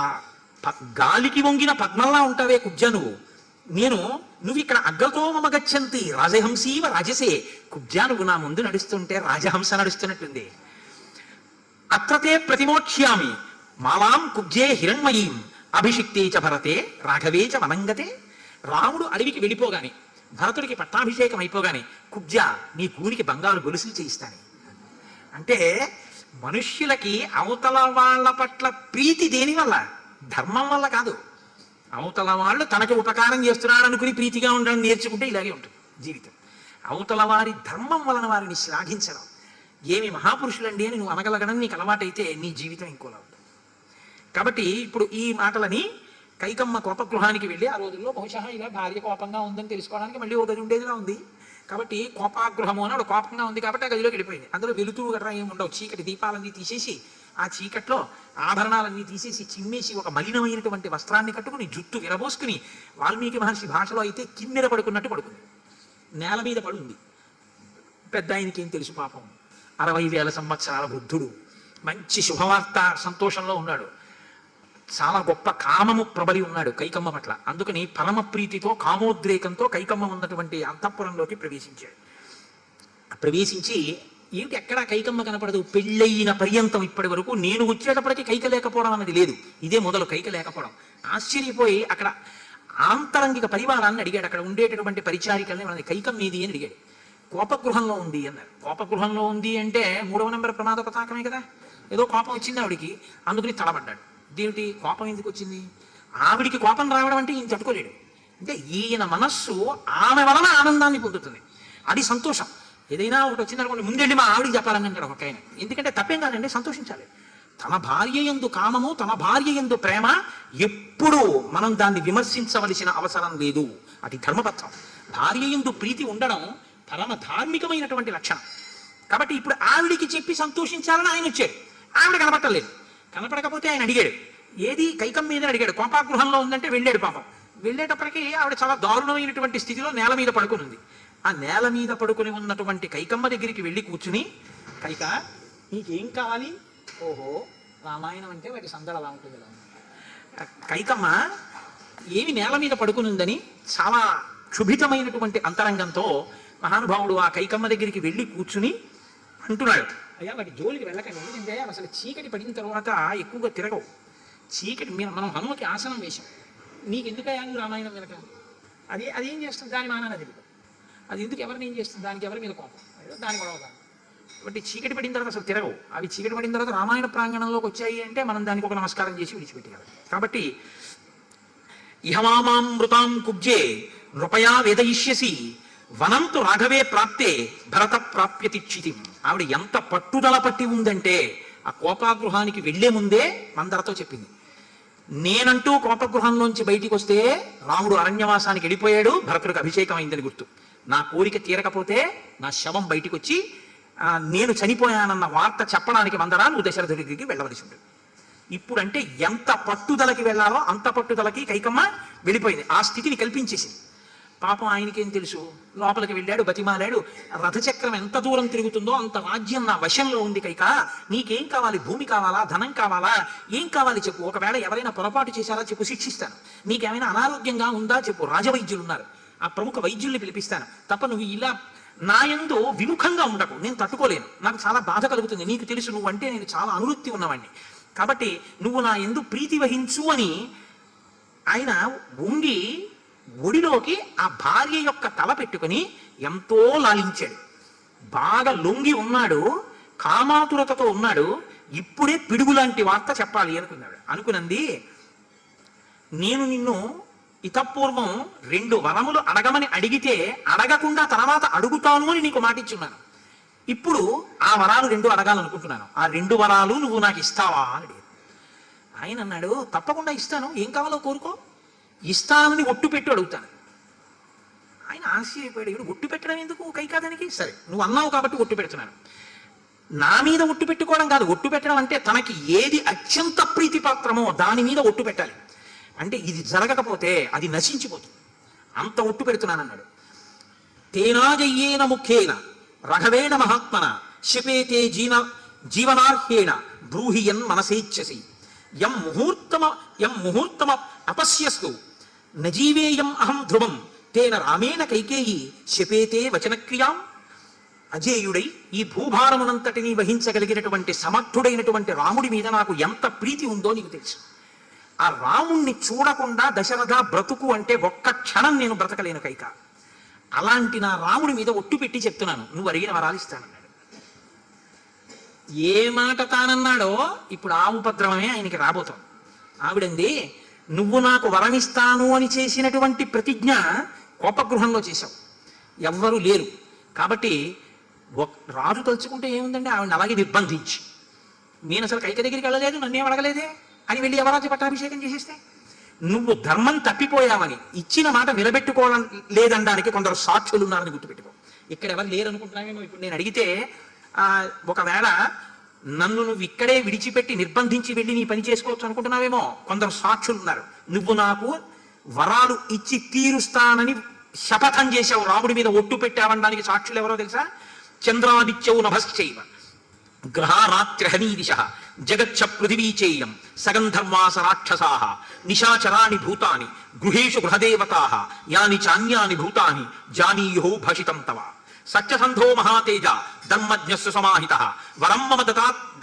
గాలికి వంగిన పద్మంలా ఉంటావే కుబ్జ నువ్వు ఇక్కడ అగ్రతో మమ గచ్చంతి రాజహంసీవ రాజసే. కుబ్జ నువ్వు నా ముందు నడుస్తుంటే రాజహంస నడుస్తున్నట్టుంది. అత్రతే ప్రతిమోక్ష్యామి మాలాం కుబ్జే హిరణ్మయీం అభిషిక్తే చ భరతే రాఘవే చ వనంగతే. రాముడు అడవికి వెళ్ళిపోగానే, భరతుడికి పట్టాభిషేకం అయిపోగానే, కుబ్జ నీ గూనికి బంగారు గొలుసులు చేయిస్తాను అంటే, మనుష్యులకి అవతల వాళ్ళ పట్ల ప్రీతి దేని వల్ల? ధర్మం వల్ల కాదు. అవతల వాళ్ళు తనకి ఉపకారం చేస్తున్నాడు అనుకుని ప్రీతిగా ఉండడం నేర్చుకుంటే ఇలాగే ఉంటుంది జీవితం. అవతల వారి ధర్మం వలన వారిని శ్లాఘించడం, ఏమి మహాపురుషులండి అని నువ్వు అనగలగడం నీకు అలవాటైతే నీ జీవితం ఇంకోలా ఉంటుంది. కాబట్టి ఇప్పుడు ఈ మాటలని కైకమ్మ కోపగృహానికి వెళ్ళి, ఆ రోజుల్లో బహుశా ఇలా భార్య కోపంగా ఉందని తెలుసుకోవడానికి మళ్ళీ ఒక గది ఉండేదిలా ఉంది కాబట్టి కోపాగృహము అని కోపంగా ఉంది కాబట్టి ఆ గదిలోకి వెళ్ళిపోయింది. అందులో వెలుతురు గట్రా ఏమి ఉండవు, చీకటి. దీపాలన్నీ తీసేసి ఆ చీకట్లో ఆభరణాలన్నీ తీసేసి చిమ్మేసి ఒక మలినమైనటువంటి వస్త్రాన్ని కట్టుకుని జుట్టు విరబోసుకుని వాల్మీకి మహర్షి భాషలో అయితే కిన్నెర పడుకున్నట్టు పడుకుంది. నేల మీద పడుంది. పెద్ద ఆయనకి ఏం తెలుసు పాపం, 60,000 సంవత్సరాల వృద్ధుడు, మంచి శుభవార్త సంతోషంలో ఉన్నాడు. చాలా గొప్ప కామము ప్రబలి ఉన్నాడు కైకమ్మ పట్ల. అందుకని పరమ ప్రీతితో కామోద్రేకంతో కైకమ్మ ఉన్నటువంటి అంతఃపురంలోకి ప్రవేశించాడు. ప్రవేశించి ఏమిటి ఎక్కడా కైకమ్మ కనపడదు. పెళ్ళయిన పర్యంతం ఇప్పటి వరకు నేను వచ్చేటప్పటికి కైక లేకపోవడం అన్నది లేదు. ఇదే మొదలు కైక లేకపోవడం. ఆశ్చర్యపోయి అక్కడ ఆంతరంగిక పరివారాన్ని అడిగాడు. అక్కడ ఉండేటటువంటి పరిచారికల్ని మనది కైకమ్మ ఏది అని అడిగాడు. కోపగృహంలో ఉంది అన్నారు. కోపగృహంలో ఉంది అంటే 3వ నెంబర్ ప్రమాద పతాకమే కదా. ఏదో కోపం వచ్చింది ఆవిడికి, అందుకని తడబడ్డాడు. దేనికి కోపం ఎందుకు వచ్చింది? ఆవిడికి కోపం రావడం అంటే ఈయన తట్టుకోలేడు. అంటే ఈయన మనస్సు ఆమె వలన ఆనందాన్ని పొందుతుంది, అది సంతోషం. ఏదైనా ఒకటి వచ్చిందనుకోండి ముందెళ్ళి మా ఆవిడికి చెప్పాలని అంటాడు ఒక ఆయన. ఎందుకంటే తప్పేం కాదండి, సంతోషించాలి. తన భార్య యందు కామము, తన భార్య యందు ప్రేమ ఎప్పుడూ మనం దాన్ని విమర్శించవలసిన అవసరం లేదు. అది ధర్మపత్రం. భార్య యందు ప్రీతి ఉండడం పరమ ధార్మికమైనటువంటి లక్షణం. కాబట్టి ఇప్పుడు ఆవిడికి చెప్పి సంతోషించాలని ఆయన వచ్చాడు. ఆవిడ కనపడలేదు. కనపడకపోతే ఆయన అడిగాడు, ఏది కైకమ్మ మీద అడిగాడు. కోపాగృహంలో ఉందంటే వెళ్ళాడు. పాపం వెళ్ళేటప్పటికీ ఆవిడ చాలా దారుణమైనటువంటి స్థితిలో నేల మీద పడుకుని ఉంది. ఆ నేల మీద పడుకుని ఉన్నటువంటి కైకమ్మ దగ్గరికి వెళ్ళి కూర్చుని, కైక నీకేం కావాలి? ఓహో, రామాయణం అంటే వాటి సందడి అలా ఉంటుంది కదా. కైకమ్మ ఏమి నేల మీద పడుకుని ఉందని చాలా క్షుభితమైనటువంటి అంతరంగంతో మహానుభావుడు ఆ కైకమ్మ దగ్గరికి వెళ్ళి కూర్చుని అంటున్నాడు, అయ్యా వాటి జోలికి వెళ్ళకండి. ఎందుకంటే అసలు చీకటి పడిన తర్వాత ఎక్కువగా తిరగవు. చీకటి మనం హనుమకి ఆసనం వేశాం, నీకెందుకయ్యా నువ్వు రామాయణం వెనక? అదేం చేస్తుంది? దాని మానాన్ని అది అది ఎందుకు ఎవరిని ఏం చేస్తుంది? దానికి ఎవరి మీద కోపం, దాని గొడవ కాదు. కాబట్టి చీకటి పడిన తర్వాత అసలు తిరగవు. అవి చీకటి పడిన తర్వాత రామాయణ ప్రాంగణంలోకి వచ్చాయి అంటే మనం దానికి ఒక నమస్కారం చేసి విడిచిపెట్టాలి. కాబట్టి ఇహమామామృతాం కుబ్జే నృపయా వేదయిష్యసి వనంతు రాఘవే ప్రాప్తే భరత ప్రాప్యతి క్షితిం. ఆవిడ ఎంత పట్టుదల పట్టి ఉందంటే ఆ కోపాగృహానికి వెళ్లే ముందే మందరతో చెప్పింది, నేనంటూ కోపగృహంలోంచి బయటికి వస్తే రాముడు అరణ్యవాసానికి వెళ్ళిపోయాడు, భరతుడికి అభిషేకం అయిందని గుర్తు. నా కోరిక తీరకపోతే నా శవం బయటికి వచ్చి నేను చనిపోయానన్న వార్త చెప్పడానికి మందరా నువ్వు దశరథుడి దగ్గరికి వెళ్ళవలసి ఉంటుంది. ఇప్పుడంటే ఎంత పట్టుదలకి వెళ్ళాలో అంత పట్టుదలకి కైకమ్మ వెళ్ళిపోయింది. ఆ స్థితిని కల్పించేసింది. పాపం ఆయనకేం తెలుసు, లోపలికి వెళ్ళాడు, బతిమాలాడు. రథచక్రం ఎంత దూరం తిరుగుతుందో అంత రాజ్యం నా వశంలో ఉంది కైక, నీకేం కావాలి? భూమి కావాలా? ధనం కావాలా? ఏం కావాలి చెప్పు. ఒకవేళ ఎవరైనా పొరపాటు చేశారా చెప్పు, శిక్షిస్తాను. నీకేమైనా అనారోగ్యంగా ఉందా చెప్పు, రాజవైద్యులు ఉన్నారు, ఆ ప్రముఖ వైద్యుల్ని పిలిపిస్తాను. తప్ప నువ్వు ఇలా నా యందు విముఖంగా ఉండకు, నేను తట్టుకోలేను, నాకు చాలా బాధ కలుగుతుంది. నీకు తెలుసు నువ్వంటే నేను చాలా అనురక్తి ఉన్నవాడిని, కాబట్టి నువ్వు నా యందు ప్రీతి వహించు అని ఆయన వంగి ఒడిలోకి ఆ భార్య యొక్క తల పెట్టుకుని ఎంతో లాలించాడు. బాగా లొంగి ఉన్నాడు, కామాతురతతో ఉన్నాడు. ఇప్పుడే పిడుగులాంటి వార్త చెప్పాలి అనుకున్నాడు. అనుకున్నది, నేను నిన్ను ఇతపూర్వం 2 వరములు అడగమని అడిగితే అడగకుండా తర్వాత అడుగుతాను అని నీకు మాటిచ్చున్నాను. ఇప్పుడు ఆ వరాలు 2 అడగాలనుకుంటున్నాను. ఆ 2 వరాలు నువ్వు నాకు ఇస్తావా అని అడిగాడు. ఆయన అన్నాడు, తప్పకుండా ఇస్తాను, ఏం కావాలో కోరుకో, ఇస్తానని ఒట్టు పెట్టు అడుగుతాను. ఆయన ఆశ్చర్యపోయాడు, ఒట్టు పెట్టడం ఎందుకు కైకాదానికి? సరే నువ్వు అన్నావు కాబట్టి ఒట్టు పెడుతున్నాను. నా మీద ఒట్టు పెట్టుకోవడం కాదు, ఒట్టు పెట్టడం అంటే తనకి ఏది అత్యంత ప్రీతిపాత్రమో దాని మీద ఒట్టు పెట్టాలి. అంటే ఇది జరగకపోతే అది నశించిపోతుంది, అంత ఒట్టు పెడుతున్నాను అన్నాడు. తేనాజయ్యేన ముఖేన రఘవేణ మహాత్మన శిపేతే జీవనార్హేణ బ్రూహియన్ మనసేచ్ఛసి యం ముహూర్తమ అపశ్యస్తు నజీవేయం అహం ధ్రువం తేన రామేణ కైకేయి శపేతే వచనక్రియాం. అజేయుడై ఈ భూభారమునంతటినీ వహించగలిగినటువంటి సమర్థుడైనటువంటి రాముడి మీద నాకు ఎంత ప్రీతి ఉందో నీకు తెలుసు. ఆ రాముణ్ణి చూడకుండా దశరథ బ్రతుకు అంటే ఒక్క క్షణం నేను బ్రతకలేను కైక. అలాంటి నా రాముడి మీద ఒట్టు పెట్టి చెప్తున్నాను, నువ్వు అడిగిన వరాలు ఇస్తానన్నాడు. ఏ మాట తానన్నాడో ఇప్పుడు ఆ ఉపద్రవమే ఆయనకి రాబోతోంది. ఆవిడంది, నువ్వు నాకు వరమిస్తాను అని చేసినటువంటి ప్రతిజ్ఞ కోపగృహంలో చేశావు, ఎవ్వరూ లేరు కాబట్టి రాజు తలుచుకుంటే ఏముందండి, ఆవిడని అలాగే నిర్బంధించి, నేను అసలు కైక దగ్గరికి వెళ్ళలేదు, నన్నేం అడగలేదే అని వెళ్ళి యవరాజు పట్టాభిషేకం చేసేస్తే, నువ్వు ధర్మం తప్పిపోయావని ఇచ్చిన మాట నిలబెట్టుకోవడం లేదనడానికి కొందరు సాక్షులు ఉన్నారని గుర్తుపెట్టుకో. ఇక్కడ ఎవరు లేరు అనుకుంటున్నామేమో. ఇప్పుడు నేను అడిగితే ఒకవేళ నన్ను నువ్వు ఇక్కడే విడిచిపెట్టి నిర్బంధించి వెళ్ళి నీ పని చేసుకోవచ్చు అనుకుంటున్నావేమో. కొందరు సాక్షులు ఉన్నారు. నువ్వు నాకు వరాలు ఇచ్చి తీరుస్తానని శపథం చేశావు, రాముడి మీద ఒట్టు పెట్టావనడానికి సాక్షులు ఎవరో తెలుసా? చంద్రాదిత్యౌ నభశ్చైవ గ్రహారాత్రిహనీదిశ జగచ్చ పృథివీచేయం సగంధర్వాస రాక్షసాః నిశాచరాణి భూతాని గృహేషు గృహదేవతాః యాని చాన్యాని భూతాని జానీయుః భాషితం తవ సత్యసంధో మహాతేజ ధర్మజ్ఞస్సు సమాహితః వరం మమ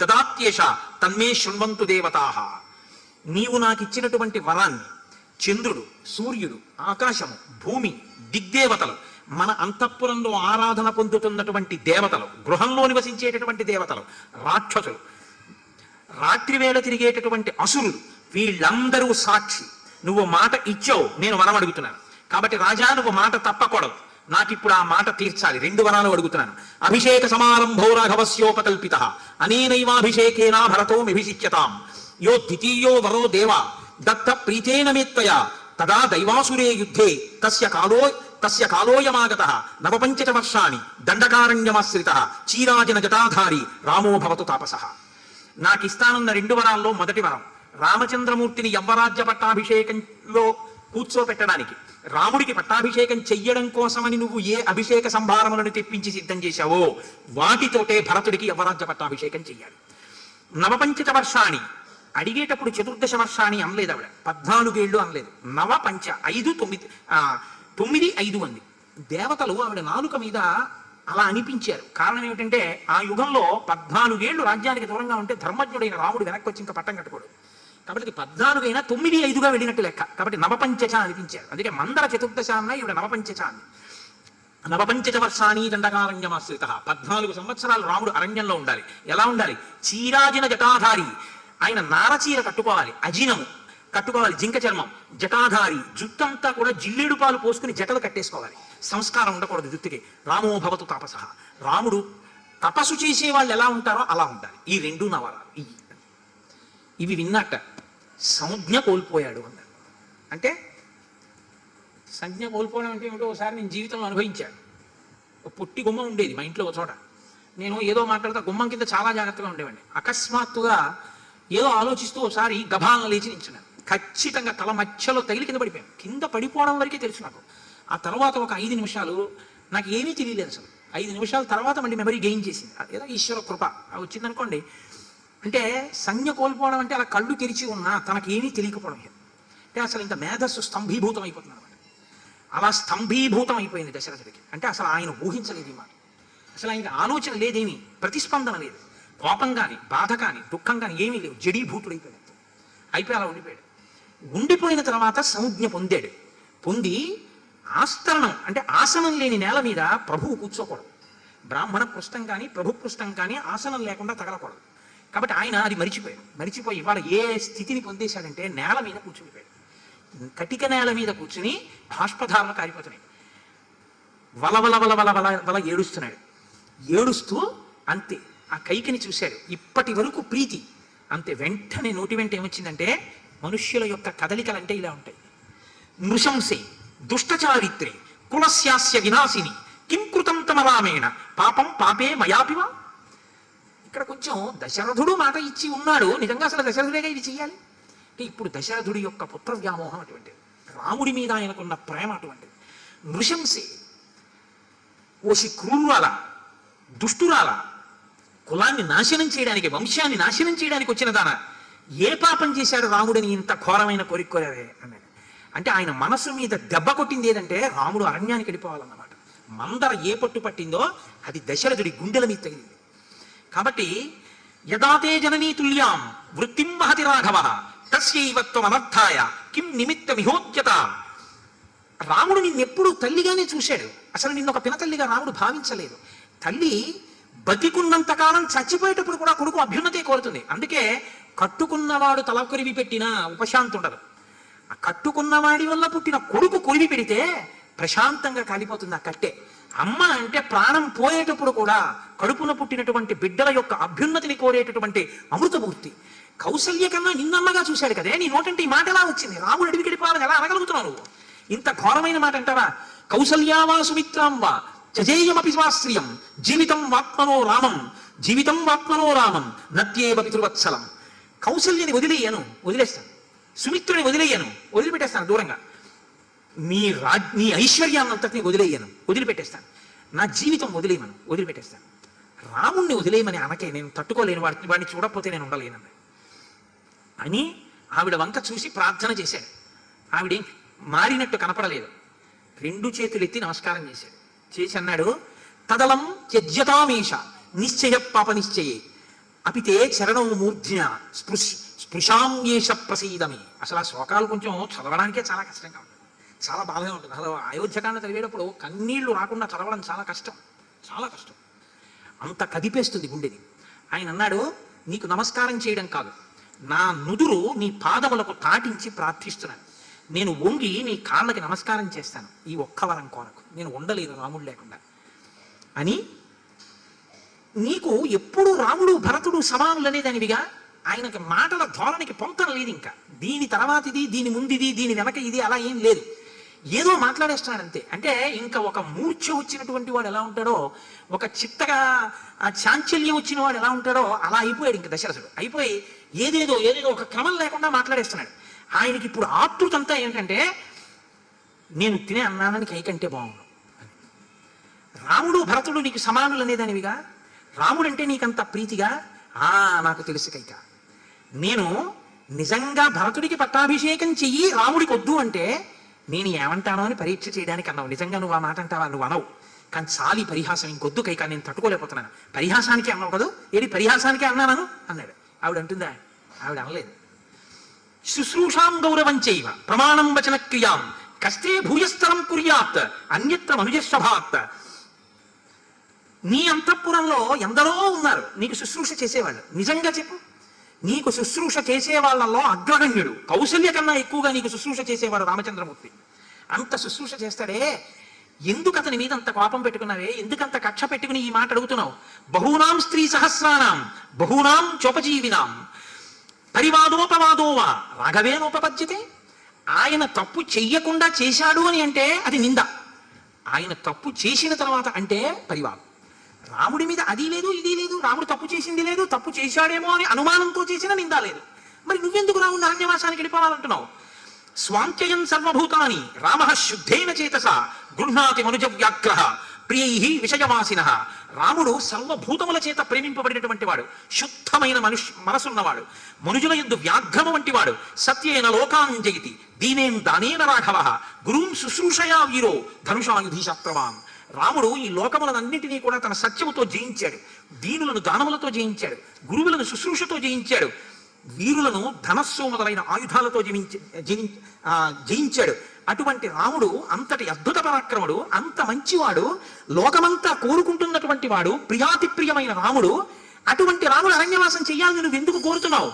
దదాత్యేష తన్మే శృణ్వంతు దేవతాః. నీవు నాకిచ్చినటువంటి వరాన్ని చంద్రుడు, సూర్యుడు, ఆకాశము, భూమి, దిగ్దేవతలు, మన అంతఃపురంలో ఆరాధన పొందుతున్నటువంటి దేవతలు, గృహంలో నివసించేటటువంటి దేవతలు, రాక్షసులు, రాత్రివేళ తిరిగేటటువంటి అసురులు, వీళ్ళందరూ సాక్షి. నువ్వు మాట ఇచ్చావు, నేను వరం అడుగుతున్నాను. కాబట్టి రాజా నువ్వు మాట తప్పకూడదు. నాకిప్పుడు ఆ మాట తీర్చాలి. 2 వరాలు అడుగుతున్నాను. అభిషేక సమారంభో రాఘవస్యోపకల్పిత అనేనైవాభిషేకేనా భరతో మిభిషిచ్యతాం యో ద్వితీయో వరో దేవ దత్త ప్రీతేన మేత్వయ తదా దైవాసురే యుద్ధే తస్య కాలోయమాగత నవపంచచ వర్షాణి దండకారణ్యమాశ్రిత చీరాజన జటాధారి రామో భవతు తాపసః. నాకిస్తానున్న 2 వరాల్లో మొదటి వరం రామచంద్రమూర్తిని యవ్వరాజ్య పట్టాభిషేకంలో కూర్చోపెట్టడానికి, రాముడికి పట్టాభిషేకం చెయ్యడం కోసమని నువ్వు ఏ అభిషేక సంభారములను తెప్పించి సిద్ధం చేశావో వాటితోటే భరతుడికి యవ్వరాజ్య పట్టాభిషేకం చెయ్యాలి. నవపంచచ వర్షాణి అడిగేటప్పుడు చతుర్దశ వర్షాణి అనలేదు ఆవిడ, 14 ఏళ్ళు అనలేదు. నవపంచ 5 9 5 అంది. దేవతలు ఆవిడ నాలుక మీద అలా అనిపించారు. కారణం ఏమిటంటే ఆ యుగంలో 14 ఏళ్ళు రాజ్యానికి దూరంగా ఉంటే ధర్మజ్ఞుడైన రాముడు వెనక్కి వచ్చి ఇంకా పట్టం కట్టుకోడు. కాబట్టి 14 అయినా 9 5గా వెళ్ళినట్టు లెక్క. కాబట్టి నవపంచచ అనిపించారు. అందుకే మందర చతుర్దశ అన్న ఇవిడ నవపంచచ అంది. నవపంచచ వర్షాణి దండకారణ్యమాశ్రిత 14 సంవత్సరాలు రాముడు అరణ్యంలో ఉండాలి. ఎలా ఉండాలి? చీరాజిన జటాధారి, ఆయన నారచీర కట్టుకోవాలి, అజినము కట్టుకోవాలి, జింక చర్మం, జటాధారి జుట్టంతా కూడా జిల్లేడు పాలు పోసుకుని జటలు కట్టేసుకోవాలి. సంస్కారం ఉండకూడదు జుట్టుకి. రామో భవతు తాపసః, రాముడు తపస్సు చేసే వాళ్ళు ఎలా ఉంటారో అలా ఉండాలి. ఈ 2 నవరాలు ఇవి విన్నట్ట సంజ్ఞ కోల్పోయాడు అన్నాడు. అంటే సంజ్ఞ కోల్పోవడం అంటే ఏమిటో ఒకసారి నేను జీవితంలో అనుభవించాను. ఒక పొట్టి గుమ్మం ఉండేది మా ఇంట్లో ఒక చోట. నేను ఏదో మాట్లాడుతా గుమ్మం కింద చాలా జాగ్రత్తగా ఉండేవాడిని. అకస్మాత్తుగా ఏదో ఆలోచిస్తూ ఒకసారి గభాలను లేచి నించున్నాను. ఖచ్చితంగా తల మధ్యలో తగిలి కింద పడిపోయాను. కింద పడిపోవడం వరకే తెలుసు నాకు. ఆ తర్వాత ఒక 5 నిమిషాలు నాకు ఏమీ తెలియలేదు అసలు. 5 నిమిషాల తర్వాత మళ్ళీ మెమరీ గెయిన్ చేసింది. ఏదో ఈశ్వర కృప వచ్చిందనుకోండి. అంటే సంజ్ఞ కోల్పోవడం అంటే అలా కళ్ళు తెరిచి ఉన్నా తనకి ఏమీ తెలియకపోవడం. అంటే అసలు ఇంకా మేధస్సు స్తంభీభూతం అయిపోతుంది అనమాట. అలా స్తంభీభూతం అయిపోయింది దశరథుడికి. అంటే అసలు ఆయన ఊహించలేదు ఈ మాట. అసలు ఆయనకి ఆలోచన లేదేమీ, ప్రతిస్పందన లేదు. కోపం కానీ బాధ కానీ దుఃఖం కానీ ఏమీ లేవు. జడీభూతుడైపోయాడు. అయిపోయి అలా ఉండిపోయాడు. ఉండిపోయిన తర్వాత సంజ్ఞ పొందాడు. పొంది ఆస్తరణం అంటే ఆసనం లేని నేల మీద ప్రభువు కూర్చోకూడదు. బ్రాహ్మణ పృష్టం కానీ ప్రభు పృష్టం కానీ ఆసనం లేకుండా తగలకూడదు. కాబట్టి ఆయన అది మరిచిపోయాడు. మరిచిపోయి ఇవాళ ఏ స్థితిని పొందేశాడంటే నేల మీద కూర్చునిపోయాడు. కటిక నేల మీద కూర్చుని బాష్పధారలు కారిపోతున్నాయి. వలవల వలవల వల వల ఏడుస్తున్నాడు. ఏడుస్తూ అంతే ఆ కైకిని చూశాడు. ఇప్పటి వరకు ప్రీతి అంతే. వెంటనే నోటి వెంట ఏమొచ్చిందంటే మనుష్యుల యొక్క కదలికలంటే ఇలా ఉంటాయి. నృశంసే దుష్టచారిత్రే కులస్యాస్య వినాశిని కిం కృతం తమ రామేణ పాపం పాపే మయాపివా. ఇక్కడ కొంచెం దశరథుడు మాట ఇచ్చి ఉన్నాడు. నిజంగా అసలు దశరథుడేగా ఇది చెయ్యాలి. అంటే ఇప్పుడు దశరథుడి యొక్క పుత్ర వ్యామోహం అటువంటిది. రాముడి మీద ఆయనకున్న ప్రేమ అటువంటిది. నృశంసే ఓసి క్రూరాల దుష్టురాల, కులాన్ని నాశనం చేయడానికి వంశాన్ని నాశనం చేయడానికి వచ్చిన దాన ఏ పాపం చేశాడు రాముడిని ఇంత ఘోరమైన కోరిక కోరారే అన్నాడు. అంటే ఆయన మనసు మీద దెబ్బ కొట్టింది ఏదంటే రాముడు అరణ్యానికి వెళ్ళిపోవాలన్నమాట. మందర ఏ పట్టు పట్టిందో అది దశరథుడి గుండెల మీద తగిలింది. కాబట్టి యదాతే జననీ తుల్యాం వృత్తిం వహతి రాఘవ తస్యైవత్వం అనర్థాయ కిం నిమిత్త విహోద్యత. రాముడు నిన్నెప్పుడు తల్లిగానే చూశాడు. అసలు నిన్నొక పినతల్లిగా రాముడు భావించలేదు. తల్లి బతికున్నంత కాలం చచ్చిపోయేటప్పుడు కూడా కొడుకు అభ్యున్నతే కోరుతుంది. అందుకే కట్టుకున్నవాడు తల కొరివి పెట్టినా ఉపశాంతి ఉండదు. ఆ కట్టుకున్నవాడి వల్ల పుట్టిన కొడుకు కొరివి పెడితే ప్రశాంతంగా కాలిపోతుంది ఆ కట్టే. అమ్మ అంటే ప్రాణం పోయేటప్పుడు కూడా కడుపున పుట్టినటువంటి బిడ్డల యొక్క అభ్యున్నతిని కోరేటటువంటి అమృతమూర్తి. కౌసల్య కన్నా నిన్నమ్మగా చూశాడు కదే. నీ నోటంటే ఈ మాట ఎలా వచ్చింది? రాముడు అడివి గడిపాలని ఎలా అనగలుగుతున్నావు నువ్వు? ఇంత ఘోరమైన మాట అంటావా? కౌసల్యావా సుమిత్రాం వా చజేయమపి స్వాశ్రియం జీవితం వాత్మనో రామం జీవితం వాత్మనో రామం నత్యేవ పితృవత్సలం. కౌసల్యని వదిలేయను, వదిలేస్తాను. సుమిత్రుని వదిలేయను, వదిలిపెట్టేస్తాను దూరంగా. నీ ఐశ్వర్యాన్నంతటిని వదిలేయను, వదిలిపెట్టేస్తాను. నా జీవితం వదిలేయమను, వదిలిపెట్టేస్తాను. రాముణ్ణి వదిలేయమని అనకే, నేను తట్టుకోలేను, వాడిని చూడకపోతే నేను ఉండలేను అని ఆవిడ వంక చూసి ప్రార్థన చేశాడు. ఆవిడేం మారినట్టు కనపడలేదు. 2 చేతులు ఎత్తి నమస్కారం చేశాడు. చేసి అన్నాడు, తదలం త్యజ్యతామేష నిశ్చయ పాప నిశ్చయే అపితే చరణం మూర్ధ్య స్పృశాంయేష ప్రసీదమి. అసలు ఆ శ్లోకాలు కొంచెం చదవడానికే చాలా కష్టంగా ఉంటుంది, చాలా బాధగా ఉంటుంది. అసలు అయోధ్యకాండ చదివేటప్పుడు కన్నీళ్లు రాకుండా చదవడం చాలా కష్టం, చాలా కష్టం. అంత కదిపేస్తుంది గుండెని. ఆయన అన్నాడు, నీకు నమస్కారం చేయడం కాదు, నా నుదురు నీ పాదములకు తాటించి ప్రార్థిస్తున్నాను. నేను వంగి నీ కాళ్ళకి నమస్కారం చేస్తాను, ఈ ఒక్క వరం కోరకు, నేను ఉండలేదు రాముడు లేకుండా అని. నీకు ఎప్పుడు రాముడు భరతుడు సమానులనే దానివిగా. ఆయనకి మాటల ధోరణికి పొంతన లేదు. ఇంకా దీని తర్వాత ఇది, దీని ముందిది, దీని వెనక ఇది, అలా ఏం లేదు. ఏదో మాట్లాడేస్తున్నాడు అంతే. అంటే ఇంకా ఒక మూర్ఛ వచ్చినటువంటి వాడు ఎలా ఉంటాడో, ఒక చిత్తగా ఆ చాంచల్యం వచ్చిన వాడు ఎలా ఉంటాడో అలా అయిపోయాడు ఇంకా దశరథుడు. అయిపోయి ఏదేదో ఒక క్రమం లేకుండా మాట్లాడేస్తున్నాడు. ఆయనకి ఇప్పుడు ఆతృత అంతా ఏంటంటే, నేను తినే అన్నానని కైకంటే బాగుండు. రాముడు భరతుడు నీకు సమానులు అనేదానివిగా. రాముడంటే నీకంత ప్రీతిగా. నాకు తెలుసు కైక, నేను నిజంగా భరతుడికి పట్టాభిషేకం చెయ్యి రాముడికి వద్దు అంటే నేను ఏమంటానో అని పరీక్ష చేయడానికి అన్నావు. నిజంగా నువ్వు ఆ మాట అంటావా? నువ్వు అనవు. కానీ చాలి పరిహాసం, ఇంకొద్దు కైక, నేను తట్టుకోలేకపోతున్నాను. పరిహాసానికి అన్నావు కదా, ఏది పరిహాసానికి అన్నాను అన్నాడు. ఆవిడ అంటుందా? ఆవిడ అనలేదు. శుశ్రూషాం గౌరవం చేయవ ప్రమాణం వచన క్రియాం కష్టే భూయస్తరం కుర్యాత్ అన్యత్ర మనుజస్వభాత్. నీ అంతఃపురంలో ఎందరో ఉన్నారు నీకు శుశ్రూష చేసేవాళ్ళు. నిజంగా చెప్పు, నీకు శుశ్రూష చేసే వాళ్ళల్లో అగ్రగణ్యుడు, కౌశల్య కన్నా ఎక్కువగా నీకు శుశ్రూష చేసేవాడు రామచంద్రమూర్తి. అంత శుశ్రూష చేస్తాడే. ఎందుకు అతని మీద అంత కోపం పెట్టుకున్నావే? ఎందుకంత కక్ష పెట్టుకుని ఈ మాట అడుగుతున్నావు? బహూనాం స్త్రీ సహస్రానాం బహూనాం చోపజీవినాం పరివాదోపవాదోవా రాఘవేనోపపద్యతే. ఆయన తప్పు చెయ్యకుండా చేశాడు అని అంటే అది నింద. ఆయన తప్పు చేసిన తర్వాత అంటే పరివాదం. రాముడి మీద అది లేదు ఇది లేదు, రాముడు తప్పు చేసింది లేదు, తప్పు చేశాడేమో అని అనుమానంతో చేసిన నింద లేదు. మరి నువ్వెందుకు రాముడిని అరణ్యవాసానికి వెళ్ళిపోవాలంటున్నావు? స్వాంత్యయన్ సర్వభూతాని రామ శుద్ధేన చేతస గృహ్ణాతి మనుజ వ్యాగ్రహ ప్రియై విషయవాసిన. రాముడు సర్వభూతముల చేత ప్రేమింపబడినటువంటి వాడు, శుద్ధమైన మనసున్నవాడు, మనుజుల యందు వ్యాఘ్రమ వంటి వాడు. సత్యేన లోకాంజయితి దీనేం దానేన రాఘవ గురుం శుశ్రూషయా వీరో ధనుషాయుధి శస్త్రవాన్. రాముడు ఈ లోకములన్నింటినీ కూడా తన సత్యముతో జయించాడు, దీనులను దానములతో జయించాడు, గురువులను శుశ్రూషతో జయించాడు, వీరులను ధనస్సు మొదలైన ఆయుధాలతో జయించాడు. అటువంటి రాముడు అంతటి అద్భుత పరాక్రముడు, అంత మంచివాడు, లోకమంతా కోరుకుంటున్నటువంటి వాడు, ప్రియాతి ప్రియమైన రాముడు. అటువంటి రాముడు అరణ్యవాసం చెయ్యాలని నువ్వు ఎందుకు కోరుతున్నావు?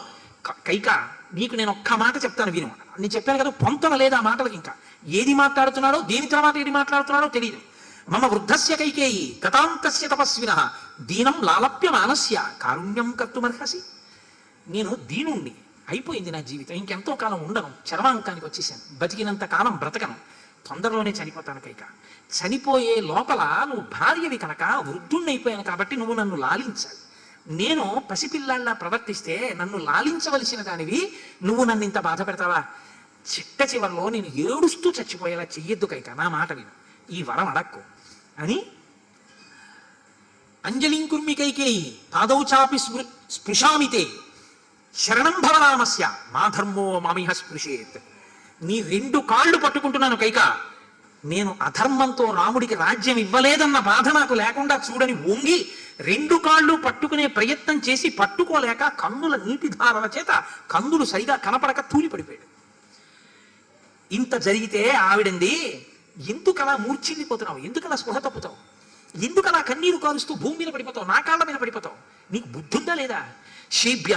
కైక, నీకు నేను ఒక్క మాట చెప్తాను విను. నేను చెప్పాను కదా, పొంతన లేదా మాటలకి. ఇంకా ఏది మాట్లాడుతున్నాడో, దేని తర్వాత ఏది మాట్లాడుతున్నాడో తెలియదు. మమ వృద్ధస్య కైకేయి గతాంతస్య తపస్వినః దీనం లాలప్య మానస్య కారుణ్యం కర్తుమర్హసి. నేను దీనుండి అయిపోయింది నా జీవితం, ఇంకెంతో కాలం ఉండను, చరమాంకానికి వచ్చేసాను, బతికినంత కాలం బ్రతకను, తొందరలోనే చనిపోతాను కైక. చనిపోయే లోపల నువ్వు భార్యవి కనుక వృద్ధుణ్ణి అయిపోయాను కాబట్టి నువ్వు నన్ను లాలించాలి. నేను పసిపిల్లాళ్ళ ప్రవర్తిస్తే నన్ను లాలించవలసిన దానివి నువ్వు నన్ను ఇంత బాధ పెడతావా? చిట్ట చివరిలో నేను ఏడుస్తూ చచ్చిపోయేలా చెయ్యొద్దు కైక, నా మాట విను, ఈ వరం అడక్కు అని. అంజలిం కుర్మి కైకేయి పాదౌ చాపి స్పృశామితే శరణం భవనామస్య మా ధర్మో మామిహ స్పృశేత్. నీ రెండు కాళ్ళు పట్టుకుంటున్నాను కైక, నేను అధర్మంతో రాముడికి రాజ్యం ఇవ్వలేదన్న బాధ నాకు లేకుండా చూడని వంగి రెండు కాళ్ళు పట్టుకునే ప్రయత్నం చేసి పట్టుకోలేక కన్నుల నీటిధారల చేత కన్నులు సరిగా కనపడక తూలిపడిపోయాడు. ఇంత జరిగితే ఆవిడంది, ఎందుకలా మూర్ఛిల్లిపోతున్నావు, ఎందుకలా స్పృహ తప్పుతావు, ఎందుకలా కన్నీరు కారుస్తూ భూమి మీద పడిపోతావు, నా కాళ్ళ మీద పడిపోతావు, నీకు బుద్ధుందా లేదా? శీభ్య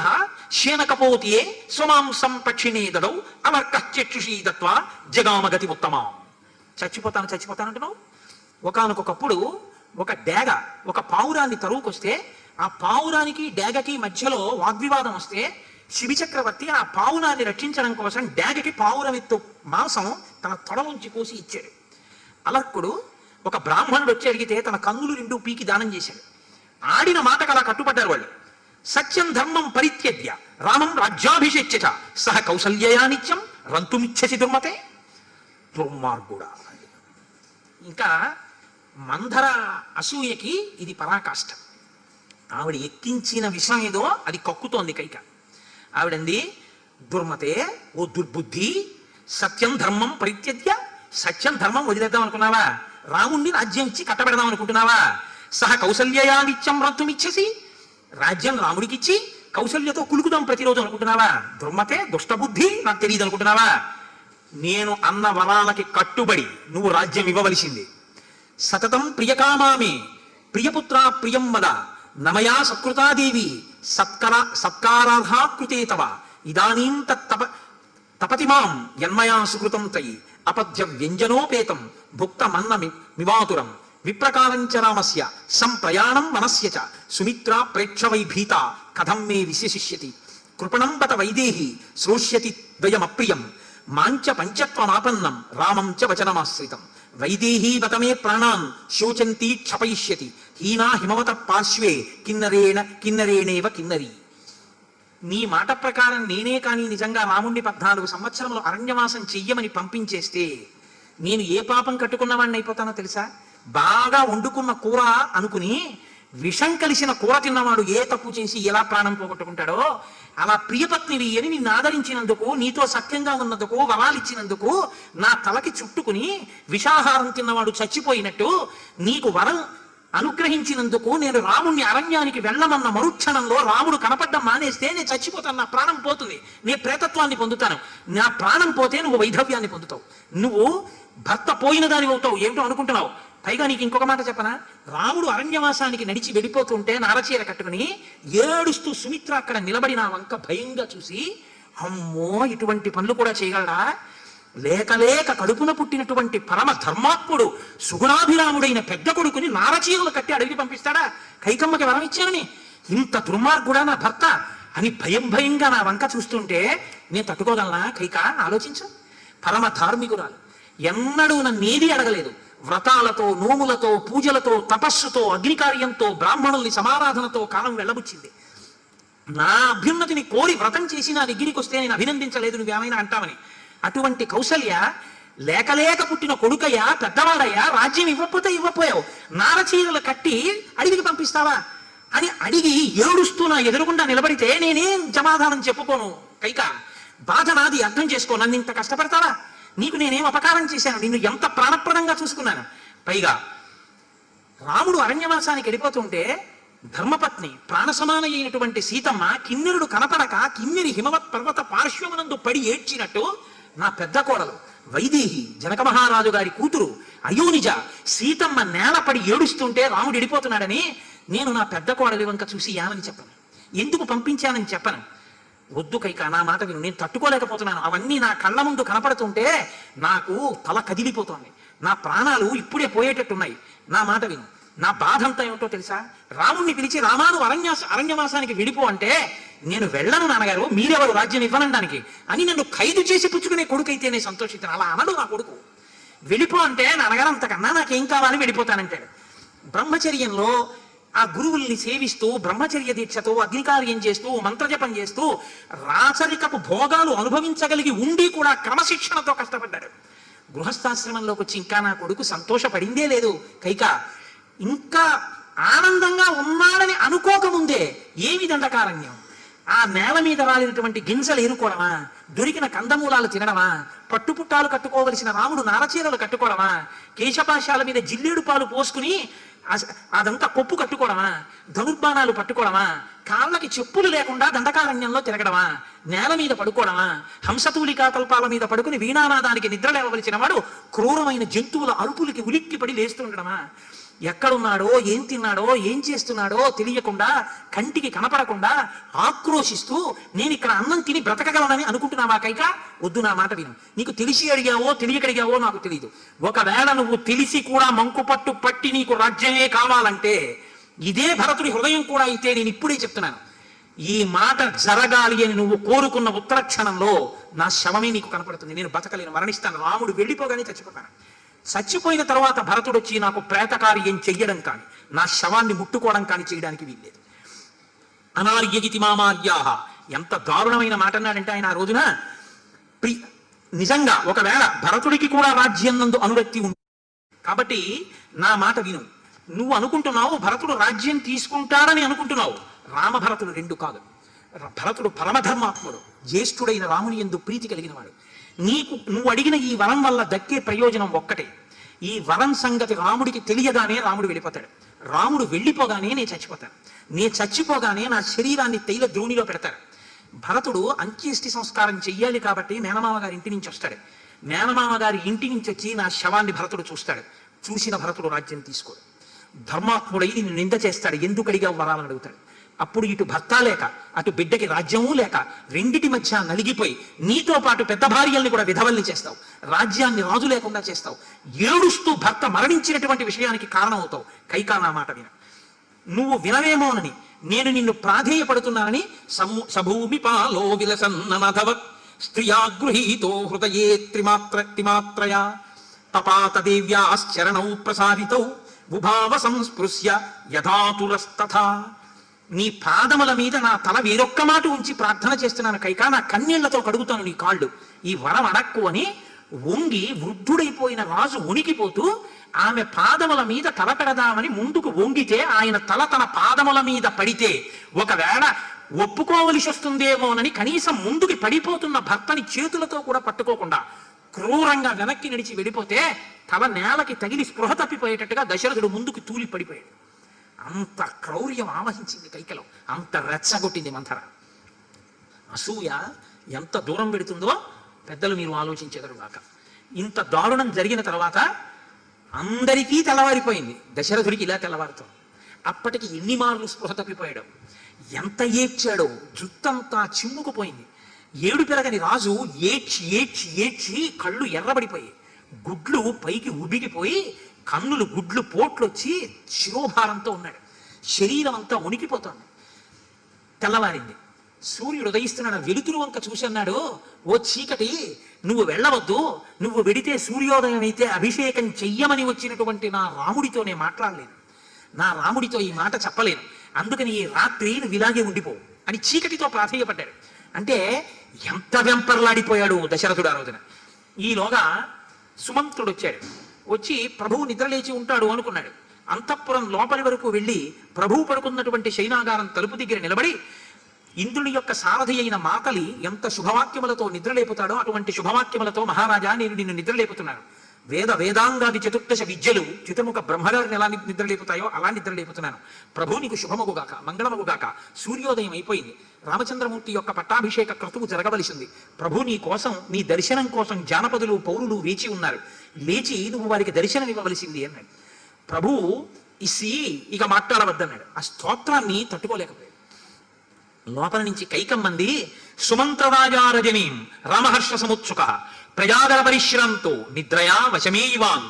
శేనకపోతియే స్వమాంసం పక్షిణే దదౌ అమర్కశ్చక్షుషీ దత్వా జగామగతి ఉత్తమా. చచ్చిపోతానంటున్నావు. ఒకానొకప్పుడు ఒక డేగ ఒక పావురాన్ని తరువుకొస్తే ఆ పావురానికి డేగకి మధ్యలో వాగ్వివాదం వస్తే శిబి చక్రవర్తి ఆ పావురాన్ని రక్షించడం కోసం డేగకి పావురమిత్తు మాంసం తన తొడలోంచి కోసి ఇచ్చాడు. అలర్కుడు ఒక బ్రాహ్మణుడు వచ్చి అడిగితే తన కన్నులు రెండు పీకి దానం చేశాడు. ఆడిన మాటకు అలా కట్టుపడ్డారు వాళ్ళు. సత్యం ధర్మం పరిత్యజ్య రామం రాజ్యాభిషేచ్య సహ కౌసల్యయా నిత్యం రంతుమిచ్చసి దుర్మతే. దుర్మార్గుడా. ఇంకా మంధర అసూయకి ఇది పరాకాష్ట. ఆవిడ ఎక్కించిన విషయం ఏదో అది కక్కుతోంది కైక. ఆవిడంది, దుర్మతే, ఓ దుర్బుద్ధి, సత్యం ధర్మం పరిత్యజ్య, సత్యం ధర్మం వదిలేద్దాం అనుకున్నావా? రాముణ్ణి రాజ్యం ఇచ్చి కట్టబెడదాం అనుకుంటున్నావా? సహ కౌసల్యయా నిత్యం రంతుమిచ్చసి, రాజ్యం రాముడికిచ్చి కౌసల్యతో కులుకుదాం ప్రతిరోజు అనుకుంటున్నావా? దుర్మతే, దుష్టబుద్ధి, నాకు తెలియదు అనుకుంటున్నావా? నేను అన్న వరాలకి కట్టుబడి నువ్వు రాజ్యం ఇవ్వవలసింది. సతతం ప్రియకామామి ప్రియపుత్ర ప్రియం వద నమయా సత్కృతాదేవి సత్కారార్హా కృతే తవ ఇదానీం తపతిమాం యన్మయా సుకృతం తయి అపద్య వ్యంజనోపేతం భుక్తమన్న మివాతురం విప్రకారంచ రామస్య సంప్రయాణం మనస్య చ సుమిత్రా ప్రేక్షవై భీత కథం మే విశేషిష్యతి కృపణం బత వైదేహి శ్రోష్యతి ద్వయమప్రియం మాంచ పంచత్వమాపన్నం రామం చ వచనమాశ్రితం వైదేహీ బత మే ప్రాణాన్ శోచంతి క్షపయిష్యతి హీనా హిమవత పార్శ్వే కిన్నరేణేవ కిన్నరీ. నీ మాట ప్రకారం నేనే కానీ నిజంగా రాముణ్ణి 14 సంవత్సరములు అరణ్యవాసం చెయ్యమని పంపించేస్తే నేను ఏ పాపం కట్టుకున్నవాడిని అయిపోతానో తెలుసా? బాగా వండుకున్న కూర అనుకుని విషం కలిసిన కూర తిన్నవాడు ఏ తప్పు చేసి ఎలా ప్రాణం పోగొట్టుకుంటాడో అలా ప్రియపత్నివి అని నిన్ను ఆదరించినందుకు, నీతో సత్యంగా ఉన్నందుకు, వరాలిచ్చినందుకు నా తలకి చుట్టుకుని విషాహారం తిన్నవాడు చచ్చిపోయినట్టు నీకు వరం అనుగ్రహించినందుకు నేను రాముణ్ణి అరణ్యానికి వెళ్ళమన్న మరుక్షణంలో రాముడు కనపడ్డం మానేస్తే నేను చచ్చిపోతాను, నా ప్రాణం పోతుంది, నేను ప్రేతత్వాన్ని పొందుతాను. నా ప్రాణం పోతే నువ్వు వైధవ్యాన్ని పొందుతావు, నువ్వు భర్త పోయిన దాని అవుతావు. ఏమిటో అనుకుంటున్నావు? పైగా నీకు ఇంకొక మాట చెప్పనా? రాముడు అరణ్యవాసానికి నడిచి వెళ్ళిపోతుంటే నారచీర కట్టుకుని ఏడుస్తూ సుమిత్ర అక్కడ నిలబడి నా వంక భయంగా చూసి, అమ్మో ఇటువంటి పనులు కూడా చేయగలరా? లేక లేక కడుపున పుట్టినటువంటి పరమ ధర్మాత్ముడు సుగుణాభిరాముడైన పెద్ద కొడుకుని నారచీరలు కట్టి అడిగి పంపిస్తాడా? కైకమ్మకి వరం ఇచ్చానని ఇంత దుర్మార్గుడా నా భర్త అని భయంగా నా వంక చూస్తుంటే నేను తట్టుకోగలనా? కైక ఆలోచించు. పరమ ధార్మికురాలు, ఎన్నడూ నన్నేది అడగలేదు. వ్రతాలతో, నోములతో, పూజలతో, తపస్సుతో, అగ్నికార్యంతో, బ్రాహ్మణుల్ని సమారాధనతో కాలం వెళ్ళబుచ్చింది. నా అభ్యున్నతిని కోరి వ్రతం చేసి నా దగ్గరికి వస్తే నేను అభినందించలేదు, నువ్వేమైనా అంటావని. అటువంటి కౌసల్య లేక పుట్టిన కొడుకయ్యా, పెద్దవాడయ్యా, రాజ్యం ఇవ్వపోయావు, నారచీరలు కట్టి అడిగికి పంపిస్తావా అని అడిగి ఏడుస్తూ నా ఎదురుగుండా నిలబడితే నేనేం సమాధానం చెప్పుకోను. కైక బాధ నాది, అర్థం చేసుకో. నన్ను ఇంత కష్టపెడతావా? నీకు నేనేం అపకారం చేశాను? నిన్ను ఎంత ప్రాణప్రదంగా చూసుకున్నాను. పైగా రాముడు అరణ్యవాసానికి వెళ్ళిపోతుంటే ధర్మపత్ని ప్రాణసమాన అయినటువంటి సీతమ్మ కిన్నెరుడు కనపడక కిన్నెరి హిమవత్ పర్వత పార్శ్వమునందు పడి ఏడ్చినట్టు నా పెద్ద కోడలు వైదేహి, జనక మహారాజు గారి కూతురు అయోనిజ సీతమ్మ నేలపడి ఏడుస్తుంటే రాముడు వెళ్ళిపోతున్నాడని నేను నా పెద్ద కోడలి వంక చూసి ఏమని చెప్పను? ఎందుకు పంపించానని చెప్పను. వద్దు కైక, నా మాట విను, నేను తట్టుకోలేకపోతున్నాను. అవన్నీ నా కళ్ళ ముందు కనపడుతుంటే నాకు తల కదిలిపోతోంది, నా ప్రాణాలు ఇప్పుడే పోయేటట్టున్నాయి. నా మాట విను. నా బాధ అంతా ఏమిటో తెలుసా? రాముణ్ణి పిలిచి రామాను అరణ్యవాసానికి విడిపో అంటే నేను వెళ్ళను నాన్నగారు, మీరెవరు రాజ్యం ఇవ్వనడానికి అని నన్ను ఖైదు చేసి పుచ్చుకునే కొడుకైతే నేను సంతోషిస్తాను. అలా అనడు నా కొడుకు. వెళ్ళిపో అంటే నాన్నగారు అంతకన్నా నాకేం కావాలని వెళ్ళిపోతానంటాడు. బ్రహ్మచర్యంలో ఆ గురువుల్ని సేవిస్తూ బ్రహ్మచర్య దీక్షతో అగ్నికార్యం చేస్తూ మంత్రజపం చేస్తూ రాచరికపు భోగాలు అనుభవించగలిగి ఉండి కూడా క్రమశిక్షణతో కష్టపడ్డాడు. గృహస్థాశ్రమంలోకి వచ్చి ఇంకా నా కొడుకు సంతోషపడిందే లేదు. కైక ఇంకా ఆనందంగా ఉన్నాడని అనుకోకముందే ఏమి దండకారణ్యం! ఆ నేల మీద రాలినటువంటి గింజలు ఏరుకోవడమా, దొరికిన కందమూలాలు తినడమా, పట్టుపుట్టాలు కట్టుకోవలసిన రాముడు నారచీరలు కట్టుకోవడమా, కేశపాశాల మీద జిల్లేడు పాలు పోసుకుని అదంతా కొప్పు కట్టుకోవడమా, ధనుర్బాణాలు పట్టుకోవడమా, కాళ్ళకి చెప్పులు లేకుండా దండకారణ్యంలో తిరగడమా, నేల మీద పడుకోవడమా, హంసతూలికా కల్పాల మీద పడుకుని వీణానాదానికి నిద్ర లేవవలసిన వాడు క్రూరమైన జంతువుల అరుపులకి ఉలిక్కిపడి లేస్తుండడమా, ఎక్కడున్నాడో, ఏం తిన్నాడో, ఏం చేస్తున్నాడో తెలియకుండా, కంటికి కనపడకుండా ఆక్రోశిస్తూ నేను ఇక్కడ అన్నం తిని బ్రతకగలనని అనుకుంటున్నావా కైక? వద్దు, నా మాట విను. నీకు తెలిసి అడిగావో తెలియక అడిగావో నాకు తెలియదు. ఒకవేళ నువ్వు తెలిసి కూడా మంకుపట్టు పట్టి నీకు రాజ్యమే కావాలంటే ఇదే భరతుడి హృదయం కూడా అయితే నేను ఇప్పుడే చెప్తున్నాను, ఈ మాట జరగాలి అని నువ్వు కోరుకున్న ఉత్తర క్షణంలో నా శవమే నీకు కనపడుతుంది. నేను బతకలేను, మరణిస్తాను. రాముడు వెళ్ళిపోగానే చచ్చిపోతాను. చచ్చిపోయిన తర్వాత భరతుడు వచ్చి నాకు ప్రేతకార్యం చెయ్యడం కానీ, నా శవాన్ని ముట్టుకోవడం కానీ చేయడానికి వీల్లేదు. అనార్యగితి మామార్యాహ, ఎంత దారుణమైన మాట అన్నాడంటే ఆయన ఆ రోజున. నిజంగా ఒకవేళ భరతుడికి కూడా రాజ్యం నందు అనురక్తి ఉంది కాబట్టి నా మాట విను. నువ్వు అనుకుంటున్నావు భరతుడు రాజ్యం తీసుకుంటాడని అనుకుంటున్నావు. రామభరతుడు రెండు కాదు. భరతుడు పరమధర్మాత్ముడు, జ్యేష్ఠుడైన రాముని యందు ప్రీతి కలిగిన వాడు. నువ్వు అడిగిన ఈ వరం వల్ల దక్కే ప్రయోజనం ఒక్కటే. ఈ వరం సంగతి రాముడికి తెలియగానే రాముడు వెళ్ళిపోతాడు. రాముడు వెళ్ళిపోగానే నేను చచ్చిపోతాను. నేను చచ్చిపోగానే నా శరీరాన్ని తైల ద్రోణిలో పెడతారు. భరతుడు అంత్యేష్టి సంస్కారం చెయ్యాలి కాబట్టి మేనమామ గారి ఇంటి నుంచి వస్తాడు. మేనమామ గారి ఇంటి నుంచి వచ్చి నా శవాన్ని భరతుడు చూస్తాడు. చూసిన భరతుడు రాజ్యం తీసుకోడు. ధర్మాత్ముడై నిన్ను నింద చేస్తాడు. ఎందుకు అడిగా వరాలని అడుగుతాడు. అప్పుడు ఇటు భర్త లేక అటు బిడ్డకి రాజ్యమూ లేక రెండిటి మధ్య నలిగిపోయి నీతో పాటు పెద్ద భార్యల్ని కూడా విధవల్ని చేస్తావు, రాజ్యాన్ని రాజు లేకుండా చేస్తావు, ఏడుస్తూ భర్త మరణించినటువంటి విషయానికి కారణమవుతావు. కైకా నా మాట విన, నువ్వు వినవేమోనని నేను నిన్ను ప్రాధేయపడుతున్నానని సభూమి పాలో విలసన్నమధవత్ స్త్రియా గృహీతో హృదయే త్రిమాత్రయా తపాత దేవ్యాశ్చరణౌ ప్రసారితౌ ఉభావ సంస్పృశ్య యథాతురస్తథా. నీ పాదముల మీద నా తల వేరొక్క మాట ఉంచి ప్రార్థన చేస్తున్నాను కైకా, నా కన్నీళ్లతో కడుగుతాను నీ కాళ్ళు, ఈ వరం అడక్కు అని వంగి వృద్ధుడైపోయిన రాజు ఉనికిపోతూ ఆమె పాదముల మీద తల పెడదామని ముందుకు వంగితే ఆయన తల తన పాదముల మీద పడితే ఒకవేళ ఒప్పుకోవలసి వస్తుందేమోనని కనీసం ముందుకి పడిపోతున్న భర్తని చేతులతో కూడా పట్టుకోకుండా క్రూరంగా వెనక్కి నడిచి వెళ్ళిపోతే తల నేలకి తగిలి స్పృహ తప్పిపోయేటట్టుగా దశరథుడు ముందుకు తూలి పడిపోయాడు. అంత క్రౌర్యం ఆవహించింది కైకలో, అంత రెచ్చగొట్టింది మంథర. అసూయ ఎంత దూరం పెడుతుందో పెద్దలు మీరు ఆలోచించెదరుగాక. ఇంత దారుణం జరిగిన తర్వాత అందరికీ తెల్లవారిపోయింది, దశరథుడికి ఇలా తెల్లవారుతాం. అప్పటికి ఎన్ని మార్లు స్పృహ తప్పిపోయాడు, ఎంత ఏడ్చాడో, జుత్తంతా చిమ్ముకుపోయింది. ఏడు పెరగని రాజు ఏడ్చి ఏడ్చి ఏడ్చి కళ్ళు ఎర్రబడిపోయి గుడ్లు పైకి ఉబికిపోయి కన్నులు గుడ్లు పోట్లొచ్చి శిరోభారంతో ఉన్నాడు, శరీరం అంతా ఉనికిపోతుంది. తెల్లవారింది, సూర్యుడు ఉదయిస్తున్నాడు, వెలుతురు వంక చూసి అన్నాడు, ఓ చీకటి నువ్వు వెళ్ళవద్దు, నువ్వు వెడితే సూర్యోదయం అయితే అభిషేకం చెయ్యమని వచ్చినటువంటి నా రాముడితో నేను మాట్లాడలేను, నా రాముడితో ఈ మాట చెప్పలేను, అందుకని ఈ రాత్రి నువ్వు ఇలాగే ఉండిపోవు అని చీకటితో ప్రాధేయపడ్డాడు. అంటే ఎంత వెంపర్లాడిపోయాడు దశరథుడు ఆ రోజున. ఈలోగా సుమంత్రుడు వచ్చాడు, వచ్చి ప్రభువు నిద్రలేచి ఉంటాడు అనుకున్నాడు. అంతఃపురం లోపలి వరకు వెళ్ళి ప్రభువు పడుకున్నటువంటి శయనాగారం తలుపు దగ్గర నిలబడి ఇంద్రుని యొక్క సారథి అయిన మాతలి ఎంత శుభవాక్యములతో నిద్రలేపుతాడో అటువంటి శుభవాక్యములతో, మహారాజా నేను నిన్ను నిద్రలేపుతున్నాను, వేదాంగాది చతుర్దశ విద్యలు చితముఖ బ్రహ్మగారిని ఎలా నిద్రలేపుతాయో అలా నిద్రలేపుతున్నాను, ప్రభు నీకు శుభమగుగాక మంగళమగుగాక. సూర్యోదయం అయిపోయింది, రామచంద్రమూర్తి యొక్క పట్టాభిషేక క్రతువు జరగవలసింది. ప్రభు నీ కోసం, నీ దర్శనం కోసం జానపదులు పౌరులు వేచి ఉన్నారు, లేచి నువ్వు వారికి దర్శనం ఇవ్వవలసింది అన్నాడు. ప్రభువు ఇక మాట్లాడవద్దన్నాడు. ఆ స్తోత్రాన్ని తట్టుకోలేకపోయాడు. లోపల నుంచి కైకమ్మంది, సుమంత్రరాజారజనీం రామహర్ష సముత్సుక ప్రజాదర పరిశ్రాంతో నిద్రయా వశమేయివాన్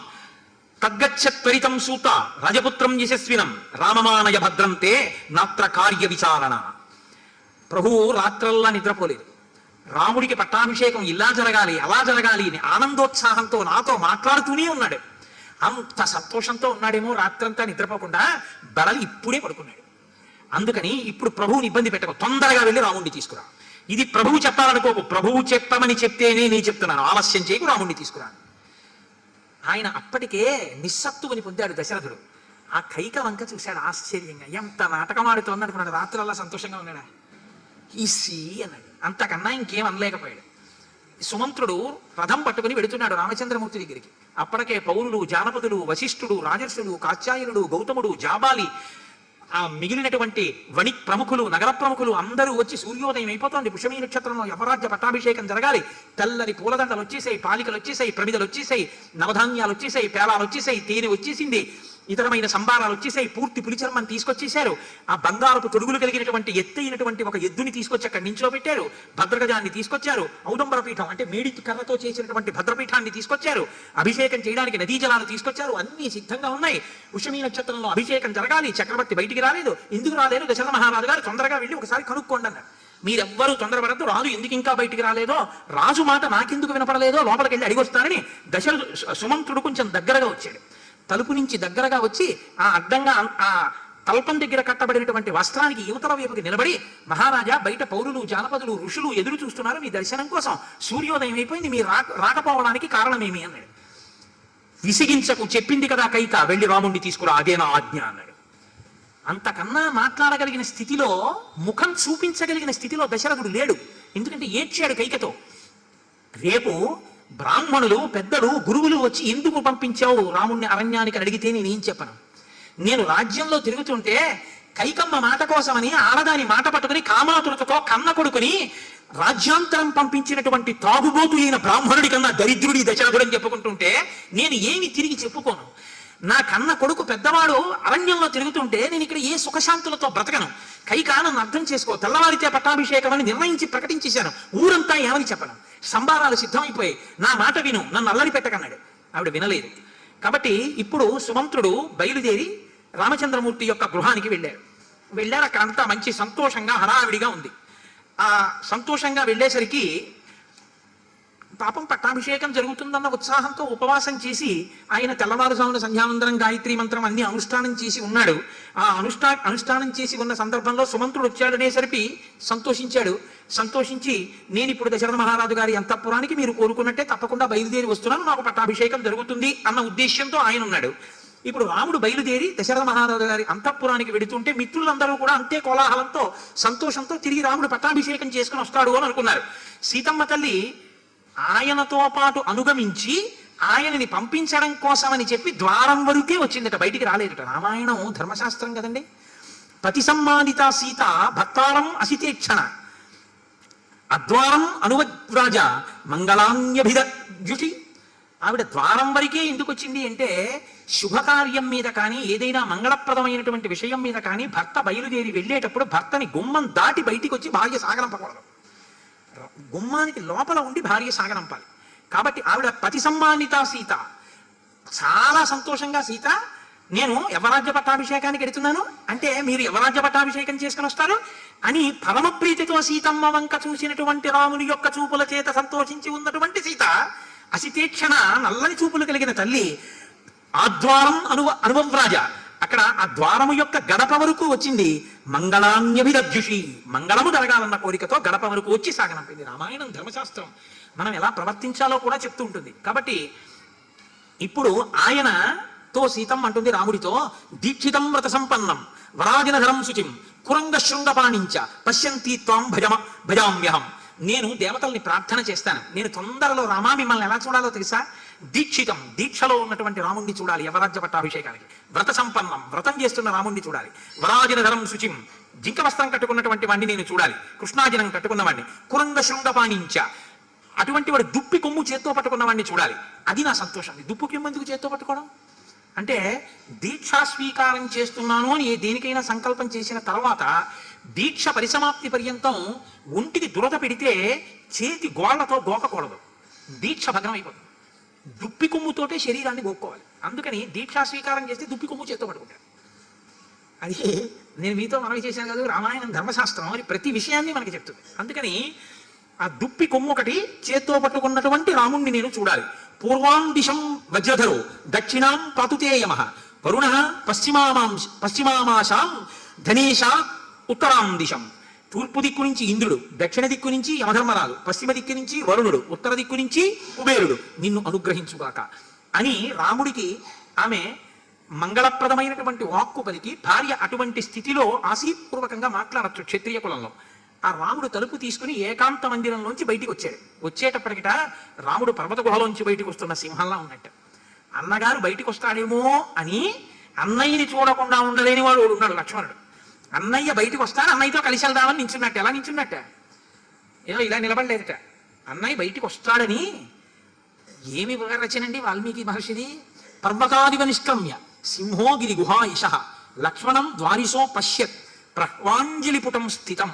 తగ్గచ్చత్వరితం సూత రాజపుత్రం యశస్వినం రామమానయ భద్రంతే నాత్ర కార్య విచారణ. ప్రభువు రాత్రల్లా నిద్రపోలేదు. రాముడికి పట్టాభిషేకం ఇలా జరగాలి అలా జరగాలి అని ఆనందోత్సాహంతో నాతో మాట్లాడుతూనే ఉన్నాడు. అంత సంతోషంతో ఉన్నాడేమో రాత్రంతా నిద్రపోకుండా, బడలి ఇప్పుడే పడుకున్నాడు. అందుకని ఇప్పుడు ప్రభువుని ఇబ్బంది పెట్టకు, తొందరగా వెళ్ళి రాముడిని తీసుకురా. ఇది ప్రభువు చెప్పాలనుకోకు, ప్రభువు చెప్పమని చెప్తేనే నేను చెప్తున్నాను, ఆలస్యం చేయకు, రాముడిని తీసుకురా. ఆయన అప్పటికే నిస్సత్తువని పొందాడు దశరథుడు. ఆ కైక వంక చూశాడు ఆశ్చర్యంగా, ఎంత నాటకం ఆడుతోంది అనుకున్నాడు. రాత్రల్లా సంతోషంగా ఉన్నాడా? ఈసీ అన్నాడు, అంతకన్నా ఇంకేం అనలేకపోయాడు. సుమంత్రుడు రథం పట్టుకుని వెడుతున్నాడు రామచంద్రమూర్తి దగ్గరికి. అప్పటికే పౌరులు, జానపదులు, వశిష్ఠుడు, రాజర్షుడు, కాత్యాయనుడు, గౌతముడు, జాబాలి, ఆ మిగిలినటువంటి వణి ప్రముఖులు, నగర ప్రముఖులు అందరూ వచ్చి సూర్యోదయం అయిపోతుంది, పుష్యమీ నక్షత్రంలో యమరాజ్య పట్టాభిషేకం జరగాలి, తెల్లని పూలదండలు వచ్చేసాయి, పాలికలు వచ్చేసాయి, ప్రమిదలు వచ్చేసాయి, నవధాన్యాలు వచ్చేసాయి, పేలాలు వచ్చేసాయి, తేనె వచ్చేసింది, ఇతరమైన సంబారాలు వచ్చేసాయి, పూర్తి పులిచర్మం తీసుకొచ్చేశారు. ఆ బంగారపు తొడుగులు కలిగినటువంటి ఎత్తైనటువంటి ఒక ఎద్దుని తీసుకొచ్చి అక్కడి నించో పెట్టారు, భద్రగజాన్ని తీసుకొచ్చారు, ఔదంబర పీఠం అంటే మేడి కర్రతో చేసినటువంటి భద్రపీఠాన్ని తీసుకొచ్చారు, అభిషేకం చేయడానికి నదీ జలాలు తీసుకొచ్చారు, అన్ని సిద్ధంగా ఉన్నాయి. పుష్యమీ నక్షత్రంలో అభిషేకం జరగాలి, చక్రవర్తి బయటికి రాలేదు. ఎందుకు రాలేదు? దశరథ మహారాజు గారు తొందరగా వెళ్ళి ఒకసారి కనుక్కోండి అన్నారు. మీరెవ్వరూ తొందరపడద్దు, రాజు ఎందుకు ఇంకా బయటికి రాలేదో, రాజు మాట నాకెందుకు వినపడలేదో లోపలికి వెళ్ళి అడిగొస్తానని సుమంత్రుడు కొంచెం దగ్గరగా వచ్చాడు. తలుపు నుంచి దగ్గరగా వచ్చి ఆ అడ్డంగా ఆ తల్పం దగ్గర కట్టబడినటువంటి వస్త్రానికి యువతల వైపుకి నిలబడి, మహారాజా బయట పౌరులు, జానపదులు, ఋషులు ఎదురు చూస్తున్నారు మీ దర్శనం కోసం, సూర్యోదయం అయిపోయింది, మీరు రాకపోవడానికి కారణమేమి అన్నాడు. విసిగించకు, చెప్పింది కదా కైక, వెళ్ళి రాముణ్ణి తీసుకురా, అదే నా ఆజ్ఞ అన్నాడు. అంతకన్నా మాట్లాడగలిగిన స్థితిలో, ముఖం చూపించగలిగిన స్థితిలో దశరథుడు లేడు. ఎందుకంటే ఏడ్చాడు కైకతో. రేపు బ్రాహ్మణులు, పెద్దలు, గురువులు వచ్చి ఎందుకు పంపించావు రాముణ్ణి అరణ్యానికి అడిగితే నేనేం చెప్పను? నేను రాజ్యంలో తిరుగుతుంటే కైకమ్మ మాట కోసమని ఆడదాని మాట పట్టుకుని కామాతులతో కన్న కొడుకుని రాజ్యాంతరం పంపించినటువంటి తాగుబోతు అయిన బ్రాహ్మణుడి కన్నా దరిద్రుడి దశరథుడని చెప్పుకుంటుంటే నేను ఏమి తిరిగి చెప్పుకోను? నా కన్న కొడుకు పెద్దవాడు అరణ్యంలో తిరుగుతుంటే నేను ఇక్కడ ఏ సుఖశాంతులతో బ్రతకను. కైక నన్ను అర్థం చేసుకో, తెల్లవారితే పట్టాభిషేకం అని నిర్ణయించి ప్రకటించేశాను, ఊరంతా ఏమని చెప్పను, సంబారాలు సిద్ధమైపోయి నా మాట విను, నన్ను అల్లరి పెట్టకన్నాడు. ఆవిడ వినలేదు. కాబట్టి ఇప్పుడు సుమంత్రుడు బయలుదేరి రామచంద్రమూర్తి యొక్క గృహానికి వెళ్ళారు. అక్కడ అంతా మంచి సంతోషంగా హడావిడిగా ఉంది. ఆ సంతోషంగా వెళ్ళేసరికి పాపం పట్టాభిషేకం జరుగుతుందన్న ఉత్సాహంతో ఉపవాసం చేసి ఆయన తెల్లవారుజామున సంధ్యావందనం గాయత్రి మంత్రం అన్ని అనుష్ఠానం చేసి ఉన్నాడు. ఆ అనుష్ఠానం చేసి ఉన్న సందర్భంలో సుమంత్రుడు వచ్చాడనేసరికి సంతోషించి నేను ఇప్పుడు దశరథ మహారాజు గారి అంతఃపురానికి మీరు కోరుకున్నట్టే తప్పకుండా బయలుదేరి వస్తున్నాను, నాకు పట్టాభిషేకం జరుగుతుంది అన్న ఉద్దేశ్యంతో ఆయన ఉన్నాడు. ఇప్పుడు రాముడు బయలుదేరి దశరథ మహారాజు గారి అంతఃపురానికి వెడుతుంటే మిత్రులందరూ కూడా అంతే కోలాహలంతో సంతోషంతో తిరిగి రాముడు పట్టాభిషేకం చేసుకుని వస్తాడు అని అనుకున్నారు. సీతమ్మ తల్లి ఆయనతో పాటు అనుగమించి ఆయనని పంపించడం కోసమని చెప్పి ద్వారం వరకే వచ్చిందట, బయటికి రాలేదట. రామాయణం ధర్మశాస్త్రం కదండి. పతి సమ్మానిత సీత భక్తారం అసితేక్షణ అద్వారం అనువరాజ మంగళాన్యభిద్యుషి. ఆవిడ ద్వారం వరకే ఎందుకు వచ్చింది అంటే శుభకార్యం మీద కానీ ఏదైనా మంగళప్రదమైనటువంటి విషయం మీద కానీ భర్త బయలుదేరి వెళ్ళేటప్పుడు భర్తని గుమ్మం దాటి బయటికి వచ్చి భార్య సాగనంపకూడదు, గుమ్మానికి లోపల ఉండి భార్య సాగనంపాలి. కాబట్టి ఆవిడ పతి సమ్మానిత సీత చాలా సంతోషంగా, సీత నేను యవరాజ్య పట్టాభిషేకానికి వెడుతున్నాను అంటే మీరు యవరాజ్య పట్టాభిషేకం చేసుకుని వస్తారు అని పరమప్రీతితో సీతమ్మ వంక చూసినటువంటి రాముని యొక్క చూపుల చేత సంతోషించి ఉన్నటువంటి సీత అసితేక్షణ నల్లని చూపులు కలిగిన తల్లి ఆద్వారం అనువవ్రాజ అక్కడ ఆ ద్వారము యొక్క గడప వరకు వచ్చింది. మంగళాన్యభిదద్యుషి మంగళము జరగాలన్న కోరికతో గడప వరకు వచ్చి సాగనంపింది. రామాయణం ధర్మశాస్త్రం మనం ఎలా ప్రవర్తించాలో కూడా చెప్తూ ఉంటుంది. కాబట్టి ఇప్పుడు ఆయనతో సీతమ్మ అంటుంది రాముడితో, దీక్షితం వ్రత సంపన్నం వరాజనధరం శుచిం కురంగ శృంగపాణించ పశ్యంతి త్వం భజామ్యహం. నేను దేవతల్ని ప్రార్థన చేస్తాను, నేను తొందరలో రామా మిమ్మల్ని ఎలా చూడాలో తెలుసా, దీక్షితం దీక్షలో ఉన్నటువంటి రాముణ్ణి చూడాలి యవరాజ్య పట్టాభిషేకానికి, వ్రత సంపన్నం వ్రతం చేస్తున్న రాముణ్ణి చూడాలి, వరాజనధరం శుచిం జింక వస్త్రం కట్టుకున్నటువంటి వాడిని నేను చూడాలి, కృష్ణాజనం కట్టుకున్న వాడిని, కురంగ శృంగపాణించ అటువంటి వాడు దుప్పి కొమ్ము చేత్తో పట్టుకున్న వాడిని చూడాలి. అది నా సంతోషం. దుప్పు కొమ్ము ఎందుకు చేత్తో పట్టుకోవడం అంటే దీక్షా స్వీకారం చేస్తున్నాను అని దేనికైనా సంకల్పం చేసిన తర్వాత దీక్ష పరిసమాప్తి పర్యంతం ఒంటికి దురద పెడితే చేతి గోళ్లతో గోకకూడదు, దీక్ష భగ్నం అయిపోతుంది. దుప్పి కొమ్ముతోటే శరీరాన్ని గోక్కోవాలి. అందుకని దీక్షా స్వీకారం చేస్తే దుప్పి కొమ్ము చేత్తో పట్టుకుంటారు. అది నేను మీతో మనవి చేశాను కదా, రామాయణం ధర్మశాస్త్రం అని ప్రతి విషయాన్ని మనకి చెప్తుంది. అందుకని ఆ దుప్పి కొమ్ము ఒకటి చేత్తో పట్టుకున్నటువంటి రాముణ్ణి నేను చూడాలి. పూర్వాం దిశం వజ్రధరో దక్షిణాం పాతుతేయమ వరుణ పశ్చిమామాశాం ధనేశా ఉత్తరాం దిశం. తూర్పు దిక్కు నుంచి ఇంద్రుడు, దక్షిణ దిక్కు నుంచి యమధర్మరాజు, పశ్చిమ దిక్కు నుంచి వరుణుడు, ఉత్తర దిక్కు నుంచి కుబేరుడు నిన్ను అనుగ్రహించుగాక అని రాముడికి ఆమె మంగళప్రదమైనటువంటి వాక్కు పలికి భార్య అటువంటి స్థితిలో ఆశీపూర్వకంగా మాట్లాడచ్చు క్షత్రియ కులంలో. ఆ రాముడు తలుపు తీసుకుని ఏకాంత మందిరంలోంచి బయటికి వచ్చాడు. వచ్చేటప్పటికిట రాముడు పర్వత గుహలోంచి బయటికి వస్తున్న సింహంలా ఉన్నట్టు. అన్నగారు బయటికి వస్తాడేమో అని అన్నయ్యని చూడకుండా ఉండలేని వాడు ఉన్నాడు లక్ష్మణుడు. అన్నయ్య బయటికి వస్తాడు, అన్నయ్యతో కలిసి వెళ్దామని నించున్నట్టు. ఎలా నించున్నట్ట, ఏదో ఇలా నిలబడలేదట. అన్నయ్య బయటికి వస్తాడని ఏమి రచనండి వాల్మీకి మహర్షిది. పర్వతాదివ నిష్క్రమ్య సింహోగిరి గుహాయిష లక్ష్మణం ద్వారిసో పశ్యత్ ప్రహ్వాంజలిపుటం స్థితం.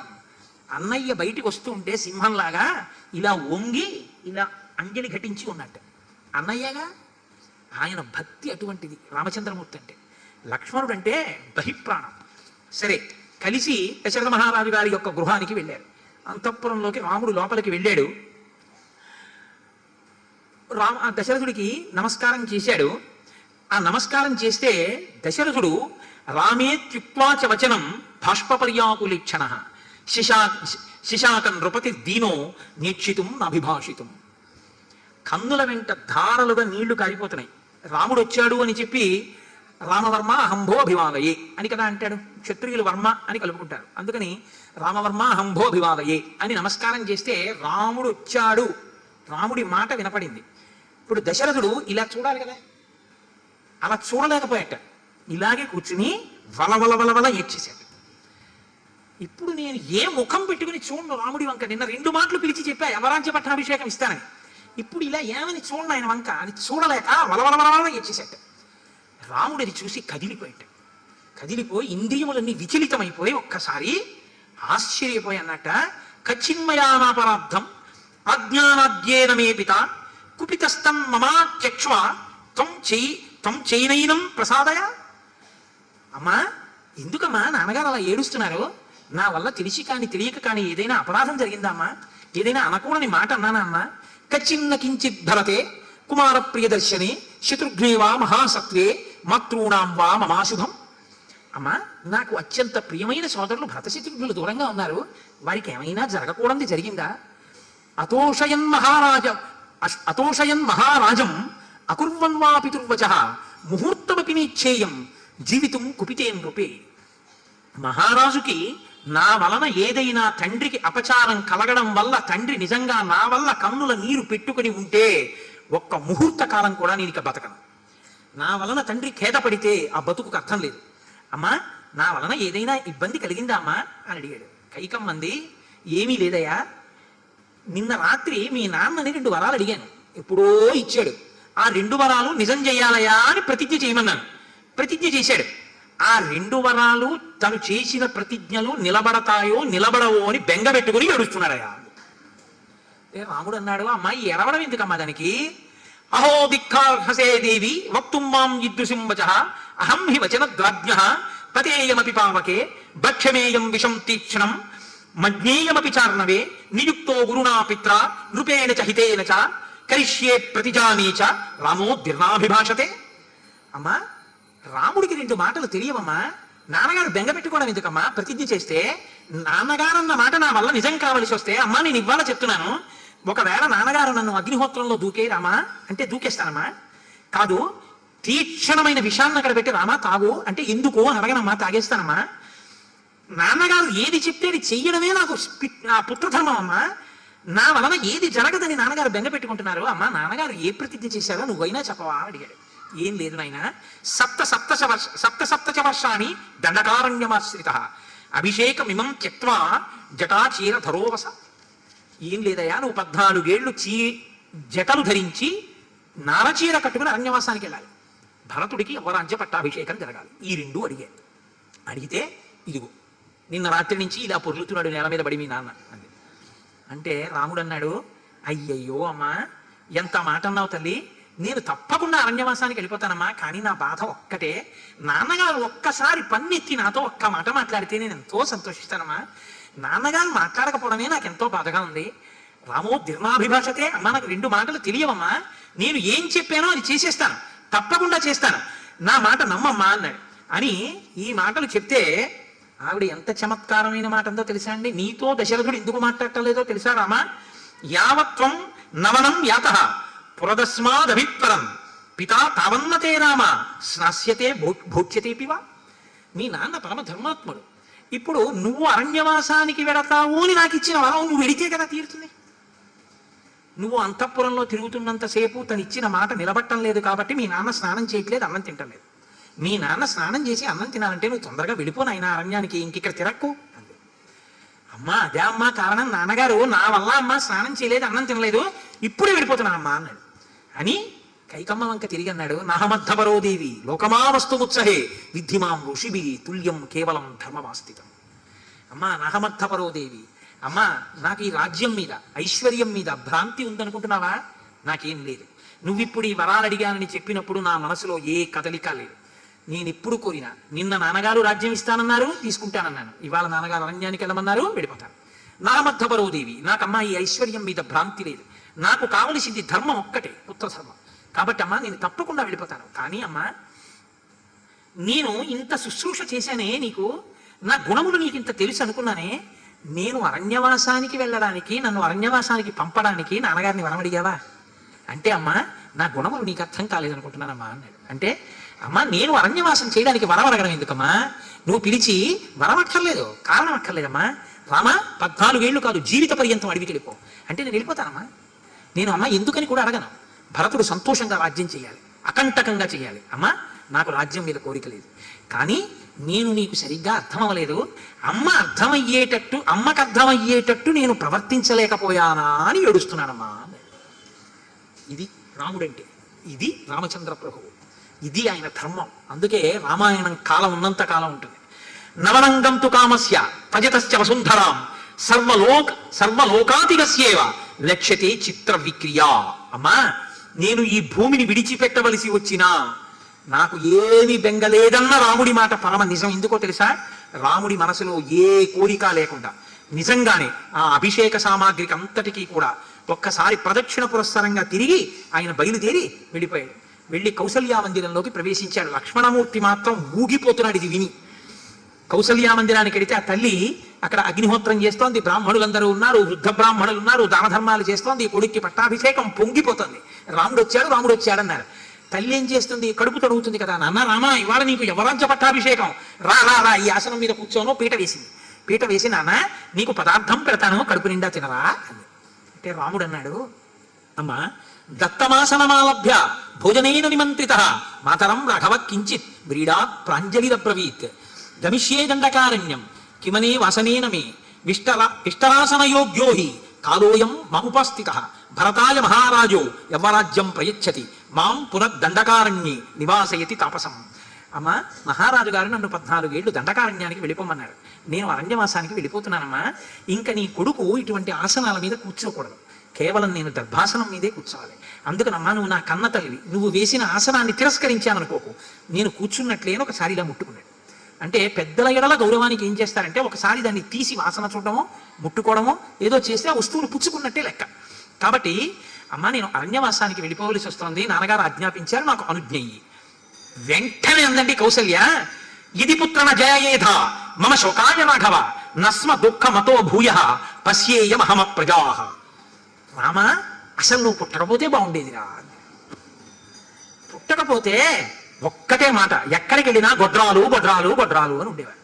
అన్నయ్య బయటికి వస్తూ ఉంటే సింహంలాగా ఇలా వంగి ఇలా అంజలి ఘటించి ఉన్నట్టు. అన్నయ్యగా ఆయన భక్తి అటువంటిది రామచంద్రమూర్తి అంటే. లక్ష్మణుడు అంటే బహిప్రాణం. సరే, కలిసి దశరథ మహారాజు గారి యొక్క గృహానికి వెళ్ళారు. అంతఃపురంలోకి రాముడు లోపలికి వెళ్ళాడు. దశరథుడికి నమస్కారం చేశాడు. ఆ నమస్కారం చేస్తే దశరథుడు రామేత్యుక్వాచ వచనం బాష్పర్యాకులీక్షణ శిశాకం నృపతి దీనో నీక్షితుం అభిభాషితుం. కన్నుల వెంట ధారలుగా నీళ్లు కారిపోతున్నాయి. రాముడు వచ్చాడు అని చెప్పి రామవర్మ అహంభో అభివాదయే అని కదా అంటాడు. క్షత్రియులు వర్మ అని కలుపుకుంటారు. అందుకని రామవర్మ అహంభో అభివాదయే అని నమస్కారం చేస్తే రాముడు వచ్చాడు, రాముడి మాట వినపడింది. ఇప్పుడు దశరథుడు ఇలా చూడాలి కదా, అలా చూడలేకపోయాట. ఇలాగే కూర్చుని వలవల ఏడ్చేశాడు. ఇప్పుడు నేను ఏ ముఖం పెట్టుకుని చూడను రాముడి వంక. నిన్న 2 మాటలు పిలిచి చెప్పా యవరాజ్య పట్టాభిషేకం ఇస్తానని. ఇప్పుడు ఇలా ఏమని చూడను ఆయన వంక అని చూడలేక వలవల ఏడ్చేశాట. రాముడు అది చూసి కదిలిపోయాడు. కదిలిపోయి ఇంద్రియములన్నీ విచలితమైపోయి ఒక్కసారి ఆశ్చర్యపోయి అన్నట్ట, కచ్చిన్మయానాపరార్థం అజ్ఞానాద్యేన మే పిత కుపితస్థం మమాచక్ష్వ త్వం చైనైనం ప్రసాదయ. అమ్మా, ఎందుకమ్మా నాన్నగారు అలా ఏడుస్తున్నారు? నా వల్ల తెలిసి కానీ తెలియక కానీ ఏదైనా అపరాధం జరిగిందా అమ్మా? ఏదైనా అనకూడని మాట అన్నానా అమ్మా? కచ్చిన్న కించిత్ భరతే కుమార ప్రియదర్శనే శత్రుఘ్నే వా మహాసత్వే మాతృణాం వా మమాశుభం. అమ్మా, నాకు అత్యంత ప్రియమైన సోదరులు భరతశత్రుఘ్నులు దూరంగా ఉన్నారు, వారికి ఏమైనా జరగకూడదు జరిగిందా? అతోషయన్ మహారాజం అకుర్వన్ వా పితుర్వచ ముహూర్తమపి నిచ్చేయం జీవితం కుపితే నృపే. మహారాజుకి నా వలన ఏదైనా తండ్రికి అపచారం కలగడం వల్ల తండ్రి నిజంగా నా వల్ల కన్నుల నీరు పెట్టుకుని ఉంటే ఒక్క ముహూర్త కాలం కూడా నేను ఇక బతకను. నా వలన తండ్రి ఖేదపడితే ఆ బతుకుకు అర్థం లేదు. అమ్మా, నా వలన ఏదైనా ఇబ్బంది కలిగిందా అమ్మా అని అడిగాడు. కైకమ్మంది, ఏమీ లేదయ్యా, నిన్న రాత్రి మీ నాన్నని 2 వరాలు అడిగాను, ఎప్పుడో ఇచ్చాడు. ఆ 2 వరాలు నిజం చేయాలయా అని ప్రతిజ్ఞ చేయమన్నాను, ప్రతిజ్ఞ చేశాడు. ఆ 2 వరాలు తను చేసిన ప్రతిజ్ఞలు నిలబడతాయో నిలబడవో అని బెంగ పెట్టుకుని ఏడుస్తున్నాడయా. రాముడు అన్నాడు, అమ్మాయి ఎరవడం ఎందుకమ్మా దానికి? అహో దిక్కార్హసే దేవి వక్తుం మాం ఇద్దుసింవచ అహం హి వచనద్రాజ్ఞ పతేయమపి పావకే భక్ష్యమేయం విషం తీక్ష్ణం మజ్ఞేయమపి చార్ణవే నియుక్తో గురుణా పిత్ర నృపేణ చ హితేన చ కరిష్యే ప్రతిజానీ చ రామో దిర్నాభిభాషతే. అమ్మా, రాముడికి 2 మాటలు తెలియవమ్మా. నాన్నగారు బెంగ పెట్టుకోవడం ఎందుకమ్మా? ప్రతిజ్ఞ చేస్తే నాన్నగారు అన్న మాట నా వల్ల నిజం కావలసి వస్తే, అమ్మా నేను ఇవ్వాల చెప్తున్నాను, ఒకవేళ నాన్నగారు నన్ను అగ్నిహోత్రంలో దూకే రామా అంటే దూకేస్తానమ్మా. కాదు, తీక్షణమైన విషయాన్ని అక్కడ పెట్టి రామా తాగు అంటే ఎందుకు అని అడగనమ్మా, తాగేస్తానమ్మా. నాన్నగారు ఏది చెప్తే అది చెయ్యడమే నాకు పుత్రధర్మం అమ్మా. నా వలన ఏది జరగదని నాన్నగారు బెంగ పెట్టుకుంటున్నారు. అమ్మా, నాన్నగారు ఏ ప్రతిజ్ఞ చేశారో నువ్వైనా చెప్పవా అడిగాడు. ఏం లేదు నాయన, సప్త వర్షాన్ని దండకారణ్యమాశ్రిత అభిషేకమిమం త్యక్త్వా జటాచీర ధరోవస. ఏం లేదయా, నువ్వు 14 ఏళ్ళు జటలు ధరించి నారచీర కట్టుకుని అరణ్యవాసానికి వెళ్ళాలి. భరతుడికి యువరాజ్య పట్టాభిషేకం జరగాలి. ఈ 2 అడిగాడు. అడిగితే ఇదిగో నిన్న రాత్రి నుంచి ఇలా పొర్లుతున్నాడు నేల మీద పడి మీ నాన్న అంది. అంటే రాముడు అన్నాడు, అయ్యయ్యో అమ్మా, ఎంత మాట అన్నావు తల్లి, నేను తప్పకుండా అరణ్యవాసానికి వెళ్ళిపోతానమ్మా. కానీ నా బాధ ఒక్కటే, నాన్నగారు ఒక్కసారి పన్నెత్తి నాతో ఒక్క మాట మాట్లాడితే నేను ఎంతో సంతోషిస్తానమ్మా. నాన్నగారు మాట్లాడకపోవడమే నాకు ఎంతో బాధగా ఉంది. రామో దిర్నాభిభాషతే. అమ్మా, నాకు 2 మాటలు తెలియవమ్మా, నేను ఏం చెప్పానో అది చేసేస్తాను, తప్పకుండా చేస్తాను, నా మాట నమ్మమ్మా అన్నాడు. అని ఈ మాటలు చెప్తే ఆవిడ ఎంత చమత్కారమైన మాట అందో తెలుసా అండి? నీతో దశరథుడు ఎందుకు మాట్లాడటలేదో తెలుసా రామా? యావత్వం నవనం యాత పురదస్మాదభిపరం పితా తావన్నతే రామ స్నాస్యతే భోక్ష్యతేపివా. మీ నాన్న పరమ ధర్మాత్ముడు. ఇప్పుడు నువ్వు అరణ్యవాసానికి వెడతావు అని నాకు ఇచ్చిన వరం నువ్వు వెడితే కదా తీరుతుంది. నువ్వు అంతఃపురంలో తిరుగుతున్నంతసేపు తను ఇచ్చిన మాట నిలబట్టం లేదు కాబట్టి మీ నాన్న స్నానం చేయట్లేదు, అన్నం తింటలేదు. మీ నాన్న స్నానం చేసి అన్నం తినాలంటే నువ్వు తొందరగా వెళ్ళిపోనాయన అరణ్యానికి, ఇంకిక్కడ తిరక్కు అంది. అమ్మా, అదే అమ్మా కారణం, నాన్నగారు నా వల్ల అమ్మ స్నానం చేయలేదు, అన్నం తినలేదు, ఇప్పుడే వెళ్ళిపోతున్నా అమ్మా అన్నాడు. అని కైకమ్మ వంక తిరిగి అన్నాడు, నహమద్ధపరోదేవి లోకమావస్తుముత్సహే విద్ధిమాం ఋషిభి తుల్యం కేవలం ధర్మమాస్థితం. అమ్మా, నహమర్థపరోదేవి, అమ్మా నాకు ఈ రాజ్యం మీద ఐశ్వర్యం మీద భ్రాంతి ఉందనుకుంటున్నావా? నాకేం లేదు. నువ్విప్పుడు ఈ వరాలు అడిగానని చెప్పినప్పుడు నా మనసులో ఏ కదలిక లేదు. నేను ఎప్పుడు కోరినా, నిన్న నాన్నగారు రాజ్యం ఇస్తానన్నారు, తీసుకుంటానన్నాను, ఇవాళ నాన్నగారు అరణ్యానికి వెళ్ళమన్నారు, వెళ్ళిపోతాను. నహమద్ధపరోదేవి, నాకమ్మా ఈ ఐశ్వర్యం మీద భ్రాంతి లేదు, నాకు కావలసింది ధర్మం ఒక్కటే, పుత్రధర్మం. కాబట్టి అమ్మా నేను తప్పకుండా వెళ్ళిపోతాను. కానీ అమ్మా, నేను ఇంత శుశ్రూష చేశానే నీకు, నా గుణములు నీకు ఇంత తెలుసు అనుకున్నానే, నేను అరణ్యవాసానికి వెళ్ళడానికి, నన్ను అరణ్యవాసానికి పంపడానికి నాన్నగారిని వరం అడిగావా అంటే, అమ్మా నా గుణములు నీకు అర్థం కాలేదనుకుంటున్నానమ్మా అన్నాడు. అంటే అమ్మా, నేను అరణ్యవాసం చేయడానికి వరం అడగడం ఎందుకమ్మా? నువ్వు పిలిచి వరం అక్కర్లేదు, కారణం అక్కర్లేదమ్మా. రామా 14 ఏళ్ళు కాదు, జీవిత పర్యంతం అడవికి వెళ్ళిపో అంటే నేను వెళ్ళిపోతానమ్మా. నేను అమ్మ ఎందుకని కూడా అడగను. భరతుడు సంతోషంగా రాజ్యం చేయాలి, అకంటకంగా చేయాలి. అమ్మా నాకు రాజ్యం మీద కోరిక లేదు, కానీ నేను నీకు సరిగ్గా అర్థం అవ్వలేదు, అమ్మకు అర్థమయ్యేటట్టు నేను ప్రవర్తించలేకపోయానా అని ఏడుస్తున్నానమ్మా. ఇది రాముడంటే, ఇది రామచంద్ర ప్రభువు. ఇది ఆయన ధర్మం. అందుకే రామాయణం కాలం ఉన్నంత కాలం ఉంటుంది. నవనంగం తు కామస్య తజతశ్చ వసుంధరాం సర్వలోకాతిగస్యేవ లక్ష్యతే చిత్ర విక్రియా. అమ్మా, నేను ఈ భూమిని విడిచిపెట్టవలసి వచ్చినా నాకు ఏమి బెంగలేదన్న రాముడి మాట పరమ నిజం. ఎందుకో తెలుసా? రాముడి మనసులో ఏ కోరిక లేకుండా నిజంగానే ఆ అభిషేక సామాగ్రికి అంతటికీ కూడా ఒక్కసారి ప్రదక్షిణ పురస్సరంగా తిరిగి ఆయన బయలుదేరి వెళ్ళిపోయాడు. వెళ్ళి కౌసల్యా మందిరంలోకి ప్రవేశించాడు. లక్ష్మణమూర్తి మాత్రం ఊగిపోతున్నాడు ఇది విని. కౌసల్యా మందిరానికి వెళితే ఆ తల్లి అక్కడ అగ్నిహోత్రం చేస్తోంది, బ్రాహ్మణులందరూ ఉన్నారు, వృద్ధ బ్రాహ్మణులు ఉన్నారు, దాన ధర్మాలు చేస్తోంది, కొడుక్కి పట్టాభిషేకం పొంగిపోతుంది. రాముడు వచ్చాడు అన్నారు. తల్లి ఏం చేస్తుంది? కడుపు తడుగుతుంది కదా, నాన్న రామా ఇవాళ నీకు యవరాజ్య పట్టాభిషేకం, రా రా రా ఈ ఆసనం మీద కూర్చోను. పీట వేసింది. పీట వేసి, నాన్న నీకు పదార్థం పెడతాను, కడుపు నిండా తినరా అంది. అంటే రాముడు అన్నాడు, అమ్మా దత్తమాసనమాలభ్య భోజనేన నిమంత్రిత మాతరం రాఘవ కించిత్ వ్రీడాత్ ప్రాంజలిరబ్రవీత్ గమిష్యే దండకారణ్యం కిమనే వాసనేన మే విష్టరాసనయోగ్యో హి కాలోయం మముపస్థిత భరతాయ మహారాజో యవ్వరాజ్యం ప్రయచ్చతి మాం పునర్దండకారణ్యే నివాసయతి తాపసం. అమ్మ, మహారాజు గారు నన్ను 14 ఏళ్ళు దండకారణ్యానికి వెళ్ళిపోమన్నాడు. నేను అరణ్యవాసానికి వెళ్ళిపోతున్నానమ్మా. ఇంకా నీ కొడుకు ఇటువంటి ఆసనాల మీద కూర్చోకూడదు, కేవలం నేను దర్భాసనం మీదే కూర్చోవాలి. అందుకనమ్మా నువ్వు నా కన్న తల్లివి, నువ్వు వేసిన ఆసనాన్ని తిరస్కరించాననుకోకు, నేను కూర్చున్నట్లేని ఒకసారి ఇలా ముట్టుకున్నాడు. అంటే పెద్దల ఎడల గౌరవానికి ఏం చేస్తారంటే ఒకసారి దాన్ని తీసి వాసన చూడడమో ముట్టుకోవడమో ఏదో చేస్తే ఆ వస్తువును పుచ్చుకున్నట్టే లెక్క. కాబట్టి అమ్మ నేను అరణ్యవాసానికి వెళ్ళిపోవలసి వస్తుంది, నాన్నగారు ఆజ్ఞాపించారు, నాకు అనుజ్ఞయి. వెంటనే అందండి కౌసల్య, ఇది పుత్రన జయేధ మమ శోకాయ రాఘవ నస్మ దుఃఖ మతో భూయ పశ్యేయమహమ ప్రజా. రామ, అసలు నువ్వు పుట్టకపోతే బాగుండేదిరా. పుట్టకపోతే ఒక్కటే మాట, ఎక్కడికి వెళ్ళినా గొడ్రాలు గొడ్రాలు గొడ్రాలు అని ఉండేవాడు.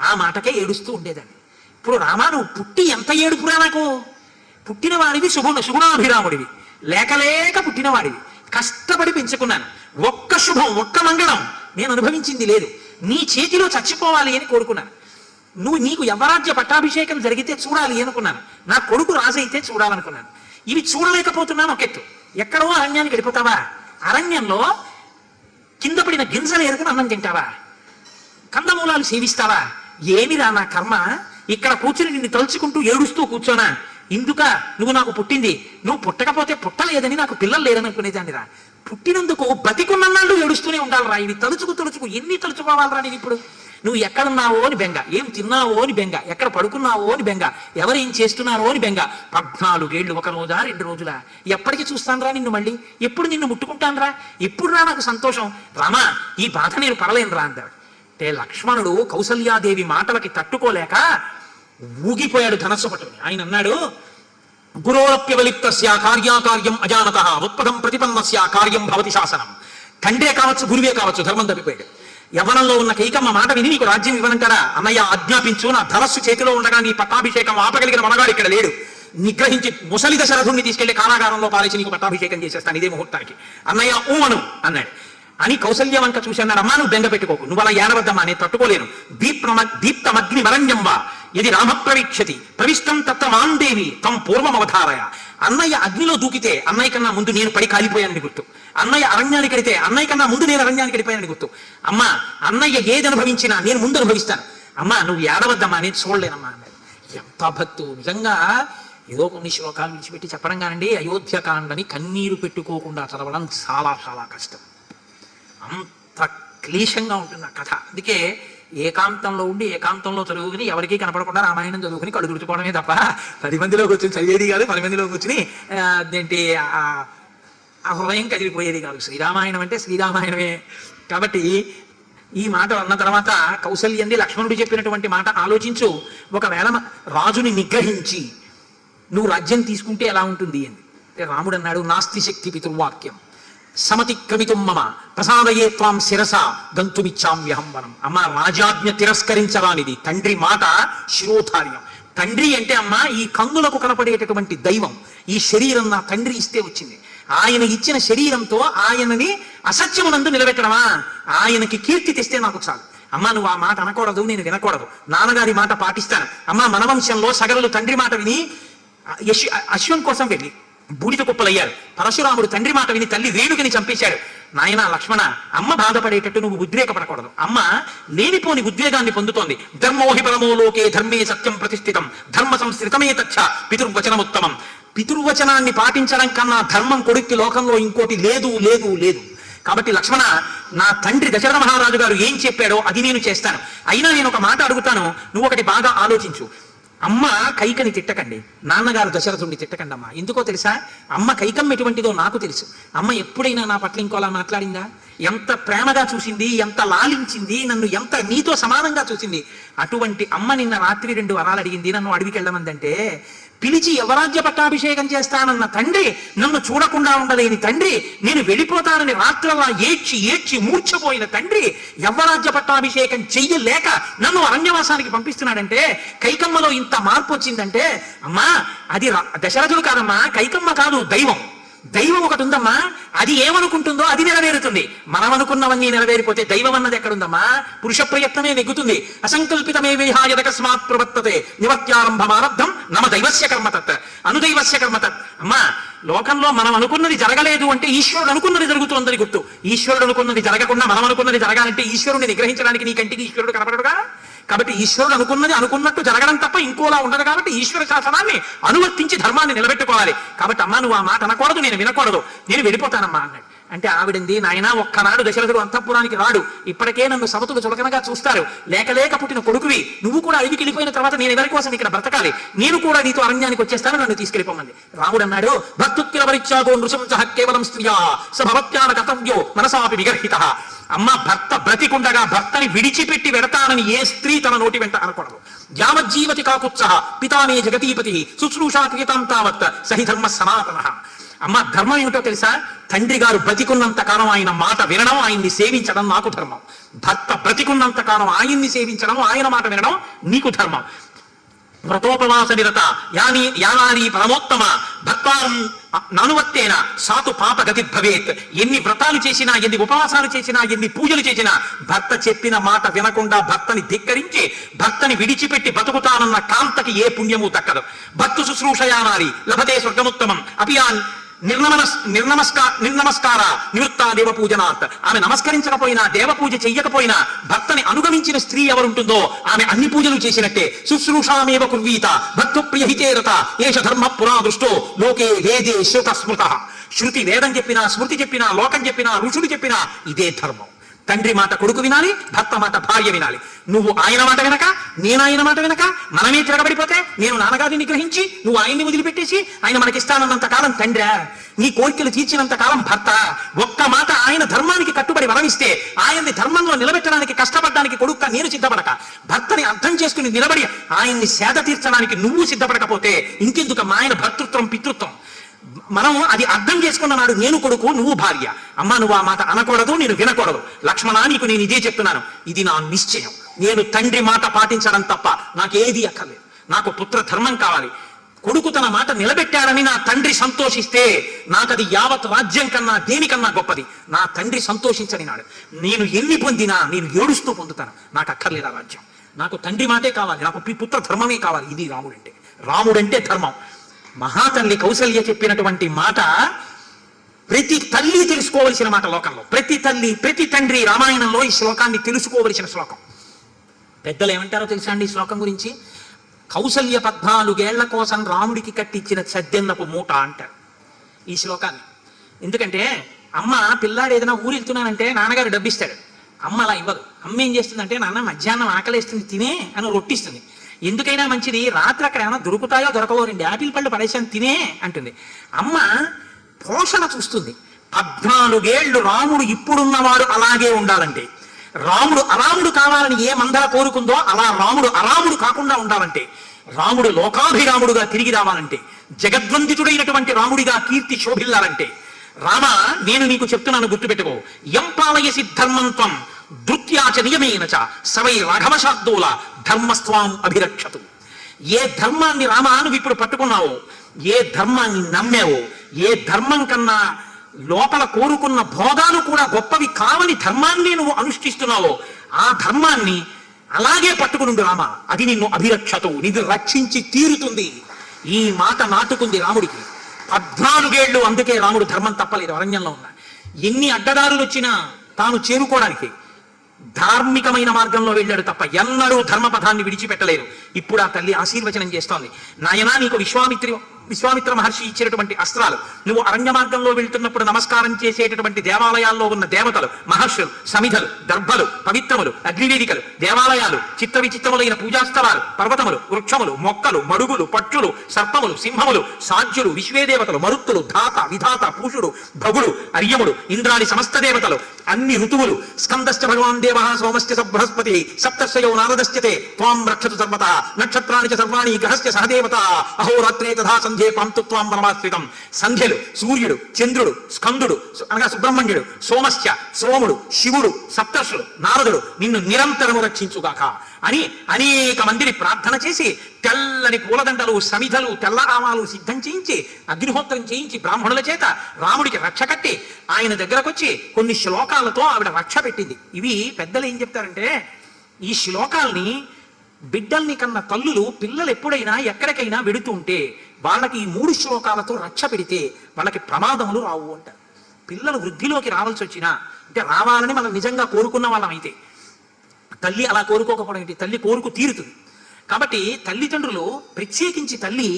ఆ మాటకే ఏడుస్తూ ఉండేదాన్ని. ఇప్పుడు రామా నువ్వు పుట్టి ఎంత ఏడుపురా, నాకు పుట్టిన వాడివి సుగుణాభిరాముడివి, లేక పుట్టినవాడివి, కష్టపడి పెంచుకున్నాను, ఒక్క శుభం ఒక్క మంగళం నేను అనుభవించింది లేదు, నీ చేతిలో చచ్చిపోవాలి అని కోరుకున్నాను. నీకు యవ్వరాజ్య పట్టాభిషేకం జరిగితే చూడాలి అనుకున్నాను, నా కొడుకు రాజైతే చూడాలనుకున్నాను. ఇవి చూడలేకపోతున్నాను. ఒకెత్తు ఎక్కడో అరణ్యానికి వెళ్ళిపోతావా? అరణ్యంలో కింద పడిన గింజలు ఏరుకుని అన్నం తింటావా? కందమూలాలు సేవిస్తావా? ఏమిరా నా కర్మ, ఇక్కడ కూర్చుని నిన్ను తలుచుకుంటూ ఏడుస్తూ కూర్చోనా? ఇందుక నువ్వు నాకు పుట్టింది, నువ్వు పుట్టకపోతే పుట్టలేదని నాకు పిల్లలు లేరని అనుకునేదాన్ని రా. పుట్టినందుకు బతికున్నన్నాళ్ళు ఏడుస్తూనే ఉండాలిరా. ఇవి తలుచుకు ఎన్ని తలుచుకోవాలరా నేను ఇప్పుడు? నువ్వు ఎక్కడున్నావో అని బెంగ, ఏం తిన్నావో అని బెంగ, ఎక్కడ పడుకున్నావో అని బెంగ, ఎవరేం చేస్తున్నారో అని బెంగ. 14 ఏళ్ళు, 1 రోజా 2 రోజులా? ఎప్పటికీ చూస్తానురా నిన్ను, మళ్ళీ ఎప్పుడు నిన్ను ముట్టుకుంటానురా, ఎప్పుడు రా నాకు సంతోషం? రామా ఈ బాధ నేను పడలేను రా అంటాడు. అంటే లక్ష్మణుడు కౌసల్యాదేవి మాటలకి తట్టుకోలేక ఊగిపోయాడు ధనస్సు పట్టుకుని. ఆయన అన్నాడు, గురోరప్యవలిప్తస్య కార్యాకార్యం అజానతః ఉత్పదం ప్రతిపన్నస్య కార్యం భవతి శాసనం. తండ్రే కావచ్చు, గురువే కావచ్చు, ధర్మం తప్పిపోయాడు. యవ్వనంలో ఉన్న కైకమ్మ మాట విని నీకు రాజ్యం ఇవ్వనంటారా? అన్నయ్య ఆజ్ఞాపించు, నా ధనస్సు చేతిలో ఉండగా నీ పట్టాభిషేకం ఆపగలిగిన మనగాడు ఇక్కడ లేడు, నిగ్రహించి ముసలి దశరథుణ్ణి తీసుకెళ్లి కారాగారంలో పారేసి నీకు పట్టాభిషేకం చేసేస్తాను ఇదే ముహూర్తానికి. అన్నయ్య ఊ అను అన్నాడు. అని కౌసల్య వంక చూసి అన్నాడు, అమ్మా నువ్వు బెంగ పెట్టుకోకు, నువ్వు అలా ఏడవద్దమ్మా, నేను తట్టుకోలేను. దీప్తమగ్ని వరంజంబ ఇది రామ ప్రవీక్షతి ప్రవిష్టం తత్త మాందేవి తం పూర్వం అవధారయ. అన్నయ్య అగ్నిలో దూకితే అన్నయ్య కన్నా ముందు నేను పడి కాలిపోయానని గుర్తు, అన్నయ్య అరణ్యానికి వెళితే అన్నయ్య కన్నా ముందు నేను అరణ్యానికి వెళ్ళిపోయానని గుర్తు. అమ్మా అన్నయ్య ఏది అనుభవించినా నేను ముందు అనుభవిస్తాను, అమ్మా నువ్వు ఏడవద్దమ్మా, నేను చూడలేనమ్మా అన్నాడు. ఎంత భక్తు నిజంగా. ఏదో కొన్ని శ్లోకాలు విడిచిపెట్టి చెప్పడం కానండి, అయోధ్యకాండని కన్నీరు పెట్టుకోకుండా చదవడం చాలా చాలా కష్టం, అంత క్లేశంగా ఉంటుంది ఆ కథ. అందుకే ఏకాంతంలో ఉండి ఏకాంతంలో చదువుకుని ఎవరికీ కనపడకుండా రామాయణం చదువుకుని కళ్ళు తుడుచుకోవడమే తప్ప 10 మందిలో కూర్చుని చదివేది కాదు, 10 మందిలో కూర్చుని అదేంటి ఆ హృదయం కదిలిపోయేది కాదు. శ్రీరామాయణం అంటే శ్రీరామాయణమే. కాబట్టి ఈ మాట అన్న తర్వాత కౌసల్యంది లక్ష్మణుడు చెప్పినటువంటి మాట ఆలోచించు. ఒకవేళ రాజుని నిగ్రహించి నువ్వు రాజ్యం తీసుకుంటే ఎలా ఉంటుంది అని అంటే రాముడు అన్నాడు, నాస్తి శక్తి పితృవాక్యం సమతిక్రమితుం మమ ప్రసాదయే త్వాం శిరస గంతుమిచ్చామ్యహం వనం. అమ్మ రాజాజ్ఞ తిరస్కరించరానిది, తండ్రి మాట శిరోధార్యం. తండ్రి అంటే అమ్మ ఈ కన్నులకు కనపడేటటువంటి దైవం, ఈ శరీరం నా తండ్రి ఇస్తే వచ్చింది. ఆయన ఇచ్చిన శరీరంతో ఆయనని అసత్యమునందు నిలబెట్టడమా? ఆయనకి కీర్తి తెస్తే నాకు చాలు. అమ్మ నువ్వు ఆ మాట అనకూడదు, నేను వినకూడదు, నాన్నగారి మాట పాటిస్తాను. అమ్మ మన వంశంలో సగరులు తండ్రి మాట విని అశ్వం కోసం వెళ్ళి బూడిద కుప్పలయ్యారు. పరశురాముడు తండ్రి మాట విని తల్లి రేణుకని చంపేశాడు. నాయన లక్ష్మణ, అమ్మ బాధపడేటట్టు నువ్వు ఉద్రేకపడకూడదు. అమ్మ లేనిపోని ఉద్వేగాన్ని పొందుతోంది. ధర్మోహి పరమో లోకే ధర్మే సత్యం ప్రతిష్ఠితం ధర్మ సంస్కృతమే తచ్చ పితుర్వచనముత్తమం. పితుర్వచనాన్ని పాటించడం కన్నా ధర్మం కొడుక్కి లోకంలో ఇంకోటి లేదు లేదు లేదు. కాబట్టి లక్ష్మణ, నా తండ్రి దశరథ మహారాజు గారు ఏం చెప్పాడో అది నేను చేస్తాను. అయినా నేను ఒక మాట అడుగుతాను, నువ్వు ఒకటి బాగా ఆలోచించు. అమ్మ కైకని తిట్టకండి, నాన్నగారు దశరథుడిని తిట్టకండి అమ్మ. ఎందుకో తెలుసా? అమ్మ కైకమ్మ ఎటువంటిదో నాకు తెలుసు. అమ్మ ఎప్పుడైనా నా పట్ల ఇంకోలా మాట్లాడిందా? ఎంత ప్రేమగా చూసింది, ఎంత లాలించింది, నన్ను ఎంత నీతో సమానంగా చూసింది. అటువంటి అమ్మ నిన్న రాత్రి 2 వరాలు అడిగింది, నన్ను అడవికి వెళ్ళమందంటే. పిలిచి యవరాజ్య పట్టాభిషేకం చేస్తానన్న తండ్రి, నన్ను చూడకుండా ఉండలేని తండ్రి, నేను వెళ్ళిపోతానని రాత్రల్లా ఏడ్చి ఏడ్చి మూర్ఛపోయిన తండ్రి యవరాజ్య పట్టాభిషేకం చెయ్యలేక నన్ను అరణ్యవాసానికి పంపిస్తున్నాడంటే, కైకమ్మలో ఇంత మార్పు వచ్చిందంటే, అమ్మా అది దశరథుడు కాదమ్మా, కైకమ్మ కాదు, దైవం. దైవం ఒకటి ఉందమ్మా, అది ఏమనుకుంటుందో అది నెరవేరుతుంది. మనం అనుకున్నవన్నీ నెరవేరిపోతే దైవం అన్నది ఎక్కడుందమ్మా? పురుష ప్రయత్నమే నెగ్గుతుంది. అసంకల్పితమే విహాయదకస్మాత్ ప్రవర్తతే నివత్యారంభమారబ్ధం నమ దైవస్య కర్మతత్ అనుదైవస్య కర్మతత్. అమ్మా, లోకంలో మనం అనుకున్నది జరగలేదు అంటే ఈశ్వరుడు అనుకున్నది జరుగుతోందని గుర్తు. ఈశ్వరుడు అనుకున్నది జరగకుండా మనం అనుకున్నది జరగాలంటే ఈశ్వరుని నిగ్రహించడానికి నీ కంటికి ఈశ్వరుడు కనపడడుగా. కాబట్టి ఈశ్వరుడు అనుకున్నది అనుకున్నట్టు జరగడం తప్ప ఇంకోలా ఉండదు. కాబట్టి ఈశ్వర శాసనాన్ని అనువర్తించి ధర్మాన్ని నిలబెట్టుకోవాలి. కాబట్టి అమ్మా, నువ్వు ఆ మాట అనకూడదు, నేను వినకూడదు, నేను వెళ్ళిపోతానమ్మా అన్నాడు. అంటే ఆవిడంది, నాయన ఒక్కనాడు దశరథుడు అంతఃపురానికి రాడు, ఇప్పటికే నన్ను సవతులు చులకనగా చూస్తారు, లేక పుట్టిన కొడుకువి, నువ్వు కూడా అడవికి వెళ్ళిపోయిన తర్వాత నేను ఎవరి కోసం ఇక్కడ బ్రతకాలి, నేను కూడా నీతో అరణ్యానికి వచ్చేస్తాను, నన్ను తీసుకెళ్ళిపోమంది. రాముడు అన్నాడు, భక్తుత్కిల పరిత్యాగో నృశంసః కేవలం స్త్రియా స భవత్యాన కర్తవ్యో మనసాపి విగర్హిత. అమ్మ, భర్త బ్రతికుండగా భర్తని విడిచిపెట్టి వెడతానని ఏ స్త్రీ తన నోటి వెంట అనకూడదు. యావజ్జీవతి కాకుత్సః పితామే జగతీపతి శుశ్రూషా క్రియతాం తావత్ సహి ధర్మ సనాతనః. అమ్మ, ధర్మం ఏమిటో తెలుసా? తండ్రి గారు బ్రతికున్నంత కాలం ఆయన మాట వినడం, ఆయన్ని సేవించడం నాకు ధర్మం. భర్త బ్రతికున్నంత కాలం ఆయన్ని సేవించడం, ఆయన మాట వినడం నీకు ధర్మం. వ్రతోపవాస నిరత యానారీ పరమోత్తమ భక్తారం ననువత్తేన సాతు పాప గతి భవేత్. ఎన్ని వ్రతాలు చేసినా, ఎన్ని ఉపవాసాలు చేసినా, ఎన్ని పూజలు చేసినా భర్త చెప్పిన మాట వినకుండా భర్తని ధిక్కరించి భర్తని విడిచిపెట్టి బతుకుతానన్న కాంతకి ఏ పుణ్యము దక్కదు. భక్తు శుశ్రూషయానారి లభతే స్వర్గముత్తమం అపియాన్ నిర్నమస్కార నివృత్త దేవ పూజనాత్. ఆమె నమస్కరించకపోయినా, దేవపూజ చెయ్యకపోయినా భర్తని అనుగమించిన స్త్రీ ఎవరుంటుందో ఆమె అన్ని పూజలు చేసినట్టే. శుశ్రూషామేవ కుర్వీత భక్తు ప్రియహితేరత ఏష ధర్మ పురా దృష్టో లోకే వేదే శ్రుత స్మృత. శృతి వేదం చెప్పినా, స్మృతి చెప్పినా, లోకం చెప్పినా, ఋషులు చెప్పినా ఇదే ధర్మం. తండ్రి మాట కొడుకు వినాలి, భర్త మాట భార్య వినాలి. నువ్వు ఆయన మాట వినక, నేను ఆయన మాట వినక మనమే తిరగబడిపోతే, నేను నాన్నగారిని నిగ్రహించి నువ్వు ఆయన్ని వదిలిపెట్టేసి ఆయన మనకిస్తానన్నంత కాలం తండ్రి, నీ కోరికలు తీర్చినంత కాలం భర్త. ఒక్క మాట ఆయన ధర్మానికి కట్టుబడి వరమిస్తే, ఆయన్ని ధర్మంలో నిలబెట్టడానికి కష్టపడడానికి కొడుక్క నేను సిద్ధపడక, భర్తని అర్థం చేసుకుని నిలబడి ఆయన్ని సేద తీర్చడానికి నువ్వు సిద్ధపడకపోతే ఇంకెందుకమ్మా ఆయన భర్తృత్వం పితృత్వం? మనం అది అర్థం చేసుకున్న నాడు నేను కొడుకు, నువ్వు భార్య. అమ్మ, నువ్వు ఆ మాట అనకూడదు, నేను వినకూడదు. లక్ష్మణ, నీకు నేను ఇదే చెప్తున్నాను, ఇది నా నిశ్చయం. నేను తండ్రి మాట పాటించడం తప్ప నాకేది అక్కర్లేదు. నాకు పుత్ర ధర్మం కావాలి. కొడుకు తన మాట నిలబెట్టాడని నా తండ్రి సంతోషిస్తే నాకది యావత్ రాజ్యం కన్నా దేనికన్నా గొప్పది. నా తండ్రి సంతోషించని నాడు నేను ఎన్ని పొందినా నేను ఏడుస్తూ పొందుతాను. నాకు అక్కర్లేదు ఆ రాజ్యం. నాకు తండ్రి మాటే కావాలి, నాకు పుత్ర ధర్మమే కావాలి. ఇది రాముడంటే. రాముడంటే ధర్మం. మహాతల్లి కౌసల్య చెప్పినటువంటి మాట ప్రతి తల్లి తెలుసుకోవలసిన మాట లోకంలో. ప్రతి తల్లి, ప్రతి తండ్రి రామాయణంలో ఈ శ్లోకాన్ని తెలుసుకోవలసిన శ్లోకం. పెద్దలు ఏమంటారో తెలుసా అండి ఈ శ్లోకం గురించి? కౌసల్య 14 ఏళ్ల కోసం రాముడికి కట్టించిన సద్దెన్నపు మూట అంటారు ఈ శ్లోకాన్ని. ఎందుకంటే అమ్మ పిల్లాడు ఏదైనా ఊరు వెళ్తున్నానంటే నాన్నగారు డబ్బిస్తాడు, అమ్మ అలా ఇవ్వదు. అమ్మ ఏం చేస్తుందంటే, నాన్న మధ్యాహ్నం ఆకలేస్తుంది తినే అని రొట్టిస్తుంది. ఎందుకైనా మంచిది, రాత్రి అక్కడ ఏమైనా దొరుకుతాయో దొరకవో 2 యాపిల్ పళ్ళు పడేసాను తినే అంటుంది. అమ్మ పోషణ చూస్తుంది. 14 ఏళ్ళు రాముడు ఇప్పుడున్నవాడు అలాగే ఉండాలంటే, రాముడు అరాముడు కావాలని ఏ మందర కోరుకుందో అలా రాముడు అరాముడు కాకుండా ఉండాలంటే, రాముడు లోకాభిరాముడుగా తిరిగి రావాలంటే, జగద్వందితుడైనటువంటి రాముడిగా కీర్తి శోభిల్లాలంటే, రామ నేను నీకు చెప్తున్నాను గుర్తుపెట్టుకో. యం పాలయసి ధర్మంత్వం ధృత్యాచ నియమేన చ సవై రాఘవశాబ్దోల ధర్మస్వాం అభిరక్షతు. ఏ ధర్మాన్ని రామ నువ్వు ఇప్పుడు పట్టుకున్నావో, ఏ ధర్మాన్ని నమ్మావో, ఏ ధర్మం కన్నా లోపల కోరుకున్న భోగాలు కూడా గొప్పవి కావని ధర్మాన్ని నువ్వు అనుష్ఠిస్తున్నావో ఆ ధర్మాన్ని అలాగే పట్టుకునుండు రామ. అది నిన్ను అభిరక్షతు, నిన్ను రక్షించి తీరుతుంది. ఈ మాట నాటుకుంది రాముడికి 14 ఏళ్ళు. అందుకే రాముడు ధర్మం తప్పలేదు అరణ్యంలో ఉన్న. ఎన్ని అడ్డదారులు వచ్చినా తాను చేరుకోవడానికి ధార్మికమైన మార్గంలో వెళ్ళాడు తప్ప ఎన్నడూ ధర్మపథాన్ని విడిచిపెట్టలేరు. ఇప్పుడు ఆ తల్లి ఆశీర్వచనం చేస్తోంది, నాయనా నీకు విశ్వామిత్ర మహర్షి ఇచ్చినటువంటి అస్త్రాలు, నువ్వు అరణ్య మార్గంలో వెళ్తున్నప్పుడు నమస్కారం చేసేటటువంటి దేవాలయాల్లో ఉన్న దేవతలు, మహర్షులు, సమిధలు, దర్భలు, పవిత్రములు, అగ్నివేదికలు, దేవాలయాలు, చిత్ర విచిత్రములైన పూజాస్థలాలు, పర్వతములు, వృక్షములు, మొక్కలు, మడుగులు, పక్షులు, సర్పములు, సింహములు, సాధ్యులు, విశ్వేదేవతలు, మరుత్తులు, ధాత, విధాత, పూషుడు, భగుడు, అర్యముడు, ఇంద్రాది సమస్త దేవతలు, అన్ని ఋతువులు, స్కందశ్చ భగవాన్ దేవ సోమశ్చ బృహస్పతి సప్తర్షయో నారదశ్చతే త్వాం రక్షతు సర్వత నక్షత్రాణి చ సర్వాణి గ్రహశ్చ సహదేవత అహోరాత్రే తథా సంధ్యే పాంతు త్వాం పరమాశ్రితం. సంధ్యలు, సూర్యుడు, చంద్రుడు, స్కందుడు అనగా సుబ్రహ్మణ్యుడు, సోమశ్చ సోముడు, శివుడు, సప్తర్షులు, నారదుడు నిన్ను నిరంతరము రక్షించుగాక అని అనేక మందిని ప్రార్థన చేసి తెల్లని పూలదండలు, సమిధలు, తెల్లరామాలు సిద్ధం చేయించి అగ్నిహోత్రం చేయించి బ్రాహ్మణుల చేత రాముడికి రక్ష కట్టి ఆయన దగ్గరకు వచ్చి కొన్ని శ్లోకాలతో ఆవిడ రక్ష పెట్టింది. ఇవి పెద్దలు ఏం చెప్తారంటే, ఈ శ్లోకాల్ని బిడ్డల్ని కన్న తల్లులు పిల్లలు ఎప్పుడైనా ఎక్కడికైనా వెడుతూ ఉంటే వాళ్ళకి ఈ 3 శ్లోకాలతో రక్ష పెడితే వాళ్ళకి ప్రమాదములు రావు అంటారు. పిల్లలు వృద్ధిలోకి రావాల్సి వచ్చినా, అంటే రావాలని మనం నిజంగా కోరుకున్న వాళ్ళం అయితే, తల్లి అలా కోరుకోకపోవడం ఏంటి, తల్లి కోరుకు తీరుతుంది. కాబట్టి తల్లిదండ్రులు, ప్రత్యేకించి తల్లి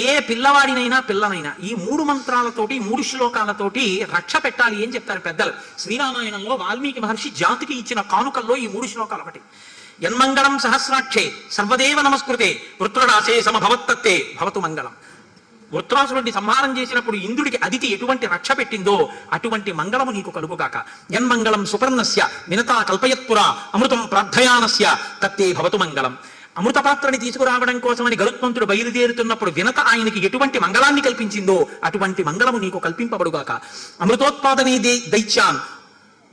ఏ పిల్లవాడినైనా పిల్లనైనా ఈ 3 మంత్రాలతోటి 3 శ్లోకాలతోటి రక్ష పెట్టాలి అని చెప్తారు పెద్దలు. శ్రీరామాయణంలో వాల్మీకి మహర్షి జాతికి ఇచ్చిన కానుకల్లో ఈ 3 శ్లోకాలు ఒకటి. యన్మంగళం సహస్రాక్షే సర్వదేవ నమస్కృతే వృత్రడాసే సమభవత్తత్తే భవతు మంగళం. వృత్రాసురుడిని సంహారం చేసినప్పుడు ఇంద్రుడికి అదితి ఎటువంటి రక్ష పెట్టిందో అటువంటి మంగళము నీకు కలుగుగాక. యన్మంగళం సుపర్ణస్య వినతా కల్పయత్పురా అమృతం ప్రార్థయానస్య తత్తే భవతు మంగళం. అమృత పాత్రని తీసుకురావడం కోసమని గరుత్మంతుడు బయలుదేరుతున్నప్పుడు వినత ఆయనకి ఎటువంటి మంగళాన్ని కల్పించిందో అటువంటి మంగళము నీకు కల్పింపబడుగాక. అమృతోత్పాదనే దైత్యాన్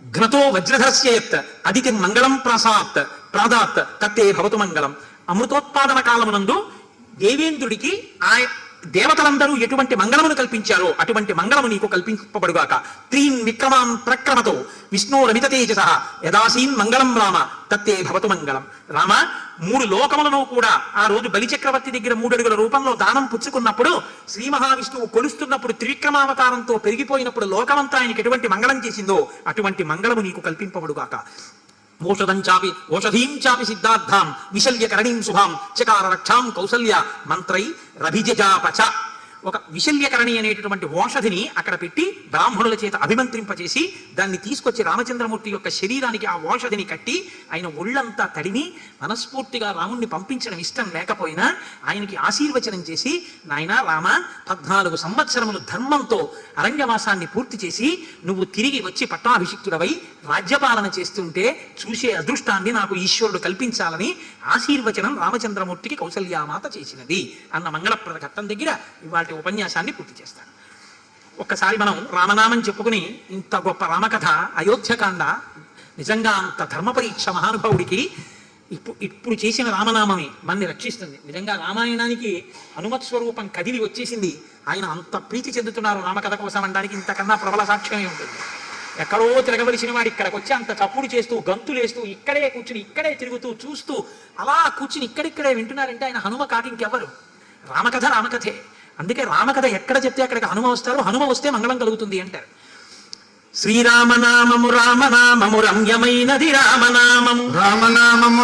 ఘ్నతో వజ్రధర్స్యేత్ అదితి మంగళం ప్రాదాత్ తత్తే భవతు మంగళం. అమృతోత్పాదన కాలమునందు దేవేంద్రుడికి దేవతలందరూ ఎటువంటి మంగళమును కల్పించారో అటువంటి మంగళము నీకు కల్పింపబడుగాక. త్రీన్ విక్రమాన్ ప్రక్రమతో విష్ణోరమిత తేజస యదాసీన్ మంగళం రామ తత్తే భవతు మంగళం. రామ 3 లోకములను కూడా ఆ రోజు బలిచక్రవర్తి దగ్గర 3 అడుగుల రూపంలో దానం పుచ్చుకున్నప్పుడు శ్రీ మహావిష్ణువు కొలుస్తున్నప్పుడు త్రివిక్రమావతారంతో పెరిగిపోయినప్పుడు లోకమంతా ఆయనకి ఎటువంటి మంగళం చేసిందో అటువంటి మంగళము నీకు కల్పింపబడుగాక. ఓషధీం చాపి సిద్ధార్థాం విశల్య కరణీం శుభాం చకార రక్షాం కౌసల్య మంత్రై రభిజాపచ. ఒక విశల్యకరణి అనేటటువంటి ఓషధిని అక్కడ పెట్టి బ్రాహ్మణుల చేత అభిమంత్రింపచేసి దాన్ని తీసుకొచ్చి రామచంద్రమూర్తి యొక్క శరీరానికి ఆ ఓషధిని కట్టి ఆయన ఒళ్ళంతా తడిమి మనస్ఫూర్తిగా రాముణ్ణి పంపించడం ఇష్టం లేకపోయినా ఆయనకి ఆశీర్వచనం చేసి, నాయనా రామ 14 సంవత్సరములు ధర్మంతో అరణ్యవాసాన్ని పూర్తి చేసి నువ్వు తిరిగి వచ్చి పట్టాభిషిక్తుడవై రాజ్యపాలన చేస్తుంటే చూసే అదృష్టాన్ని నాకు ఈశ్వరుడు కల్పించాలని ఆశీర్వచనం రామచంద్రమూర్తికి కౌసల్యామాత చేసినది అన్న మంగళప్రద ఘట్టం దగ్గర ఇవాటి ఉపన్యాసాన్ని పూర్తి చేస్తాను. ఒక్కసారి మనం రామనామం చెప్పుకుని ఇంత గొప్ప రామకథ అయోధ్యకాండ నిజంగా అంత ధర్మపరీక్ష మహానుభావుడికి ఇప్పుడు చేసిన రామనామమే మనని రక్షిస్తుంది. నిజంగా రామాయణానికి హనుమత్ స్వరూపం కదిలి వచ్చేసింది. ఆయన అంత ప్రీతి చెందుతున్నారు రామకథ కోసం అనడానికి ఇంతకన్నా ప్రబల సాక్ష్యమే ఉంటుంది. ఎక్కడో తిరగవలసిన వాడు ఇక్కడికి వచ్చి అంత చప్పుడు చేస్తూ గంతులేస్తూ ఇక్కడే కూర్చుని ఇక్కడే తిరుగుతూ చూస్తూ అలా కూర్చుని ఇక్కడిక్కడే వింటున్నారంటే ఆయన హనుమ కాకి ఇంకెవ్వరు. రామకథ రామకథే. అందుకే రామకథ ఎక్కడ చెప్తే అక్కడికి హనుమ వస్తారు, హనుమ వస్తే మంగళం కలుగుతుంది అంటారు. శ్రీరామనామము రామనామము రమ్యమైనది రామనామము